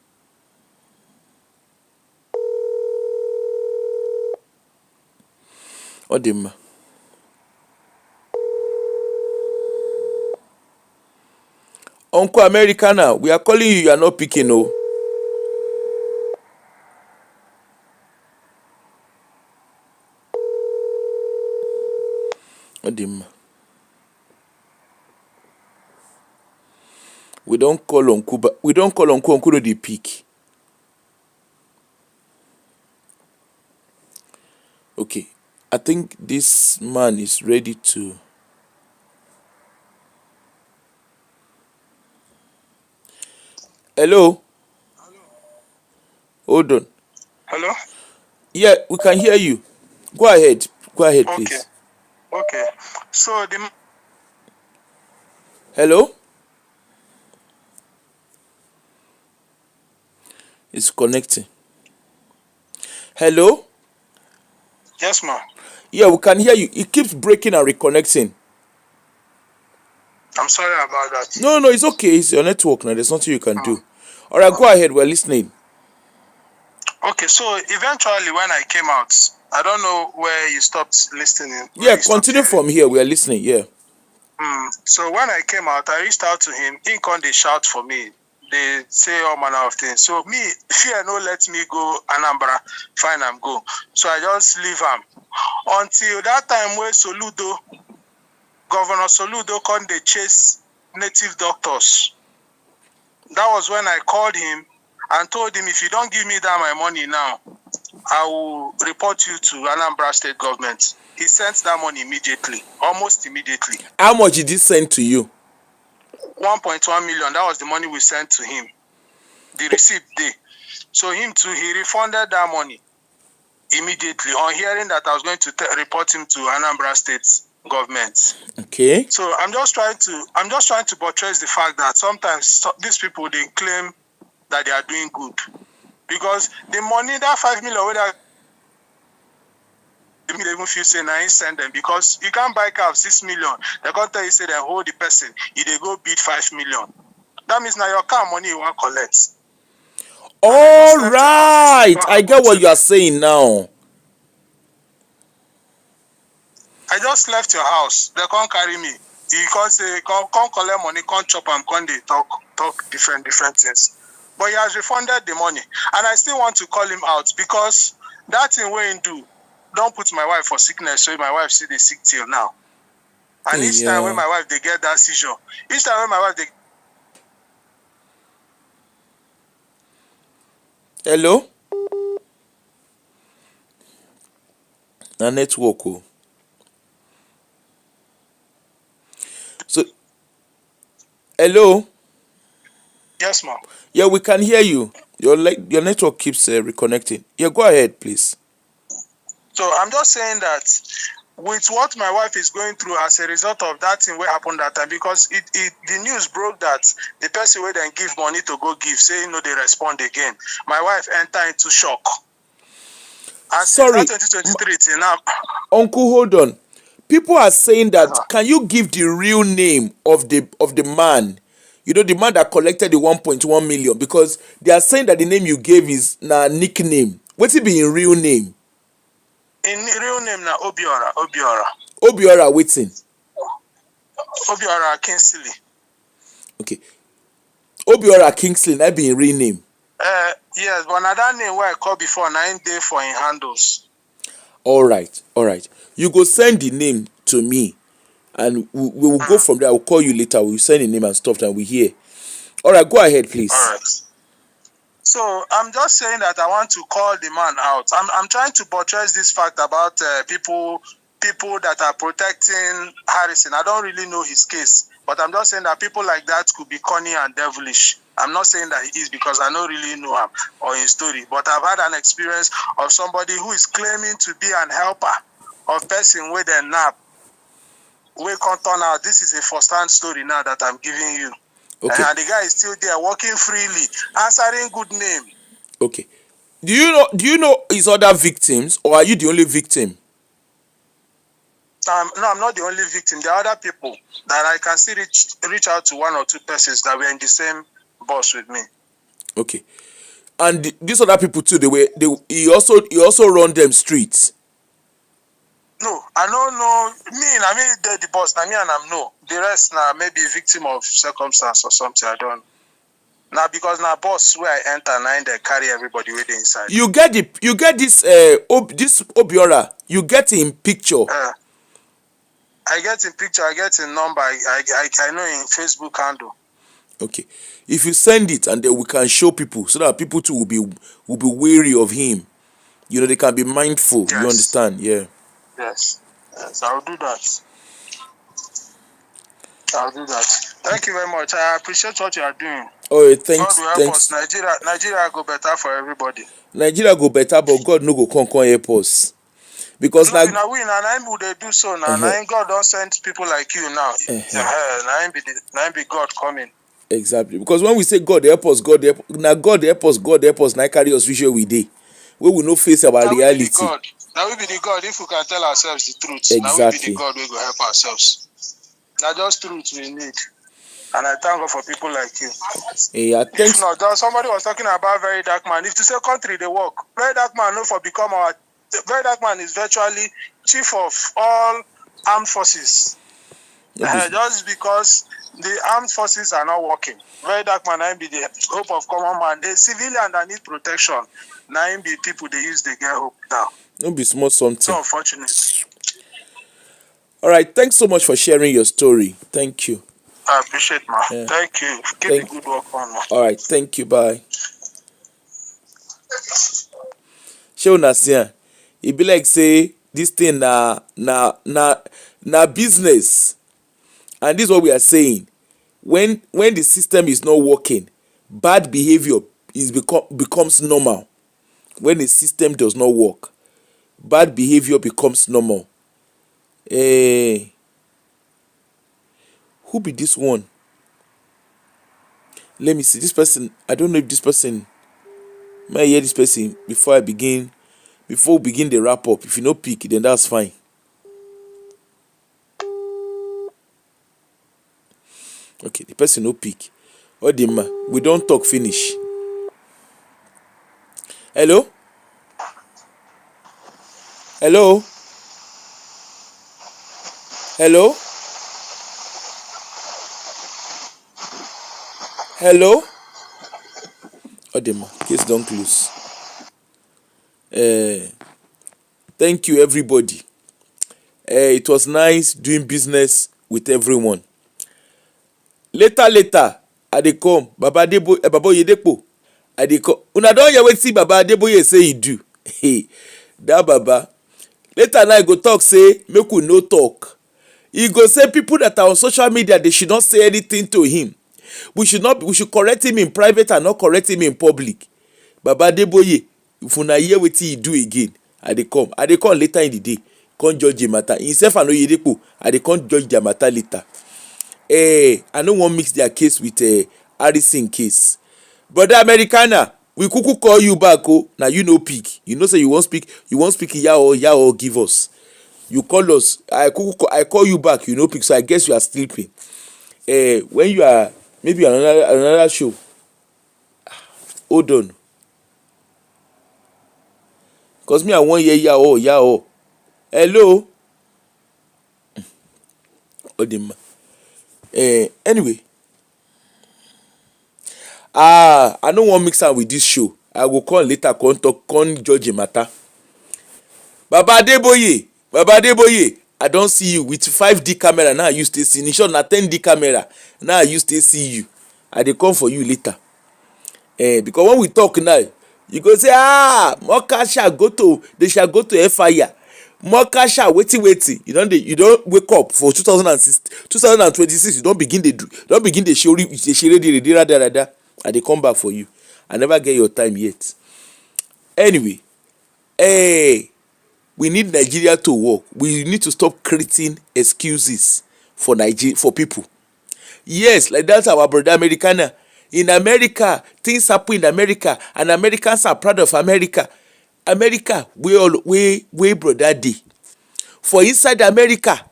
Odema. Uncle Americana, we are calling you. You are not picking. Oh. Odema. We don't call Uncle, but we don't call Uncle. Uncle the pick. Okay, I think this man is ready to. Hello. Hold on. Hello. Yeah, we can hear you. Go ahead. Go ahead, please. Okay. So the. Hello. It's connecting. Hello. Yes, ma'am. Yeah, we can hear you. It keeps breaking and reconnecting. I'm sorry about that. No, it's okay. It's your network now. There's nothing you can do. All right, go ahead. We're listening. Okay, so eventually when I came out, I don't know where you stopped listening. Yeah, continue from here. We are listening. Yeah. So when I came out, I reached out to him. He come they shout for me. They say all manner of things. So me, fear no let me go Anambra. Fine, I'm go. So I just leave him. Until that time where Governor Soludo come they chase native doctors. That was when I called him and told him, if you don't give me that my money now, I will report you to Anambra State government. He sent that money immediately, almost immediately. How much did he send to you? 1.1 million. That was the money we sent to him. The receipt day. So him too, he refunded that money immediately on hearing that I was going to report him to Anambra State government. Okay. So I'm just trying to buttress the fact that sometimes these people they claim that they are doing good, because the money, that 5 million, whether they even feel say now he send them, because you can't buy car 6 million. They can't tell you say they hold the person, you they go bid 5 million. That means now your car money you want collect. All right, I get what you are saying now. I just left your house. They can't carry me. You can't say, come collect money, come chop and come they talk different things. but he has refunded the money. And I still want to call him out because that thing wey him do don put my wife for sickness, so my wife still dey sick till now. And each time when my wife dey get that seizure, each time when my wife dey. Hello? Na network o. So, hello? Yes, ma'am. Yeah, we can hear you. Your network keeps reconnecting. Yeah, go ahead, please. So I'm just saying that with what my wife is going through as a result of that thing wey happen that time, because the news broke that the person wey dem give money to go give say no dey respond again. My wife enter into shock. And Sorry, since that 2023 till now. Uncle, hold on. People are saying that can you give the real name of the man? You know, the man that collected the 1.1 million, because they are saying that the name you gave is na nickname. What's it be in real name? In real name na Obiora. Obiora waiting. Obiora Kingsley. Okay. Obiora Kingsley, that be in real name. Yes, but na that name where I called before, na him dey for in handles. All right. You go send the name to me, and we will go from there. I will call you later. We'll send the name and stuff, and we hear. All right, go ahead, please. All right. So I'm just saying that I want to call the man out. I'm trying to buttress this fact about people that are protecting Harrison. I don't really know his case, but I'm just saying that people like that could be corny and devilish. I'm not saying that he is because I don't really know him or his story, but I've had an experience of somebody who is claiming to be an helper of person with a nap. We can't turn out. This is a first-hand story now that I'm giving you. Okay. And the guy is still there working freely, answering good name. Okay. Do you know his other victims, or are you the only victim? No, I'm not the only victim. There are other people that I can still reach out to, one or two persons that were in the same bus with me. Okay. And these other people too, he also run them streets. No, I don't know. The boss. Me and I'm no. The rest now maybe victim of circumstance or something. I don't. Now because now boss where I enter now they carry everybody with inside. You get this this Obiora. You get in picture. I get in picture. I get in number. I know in Facebook handle. Okay. If you send it and then we can show people so that people too will be wary of him. You know, they can be mindful. Yes. You understand? Yeah. Yes, I'll do that. Thank you very much. I appreciate what you are doing. Oh, thanks. God will help us. Nigeria go better for everybody. Nigeria go better, but God no go come help us. Because no, now we they do so now. Now God don't send people like you now. Now be God coming. Exactly. Because when we say God help us, God help us, now carry us which way we dey. We will not face our reality. Now we be the God if we can tell ourselves the truth. Exactly. Now we be the God we go help ourselves. Now just truth we need. And I thank God for people like you. Yeah, thanks. If not, somebody was talking about Very Dark Man. If to say country they work, Very Dark Man no for become our. Very Dark Man is virtually chief of all armed forces. Just because the armed forces are not working. Very Dark Man now be the hope of common man. The civilian that need protection. Now be people they use the get hope now. No be small something. So unfortunate. All right, thanks so much for sharing your story. Thank you. I appreciate, ma. Yeah. Thank you. Keep the good work on, ma. All right, thank you. Bye. Shey una see am. E be like say this thing na business, and this is what we are saying. When the system is not working, bad behavior becomes normal. When the system does not work, bad behavior becomes normal. Who be this one? Let me see this person. I don't know if this person. May I hear this person before we begin the wrap up. If you no pick, then that's fine. Okay, the person no pick. Odima, we don't talk finish. Hello? Hello? Hello? Hello? Odema, case don't close. Thank you, everybody. It was nice doing business with everyone. Later, I dey come. Baba Oyedepo, I dey come. Una don hear wetin Baba Adeboye say he do. That Baba. Later now I go talk say make we no talk. He go say people that are on social media they should not say anything to him. We should correct him in private and not correct him in public. Baba Adeboye, if una hear wetin he do again, I dey come later in the day. Come judge the matter. Himself and Oyedepo, I dey come judge their matter later. I no wan mix their case with Harrison case. Brother Americana, we kuku call you back oh. Now you no pick. You know say you wan speak yao give us. You call us. I call you back. You no pick. So I guess you are sleeping. When you are maybe another show. Hold on. Cause me I wan hear yao. Hello. Odema. Anyway. I no wan mix am with this show. I go come later come judge the matter. Baba Adeboye, I don see you with 5D camera. Now you stay see. In short, na 10D camera. Now you stay see you. I dey come for you later. Because when we talk now, you go say Mokasha they shall go to fire. Mokasha waiting. You don't wake up for 2026. You don't begin the show. I dey come back for you. I never get your time yet. Anyway, we need Nigeria to work. We need to stop creating excuses for people. Yes, like that's our brother Americana. In America, things happen in America, and Americans are proud of America. America, we brother day. For inside America,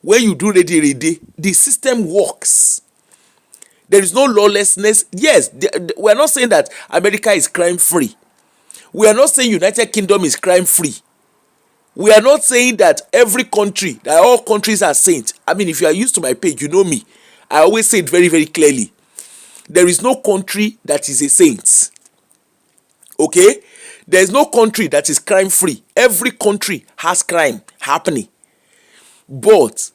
when you do ready, the system works. There is no lawlessness. Yes, we are not saying that America is crime free. We are not saying United Kingdom is crime free. We are not saying that that all countries are saints. I mean, if you are used to my page, you know me. I always say it very, very clearly. There is no country that is a saint. Okay? There is no country that is crime free. Every country has crime happening. But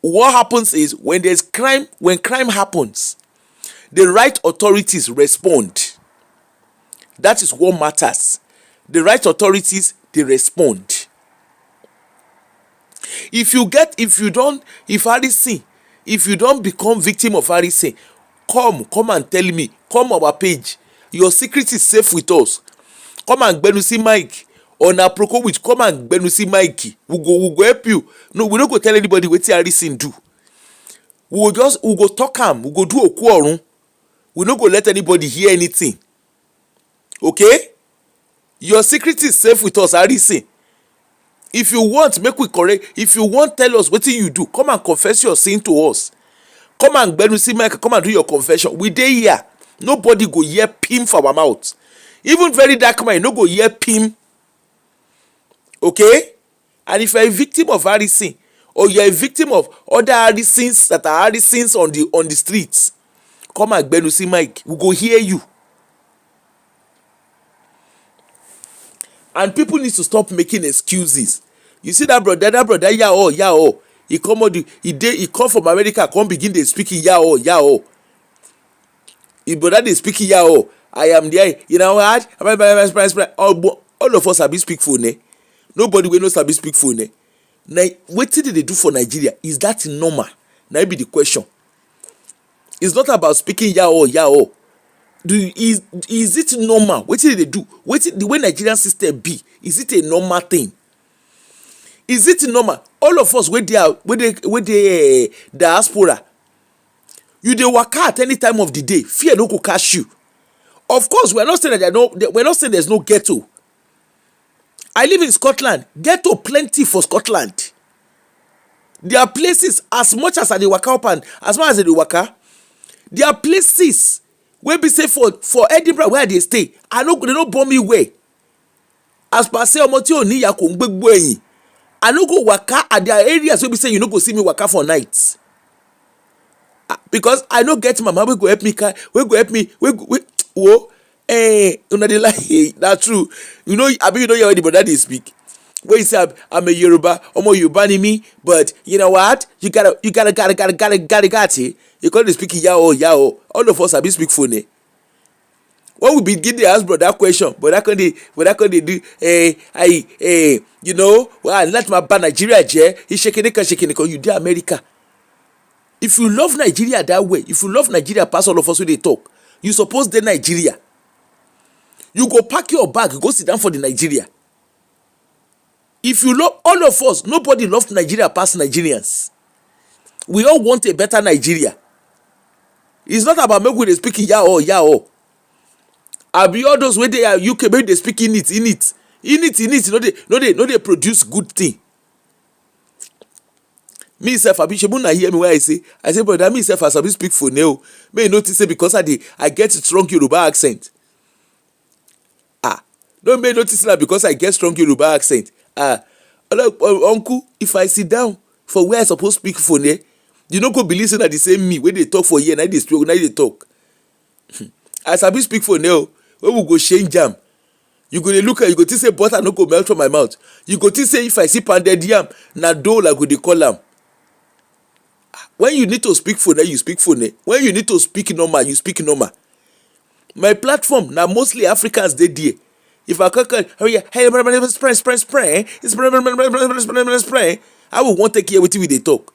what happens is when crime happens, the right authorities respond. That is what matters. The right authorities, they respond. If you don't become victim of Harrison, come and tell me. Come our page. Your secret is safe with us. Come and Benusi Mike on our Proko with come and Benusi Mike. We go help you. No, we don't go tell anybody what Harrison do. We go talk him. We go do a quorum. We don't go let anybody hear anything. Okay? Your secret is safe with us, Harrison. If you want, make we correct. If you want, tell us what you do. Come and confess your sin to us. Come and Benusi Mike, come and do your confession. We dey here. Nobody go hear pim from our mouth. Even very dark man, no go hear pim. Okay? And if you're a victim of Harrison, or you're a victim of other Harrisons that are Harrisons on the streets, come and Benusi Mike. We go hear you. And people need to stop making excuses. You see that brother, yao. He come from America, come begin dey speaking yao. His brother dey speaking yao. I am there. You know what? All of us sabi speak phone. Nobody wey no sabi speak phone. Now, wetin dey do for Nigeria? Is that normal? Now be the question. It's not about speaking yao. Is it normal? Wetin dey do? The way Nigerian system be, is it a normal thing? Is it normal? All of us wey dey diaspora, you dey waka at any time of the day, fear no go catch you. Of course, we're not saying there's no ghetto. I live in Scotland. Ghetto plenty for Scotland. There are places, as much as I dey waka up and as much as I dey waka, there are places wey be say for Edinburgh where I dey stay, they no born me well. As per say omo ti o ni iya ko n gbegbo eyin, I no go waka at their areas wey be say you no go see me waka for night. Because I no get mama wey go help me Una dey lie. Na true. You know, I mean, you know your brother they speak. Where you say I'm a Yoruba, Yoruba ni me, but you know what? You gotta. You can't speak yao. All of us have been speak phone. When we begin to ask brother that question, but that can they do? You know, well, let my bad Nigeria je. He shaking it. You dey America. If you love Nigeria that way, if you love Nigeria pass all of us when they talk, you suppose dey Nigeria. You go pack your bag, go sit down for the Nigeria. If you love all of us, nobody loved Nigeria past Nigerians. We all want a better Nigeria. It's not about make we dey speak yao. Abi all those wey dey UK make dey speak in it. No dey produce good thing. Me sef abi shebu na hear me when I say brother me sef I sabi speak for now. May you notice say because I get strong Yoruba accent. Don't make notice that because I get strong Yoruba accent. Uncle, if I sit down for where I suppose speak for ne, you no go believe say na the same me wey dey talk for here na dey speak na dey talk. I sabi speak for now. When we go change jam, you go dey look at you go think say butter no go melt from my mouth. You go think say if I see pounded yam na dough I go dey call am. When you need to speak for ne, you speak for ne. When you need to speak normal, you speak normal. My platform na mostly Africans dey there. If I can, hey, spray, I will want to take care with we they talk.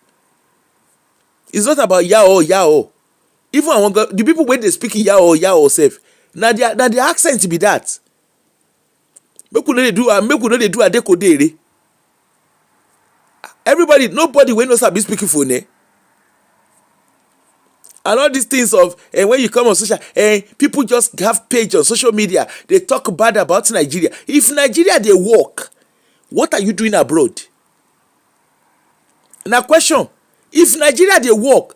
It's not about yao. Even I want the people when they speak yao self. Now the accent be that. Make we no dey do adeko. Everybody, nobody when knows how be speaking for ne. And all these things of when you come on social, people just have page on social media. They talk bad about Nigeria. If Nigeria they work, what are you doing abroad? Now question: if Nigeria they work,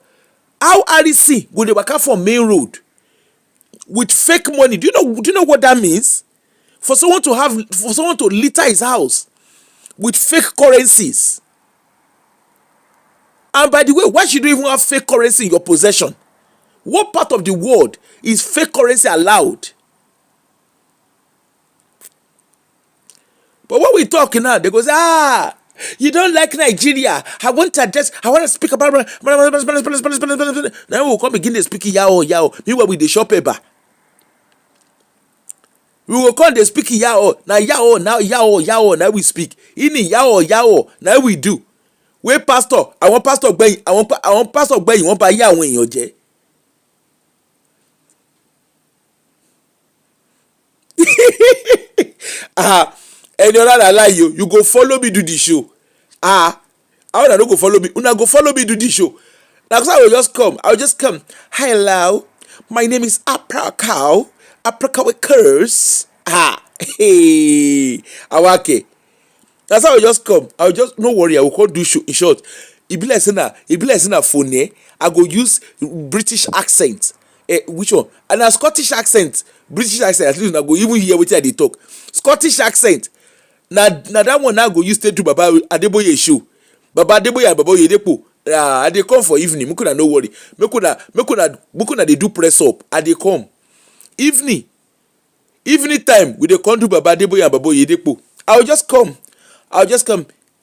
how REC go dey waka from main road with fake money? Do you know what that means? For someone to litter his house with fake currencies. And by the way, why should you even have fake currency in your possession? What part of the world is fake currency allowed? But when we talk now, they go say, you don't like Nigeria. I want to speak about. Now we will come begin to speak yao. Meanwhile, we dey shop paper. We will come dey speak yao. Now yao. Now we speak. Ini yao. Now we do. We pastor. I want pastor gbẹ̀yìn. I want pastor gbẹ̀yìn. Wọ́n bá yá àwọn èèyàn jẹ́. Any other lie you go follow me do the show. How una no go follow me? Una go follow me do the show. Now because I will just come. Hello, my name is Apraka with curse. Hey, awake. That's how I just come. I will just no worry. I will come do show. In short, it be like saying phone. I go use British accent. Which one? And a Scottish accent. British accent. At least I go even hear wetin I dey talk. Scottish accent. Na that one now go use stay to Baba Adeboye show. Baba Adeboye and Baba Oyedepo. I dey come for evening. Make una no worry. Make una dey do press up. I dey come. Evening time we dey come do Baba Adeboye and Baba Oyedepo. I will just come.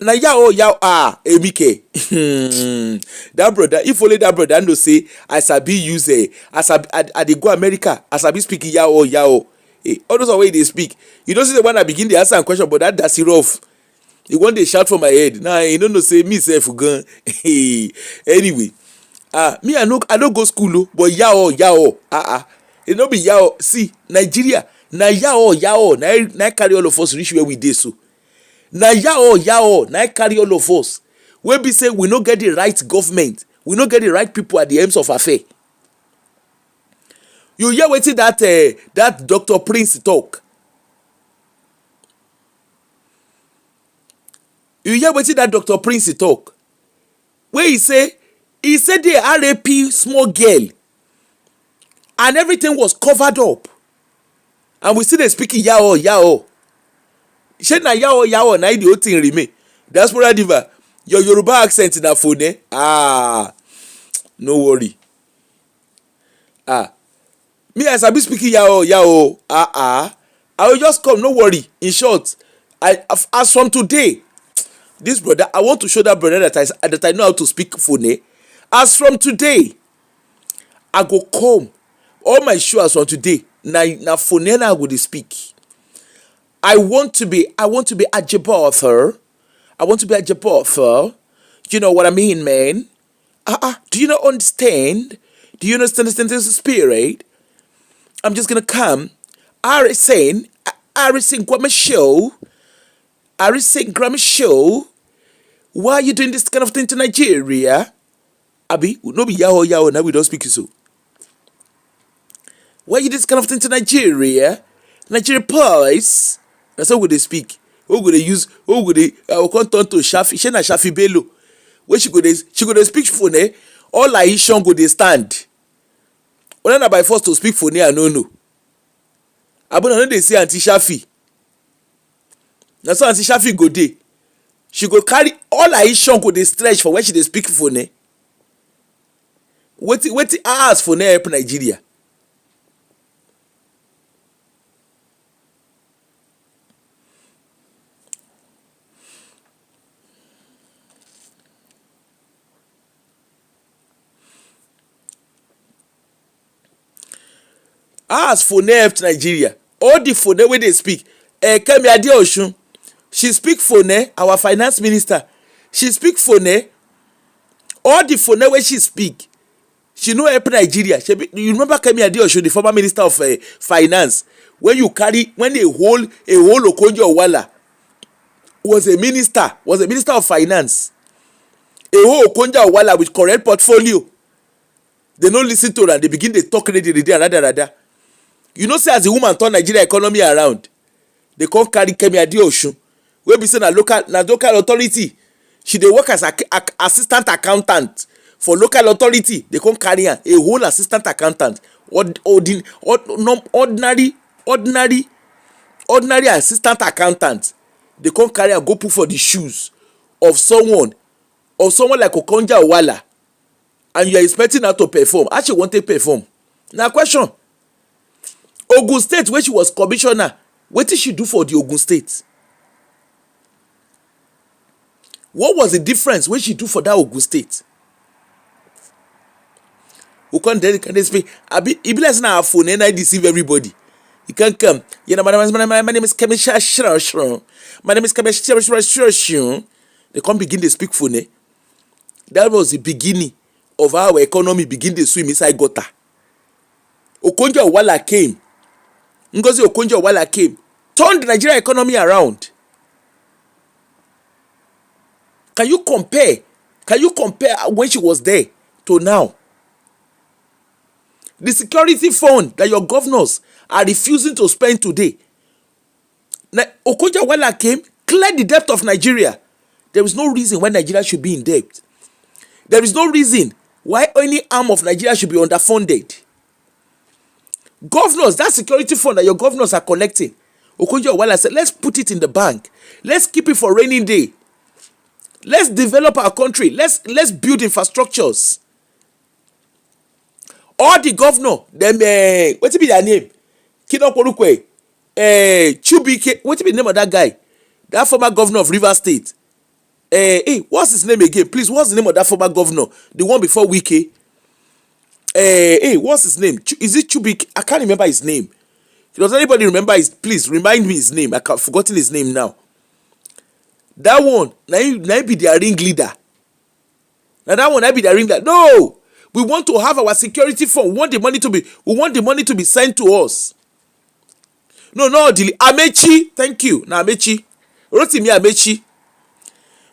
Na yao Emike. That brother, if only that brother no say I sabi use I dey go America. I sabi speak yao. All those way they speak. You don't see the one I begin the answer and question, but that's rough. The one they shout from my head. Nah, you don't know say me self gun. Anyway, me I no go school, but yao. It no be yao. See, Nigeria, na yao. Na carry all of us reach where we dey so. Na yao. Na carry all of us. We be say we no get the right government. We no get the right people at the ends of affair. You hear wetin that Dr. Prince talk. You hear wetin that Dr. Prince talk. Where he say the RAP small girl and everything was covered up. And we still dey speak yao. Shey na yao na the whole thing remain. Diaspora diva, your Yoruba accent na phone. No worry. Me as I be speaking yao. I will just come, no worry. In short, as from today, this brother, I want to show that brother that I know how to speak phone. As from today, I go come. All my show as from today, na phone I go dey speak. I want to be a Jabba author. I want to be a Jabba author. You know what I mean, man? Do you not understand? Do you understand the spirit? I'm just gonna come. Harrison Grammar Show. Harrison Grammar Show. Why are you doing this kind of thing to Nigeria? Abi, no be yao now we don't speak so. Why are you this kind of thing to Nigeria? Nigeria boys. That's how would they speak. Who would they use? Who would they? I will come turn to Shafi. She na Shafi Bello. Where she go dey speak phone. All like Ishon go dey stand. When na by force to speak phone, I no know. Abuna no dey say Auntie Shafi. Na so Auntie Shafi go dey. She go carry all her Ishon go dey stretch for when she dey speak phone. Wetin ask phone help Nigeria? As phone help Nigeria, all the phone wey dey speak, Kemi Adeosun, she speak phone, our finance minister, she speak phone, all the phone wey she speak, she no help Nigeria. You remember Kemi Adeosun, the former minister of finance, when a whole Okonjo-Iweala was a minister of finance, a whole Okonjo-Iweala with correct portfolio, they no listen to her and they begin dey talk rada. You know, say as the woman turn Nigeria economy around, they come carry Kemi Adeosun, wey be say na local authority. She dey work as assistant accountant for local authority. They come carry her, a whole assistant accountant, ordinary assistant accountant. They come carry her go put for the shoes of someone like Okonjo-Iweala, and you are expecting her to perform. How she wan take perform? Na question. Ogun State, where she was commissioner, wetin she do for the Ogun State? What was the difference wey she do for that Ogun State? We can't speak. E be like say na her phone I deceive everybody. You can't come. You know, my name is Kemi Shashro. My name is Kemi Shashro. They can't begin to speak phone. That was the beginning of how our economy begin to swim inside gutter. Okonjo-Iweala came. Ngozi Okonjo-Iweala came, turned the Nigeria economy around. Can you compare when she was there to now? The security fund that your governors are refusing to spend today. Okonjo-Iweala came, cleared the debt of Nigeria. There is no reason why Nigeria should be in debt. There is no reason why any arm of Nigeria should be underfunded. Governors, that security fund that your governors are collecting, Okonjo-Iweala said, let's put it in the bank. Let's keep it for rainy day. Let's develop our country. Let's build infrastructures. All the governor, them, what's be their name? Kinokorukwe, Chubike, what's be the name of that guy? That former governor of Rivers State. Hey, what's his name again? Please, what's the name of that former governor? The one before Wike. Hey, what's his name? Is it Chubik? I can't remember his name. Does anybody remember please remind me his name? I've forgotten his name now. That one, now be their ringleader. Now that one, now be their ringleader. No, we want to have our security fund. We want the money to be sent to us. No, Amechi. Thank you. Now Amechi. Rotimi Amechi.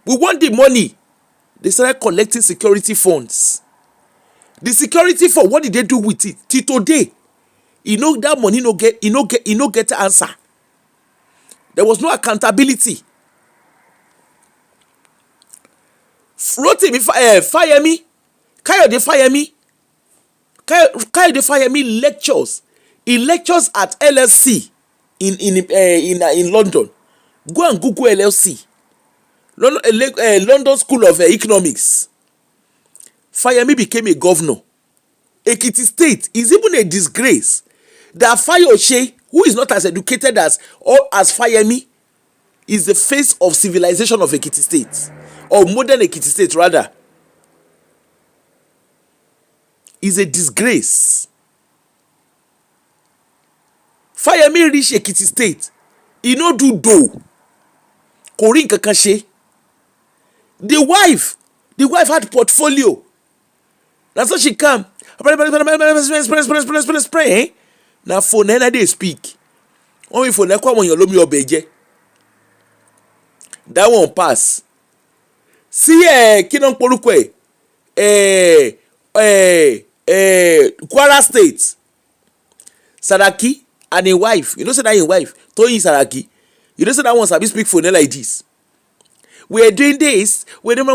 We want the money. They started collecting security funds. The security fund, what did they do with it? Till today, that money no get answer. There was no accountability. Rotimi fire me. Kayode fire me lectures. He lectures at LSC in London. Go and Google LLC. London School of Economics. Fayemi became a governor. Ekiti State is even a disgrace. That Fayose, who is not as educated as Fayemi, is the face of civilization of Ekiti State, or modern Ekiti State rather, is a disgrace. Fayemi reach Ekiti State, he no do dough. Korin kankan. The wife had portfolio. That's how she come. Spray. Now phone na dey speak. Only phone na kwa won yan lomi obeje. That one pass. See kinon poruko Kwara State. Saraki and a wife. You know say that him wife, Toyin Saraki. You know say that one sabi speak phone like this. We're doing this. We're doing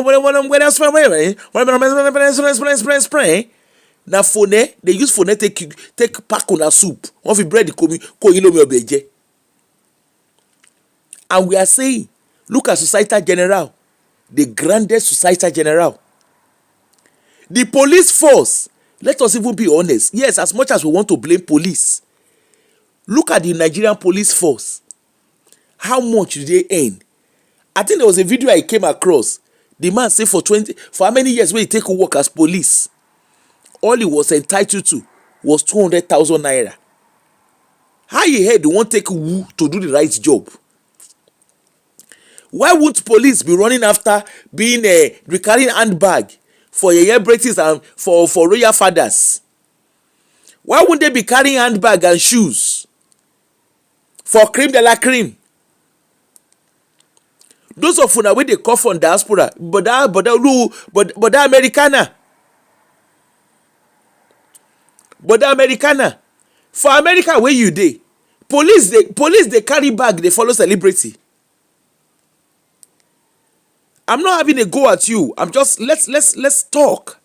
na phone they use phone take pack on a soup. One fi bread ko yin lomi obeje. And we are saying, look at Societal General, the grandest Societal General. The police force, let us even be honest. Yes, as much as we want to blame police, look at the Nigerian police force. How much do they earn? I think there was a video I came across. The man said for how many years when he take work as police, all he was entitled to was 200,000 naira. How he heard they won't take who to do the right job? Why won't police be running after being carrying handbag for celebrities and for royal fathers? Why won't they be carrying handbag and shoes for cream de la cream? Those of una wey dey come from diaspora, but that Americana. For America where you dey, police dey carry bag, they follow celebrity. I'm not having a go at you. I'm just let's talk.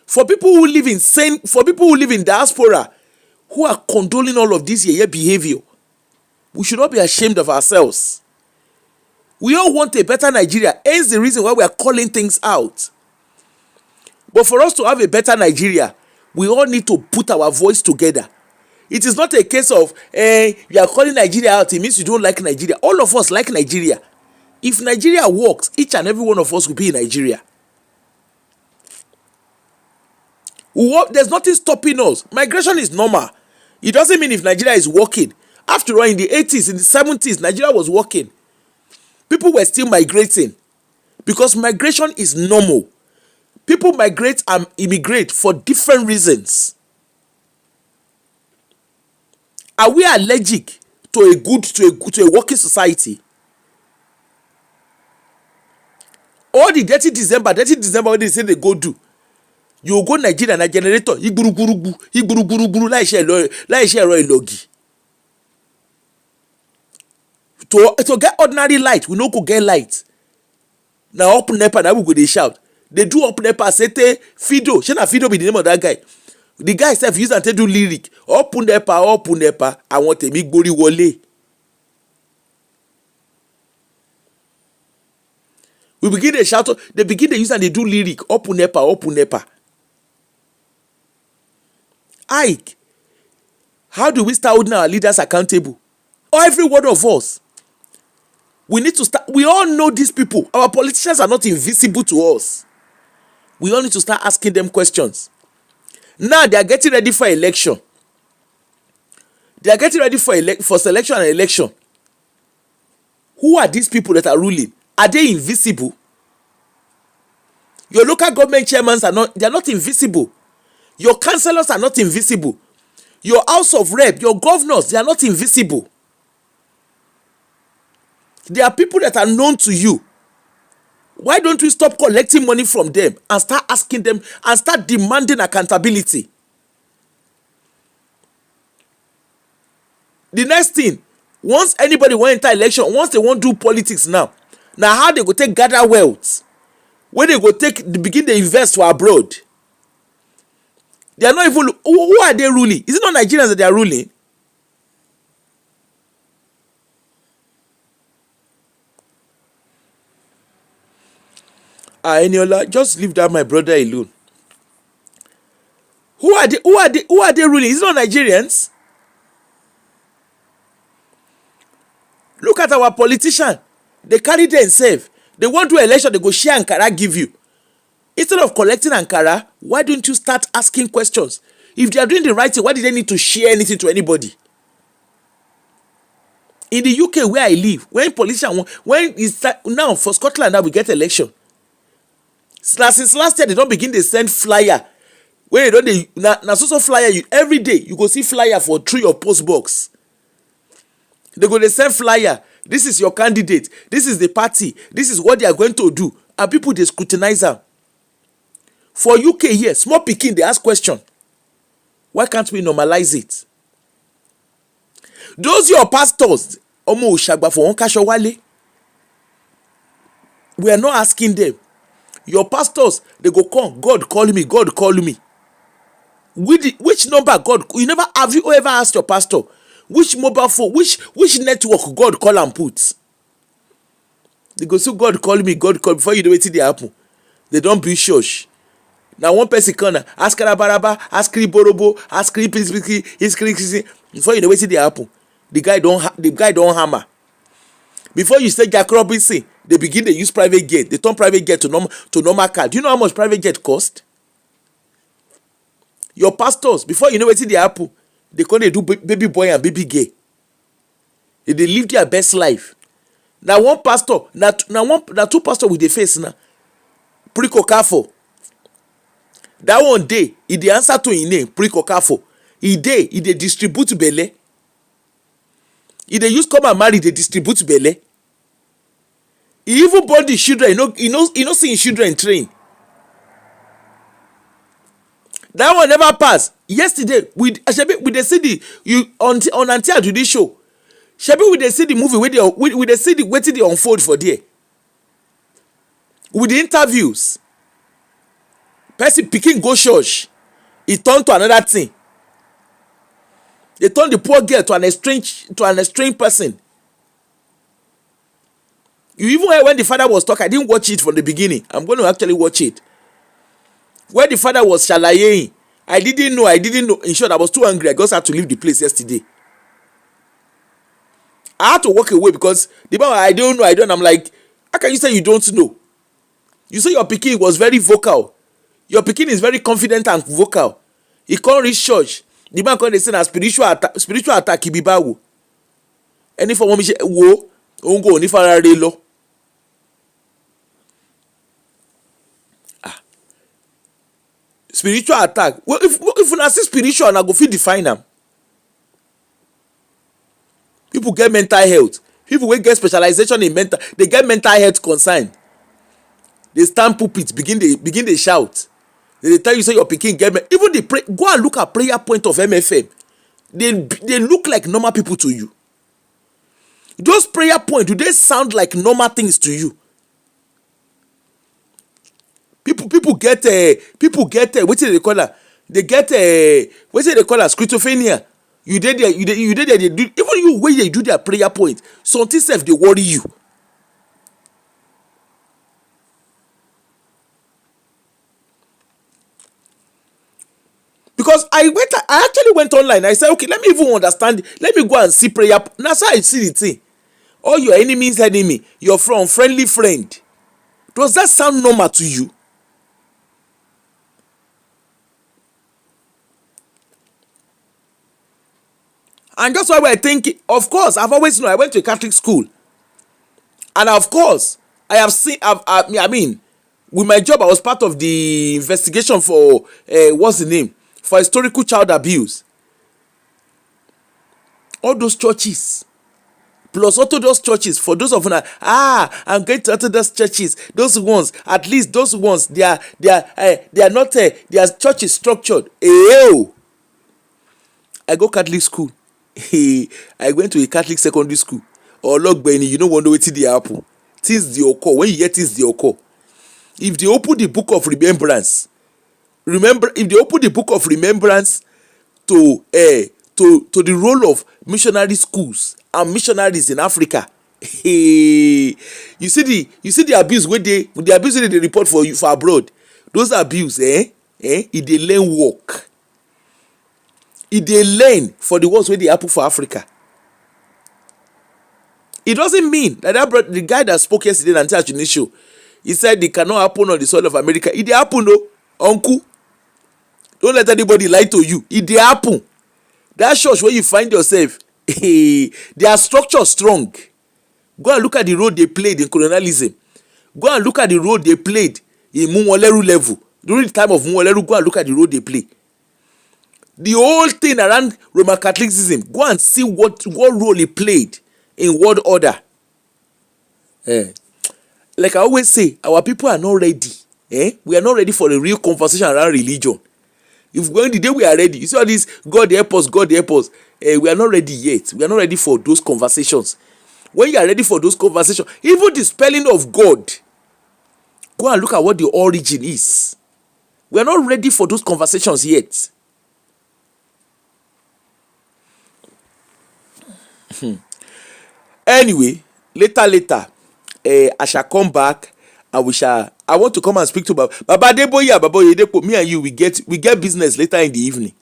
For people who live in diaspora, who are condoling all of this behavior, we should not be ashamed of ourselves. We all want a better Nigeria. Hence the reason why we are calling things out. But for us to have a better Nigeria, we all need to put our voice together. It is not a case of you are calling Nigeria out, it means you don't like Nigeria. All of us like Nigeria. If Nigeria works, each and every one of us will be in Nigeria. There's nothing stopping us. Migration is normal. It doesn't mean if Nigeria is working. After all, in the 80s, in the 70s, Nigeria was working. People were still migrating because migration is normal. People migrate and immigrate for different reasons. Are we allergic to a working society? All the dirty December when they say they go do, you go Nigeria na generator igburugburu láìṣe ẹ̀rọ ìlọ́gì. To get ordinary light, we no go get light. Now up nepa na we go dey shout. They do up nepa sete Fido. Shey na Fido be the name of that guy. The guy sef use am take do lyric. Up nepa, àwọn tèmi gbórí wọlé. We begin dey shout, they begin dey use am dey do lyric. Up nepa. Ike, how do we start holding our leaders accountable? Every one of us. We need to start. We all know these people. Our politicians are not invisible to us. We all need to start asking them questions. Now they are getting ready for election. They are getting ready for selection and election. Who are these people that are ruling? Are they invisible? Your local government chairmen they are not invisible. Your councillors are not invisible. Your house of rep, your governors, they are not invisible. There are people that are known to you. Why don't we stop collecting money from them and start asking them and start demanding accountability? The next thing, once anybody want enter election, once they want do politics now how they go take gather wealth? When they go begin to invest for abroad? They are not even. Who are they ruling? Is it not Nigerians that they are ruling? Eniola, just leave that my brother alone. Who Who are they ruling? It's not Nigerians. Look at our politician. They carry themselves. They want to election, they go share Ankara give you. Instead of collecting Ankara, why don't you start asking questions? If they are doing the right thing, why do they need to share anything to anybody? In the UK where I live, when politician, now for Scotland now we get election. Since last year they don't begin to send flyer. When they don't now so flyer you every day you go see flyer for through your post box. They go they send flyer. This is your candidate. This is the party. This is what they are going to do. And people they scrutinize them. For UK here, small pikin they ask question. Why can't we normalize it? Those your pastors, Omo Oshagba for Onkashowale, we are not asking them. Your pastors, they go come. God call me. God call me. Which number God? Have you ever asked your pastor which mobile phone, which network God call and put? They go so God call me. God call before you know wetin dey happen. They don't build church. Now one person come ask Karabaraba, ask Kriborobo, ask Kripiki, before you know wetin dey happen. The guy don't hammer. Before you say Jack Robinson, they begin to use private jet. They turn private jet to normal car. Do you know how much private jet cost? Your pastors, before you know wetin dey happen, they come dey do baby boy and baby girl. They live their best life. Now one pastor, now two pastors with the face now. Pre-Kokafo. That one day, he dey answer to his name, Pre-Kokafo. He dey distribute belle. He dey use come and marry, they distribute belle. He even born the children, he no see his children train. That one never pass. Yesterday, we dey see the on until to this show. Shebi we dey see the movie we dey see the wetin dey unfold for there. With the interviews, person pikin go church, he turn to another thing. They turn the poor girl to an estranged person. You even heard when the father was talking. I didn't watch it from the beginning. I'm going to actually watch it. When the father was shalayeing, I didn't know. In short, I was too angry. I just had to leave the place yesterday. I had to walk away because the man, I don't know. I'm like, how can you say you don't know? You say your pikin was very vocal. Your pikin is very confident and vocal. He can't reach church. The man can't say na spiritual attack ibibawo. Any form of wo ongo ni farare lo. Spiritual attack. Well, if you see spiritual, I go fit define them. People get mental health. People wey get specialization in mental, they get mental health concern. They stand pulpit, begin they shout. They tell you say your pikin get even the pray. Go and look at prayer point of MFM. They look like normal people to you. Those prayer points, do they sound like normal things to you? People get wetin they call her? They get wetin they call her? Schizophrenia. You did there. They do, even you when they do their prayer point, something self they worry you. Because I actually went online. I said, okay, let me even understand. Let me go and see prayer. That's how I see the thing. All your enemy's enemy, your friendly friend. Does that sound normal to you? And that's why we're thinking, of course, I've always known I went to a Catholic school. And of course, I have seen, I mean, with my job, I was part of the investigation for, what's the name? For historical child abuse. All those churches. Plus Orthodox churches, for those of you that, I'm going to Orthodox churches. Those ones, at least those ones, they are not, their church is structured. Ew. I go Catholic school. I went to a Catholic secondary school. Or Benny, you don't want to know wetin dey happen. Things dey occur. When you hear things dey occur, if they open the book of remembrance, if they open the book of remembrance to the role of missionary schools and missionaries in Africa, you see the abuse wey dey report for abroad. Those abuse, e dey learn work. dey learn for the ones wey dey happen for Africa. It doesn't mean that the guy that spoke yesterday on Tonight Show, he said it cannot happen on the soil of America. It dey happen o, uncle. Don't let anybody lie to you. It dey happen. That church where you find yourself, their structure strong. Go and look at the role they played in colonialism. Go and look at the role they played in Mumoleru level. During the time of Mumoleru, go and look at the role they play. The whole thing around Roman Catholicism, go and see what role it played in world order. Like I always say, our people are not ready. We are not ready for a real conversation around religion. If when the day we are ready, you see all this God help us, God help us. We are not ready yet. We are not ready for those conversations. When you are ready for those conversations, even the spelling of God, go and look at what the origin is. We are not ready for those conversations yet. Anyway, later, I shall come back and I want to come and speak to Baba Adeboye, Baba Oyedepo. Me and you, we get business later in the evening.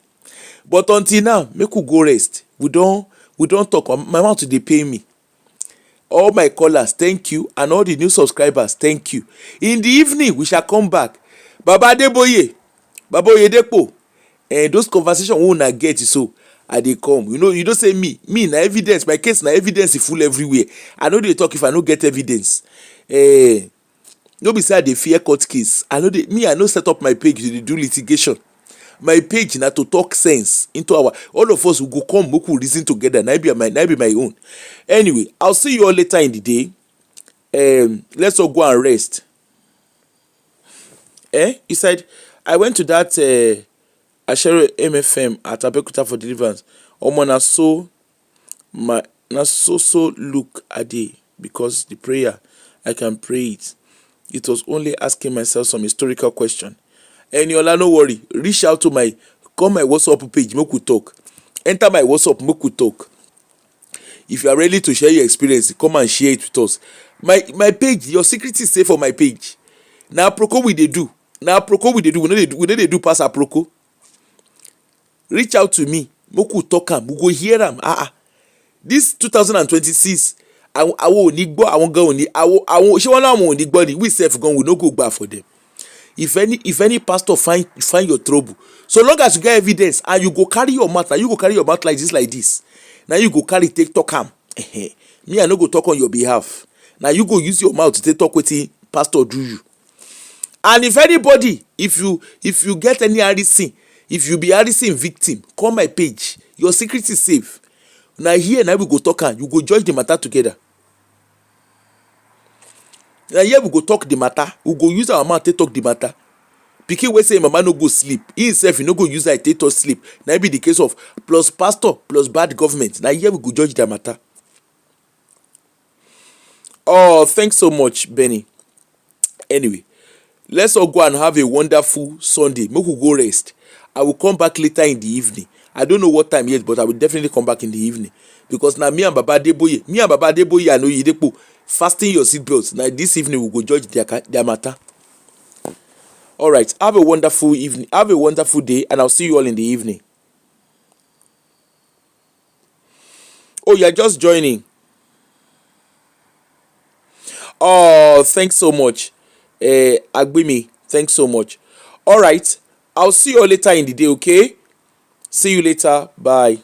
But until now, make we go rest. We don't talk. My mouth dey pain me. All my callers, thank you, and all the new subscribers, thank you. In the evening, we shall come back. Baba Adeboye, Baba Oyedepo, those conversations we una get so I dey come. You don't say me na evidence. My case na evidence full everywhere. I no dey talk if I no get evidence. No be say I dey fear court case. I no set up my page to dey do litigation. My page na to talk sense into all of us. We go come, we go reason together. Na be my own. Anyway, I'll see you all later in the day. Let's all go and rest. He said, I went to that Ashere MFM at Abeokuta for deliverance. Omo na so look ade because the prayer I can pray it. It was only asking myself some historical question. Eniola, no worry. Reach out to my WhatsApp page, make we talk. Enter my WhatsApp, make we talk. If you are ready to share your experience, come and share it with us. My page, your secret is safe for my page. Na aproko we dey do. We no dey do pass aproko. Reach out to me, make we talk am. We go hear am. This 2026, àwọn ò ní gbọ́, àwọn gan ò ní, àwọn ṣé wọ́n láwọn ò ní gbọ́ ni, we sef gan we no go gbà for them. If any pastor find your trouble, so long as you get evidence and you go carry your mouth, and you go carry your mouth like this, now you go carry take talk am. Me I no go talk on your behalf. Now you go use your mouth to take talk wetin pastor do you. And if anybody, if you get any harassing, if you be harassing victim, call my page. Your secret is safe. Now here we go talk am. You go judge the matter together. Now here we go talk the matter. We go use our mouth to talk the matter. Pikin wey say mama no go sleep, he himself he no go use that take talk sleep. Now be the case of plus pastor plus bad government. Now here we go judge the matter. Oh, thanks so much, Benny. Anyway, let's all go and have a wonderful Sunday. Make we go rest. I will come back later in the evening. I don't know what time yet, but I will definitely come back in the evening. Because now me and Baba Adeboye and Oyedepo, fasten your seatbelts. Now this evening we go judge their matter. All right. Have a wonderful evening. Have a wonderful day, and I'll see you all in the evening. Oh, you're just joining. Oh, thanks so much. Agbimi, thanks so much. All right. I'll see you all later in the day, okay? See you later. Bye.